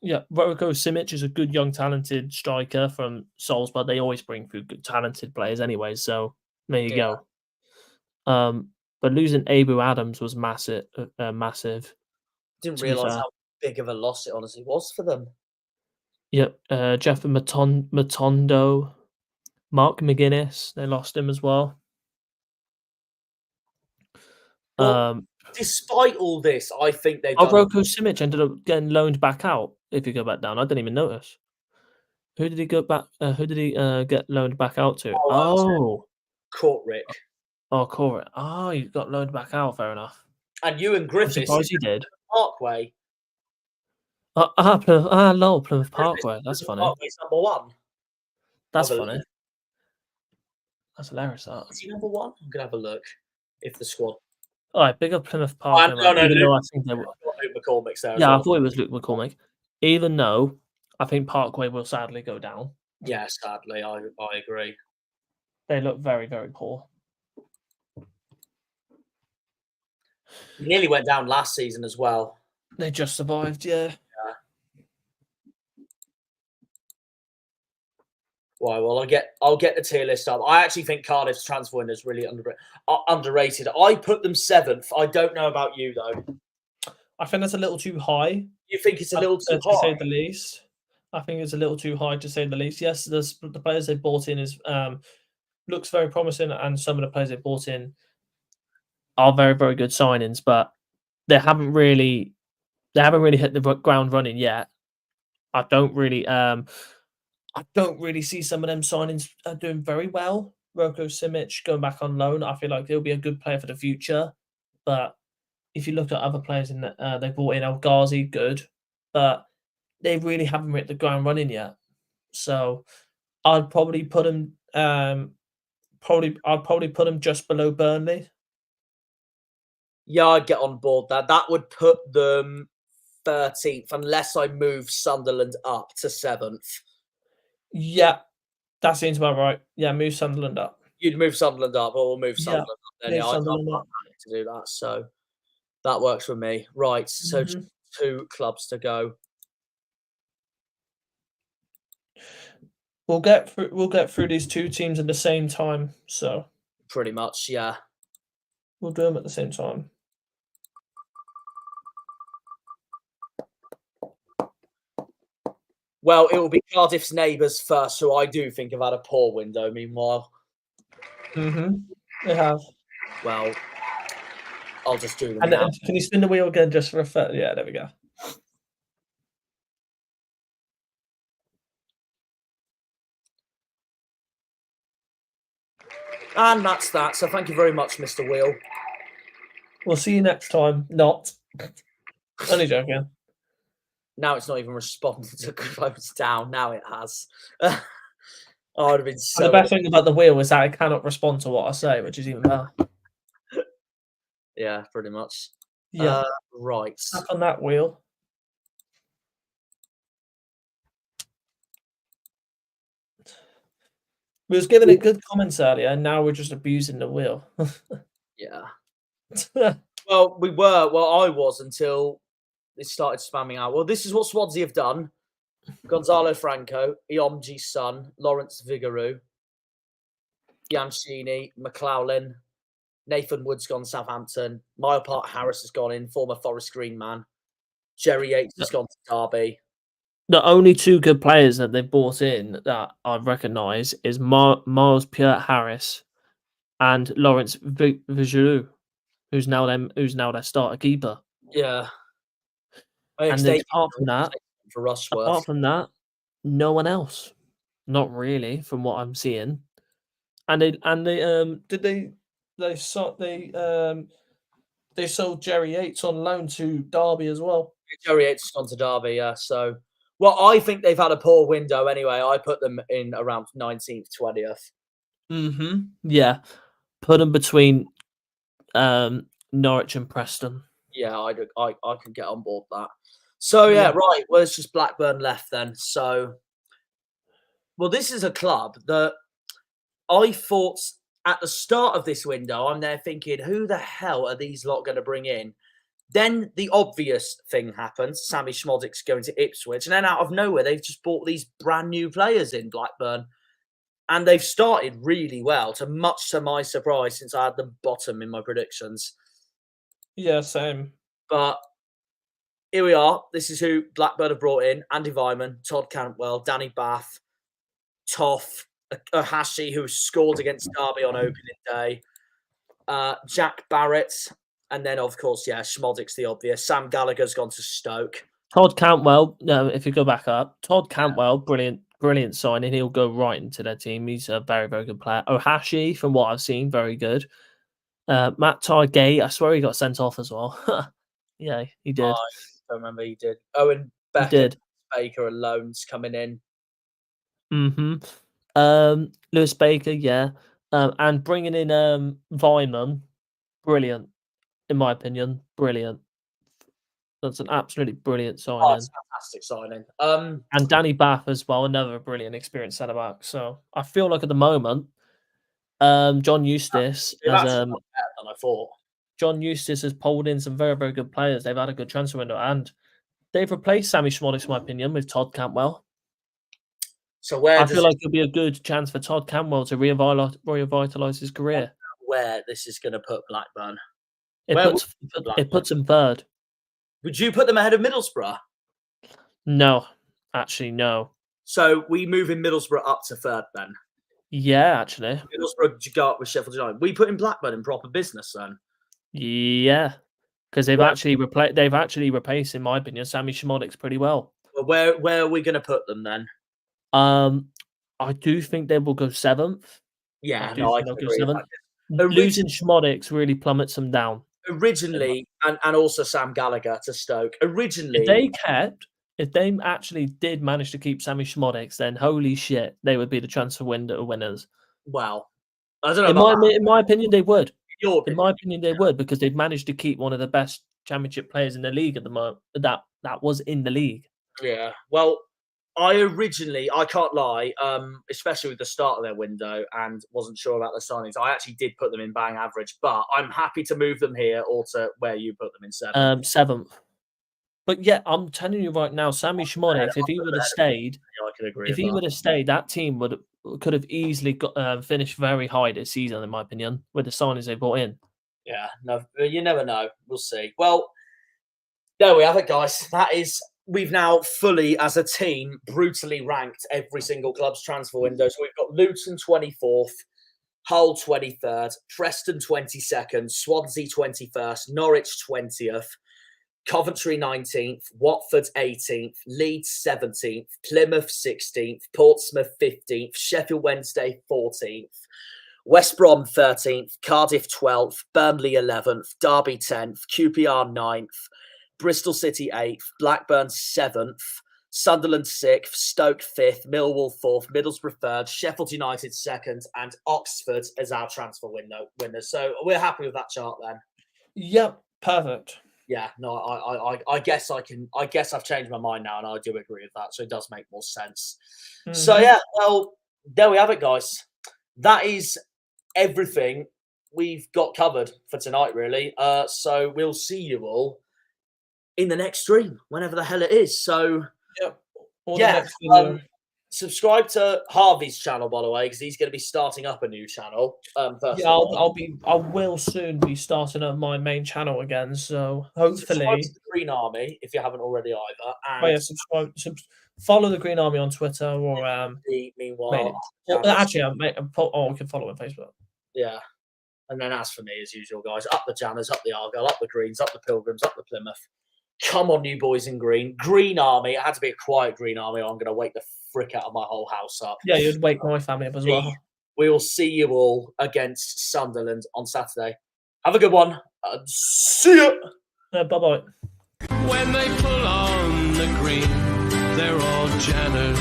Yeah, Roko Simic is a good young talented striker from Salzburg. They always bring through good talented players anyway, so there you go. But losing Abu Adams was massive. Didn't realise how big of a loss it honestly was for them. Yep, Jeff Matondo, Mark McGuinness, they lost him as well. Despite all this, I think they've Roko Simic ended up getting loaned back out. If you go back down, I didn't even notice. Who did he go back? Who did he get loaned back out to? Courtrick. Oh, Court. Oh, he got loaned back out. Fair enough. And Ewan Griffiths. I'm surprised he did. Parkway. Plymouth Parkway. That's funny. Parkway's number 1. That's Have a funny. look. That's hilarious. That. Is he number 1? I'm gonna have a look. If the squad. All right, big up Plymouth Parkway. No, even though I Luke, think they were. Luke McCormick's there. Yeah, as I well. thought it was Luke McCormick. Even though I think Parkway will sadly go down. Yeah, sadly, I agree. They look very, very poor. He nearly went down last season as well. They just survived, yeah. Well, I'll get the tier list up. I actually think Cardiff's transfer window is really underrated. I put them 7th. I don't know about you though. I think that's a little too high. You think it's a little too to high? say the least. I think it's a little too high to say the least. Yes, the players they bought in is looks very promising, and some of the players they bought in are very, very good signings, but they haven't really hit the ground running yet. I don't really see some of them signings doing very well. Roko Simic going back on loan, I feel like he'll be a good player for the future. But if you look at other players in that they brought in, El Ghazi, good, but they really haven't hit the ground running yet. So I'd probably put him just below Burnley. Yeah, I'd get on board that. That would put them 13th, unless I move Sunderland up to 7th. Yeah, that seems about right. Yeah, move Sunderland up. You'd move Sunderland up, or we'll move Sunderland up. Then Move yeah, Sunderland I'm up. happy to do that. So that works for me. Right, so just 2 clubs to go. We'll get through these 2 teams at the same time. So Pretty much, yeah. we'll do them at the same time. Well, it will be Cardiff's neighbours first, who I do think have had a poor window. Meanwhile, They have. well, I'll just do them And now. can you spin the wheel again just for effect? Yeah, there we go. And that's that. So thank you very much, Mr. Wheel. We'll see you next time. Not. Only joking. Now it's not even responding to close down. Now it has. I would have been so. The best thing about the wheel is that it cannot respond to what I say, which is even better. Yeah, pretty much. Yeah. Right. Tap on that wheel. We was giving it good comments earlier, and now we're just abusing the wheel. Yeah. Well, we were. Well, I was until it started spamming out. Well, this is what Swansea have done. Gonzalo Franco, Iomji's son, Lawrence Vigouroux, Yancini, McLaughlin, Nathan Wood's gone Southampton, Myopart Harris has gone in, former Forest Green man. Jerry Yates has gone to Derby. The only 2 good players that they've bought in that I recognise is Miles Peart-Harris and Lawrence Vigouroux, who's now their starter keeper. Yeah. And then apart from that, no one else. Not really, from what I'm seeing. And they sold Jerry Yates on loan to Derby as well. Jerry Yates has gone to Derby, yeah. So, well, I think they've had a poor window anyway. I put them in around 19th, 20th. Yeah. Put them between Norwich and Preston. Yeah, I can get on board that. So, yeah, right. Well, it's just Blackburn left then. So, well, this is a club that I thought at the start of this window, I'm there thinking, who the hell are these lot going to bring in? Then the obvious thing happens. Sammy Schmodik's going to Ipswich. And then out of nowhere, they've just bought these brand new players in Blackburn. And they've started really well, much to my surprise, since I had them bottom in my predictions. Yeah, same. But here we are. This is who Blackburn have brought in. Andy Vyman, Todd Cantwell, Danny Bath, Toff, Ohashi, who scored against Derby on opening day, Jack Barrett, and then, of course, yeah, Schmodik's the obvious. Sam Gallagher's gone to Stoke. Todd Cantwell, if you go back up, Todd Cantwell, brilliant signing. He'll go right into their team. He's a very, very good player. Ohashi, from what I've seen, very good. Matt Targay, I swear he got sent off as well. Yeah, he did. I don't remember he did. Owen He Becker, did. Baker and loans coming in. Lewis Baker, yeah. And bringing in Vyman, brilliant, in my opinion. Brilliant. That's an absolutely brilliant signing. That's a fantastic signing. And Danny Bath as well, another brilliant experienced centre back. So I feel like at the moment, John Eustace they've has actually got better than I thought. John Eustace has pulled in some very, very good players. They've had a good transfer window, and they've replaced Sammy Schmolix, in my opinion, with Todd Cantwell. So where I feel like it'll be a good chance for Todd Cantwell to revitalise his career. Where this is going to put Blackburn? It puts him third. Would you put them ahead of Middlesbrough? No, actually, no. So we move in Middlesbrough up to third then. Yeah, actually. Middlesbrough go up with Sheffield United. We put in Blackburn in proper business then. Yeah, because they've actually replaced, in my opinion, Sammy Schmolix pretty well. Well, where are we going to put them then? I do think they will go seventh. Yeah, I can agree. seventh. Losing Schmolix really plummets them down. Originally, and also Sam Gallagher to Stoke. Originally, if they actually did manage to keep Sammy Schmolix, then holy shit, they would be the transfer window winners. Well, I don't know. In my opinion, they would. In my opinion, they would, because they've managed to keep one of the best championship players in the league at the moment. That was in the league. Yeah. Well, I can't lie, especially with the start of their window, and wasn't sure about the signings. I actually did put them in bang average, but I'm happy to move them here or to where you put them in seventh. Seventh. But yeah, I'm telling you right now, Sammy Schmolix, if he would have stayed, I can agree. If he would have stayed, that team could have easily finished very high this season, in my opinion, with the signings they brought in. Yeah, no, you never know. We'll see. Well, there we have it, guys. We've now fully, as a team, brutally ranked every single club's transfer window. So we've got Luton 24th, Hull 23rd, Preston 22nd, Swansea 21st, Norwich 20th, Coventry 19th, Watford 18th, Leeds 17th, Plymouth 16th, Portsmouth 15th, Sheffield Wednesday 14th, West Brom 13th, Cardiff 12th, Burnley 11th, Derby 10th, QPR 9th, Bristol City 8th, Blackburn 7th, Sunderland 6th, Stoke 5th, Millwall 4th, Middlesbrough 3rd, Sheffield United 2nd, and Oxford as our transfer window winners. So we're happy with that chart then. Yep, perfect. Yeah, no, I guess I've changed my mind now, and I do agree with that. So it does make more sense. Mm-hmm. So yeah, well, there we have it, guys. That is everything we've got covered for tonight, really. So we'll see you all in the next stream, whenever the hell it is. So subscribe to Harvey's channel, by the way, because he's going to be starting up a new channel. I will soon be starting up my main channel again. So hopefully, subscribe to the Green Army if you haven't already either. And subscribe. Follow the Green Army on Twitter or meanwhile. We can follow on Facebook. Yeah. And then as for me, as usual, guys, up the Janners, up the Argyle, up the Greens, up the Pilgrims, up the Plymouth. Come on, you boys in green. Green Army. It had to be a quiet Green Army, or I'm going to wake the frick out of my whole house up. Yeah, you'd wake my family up as well. We will see you all against Sunderland on Saturday. Have a good one. See you. Bye-bye. When they pull on the green, they're all Janners.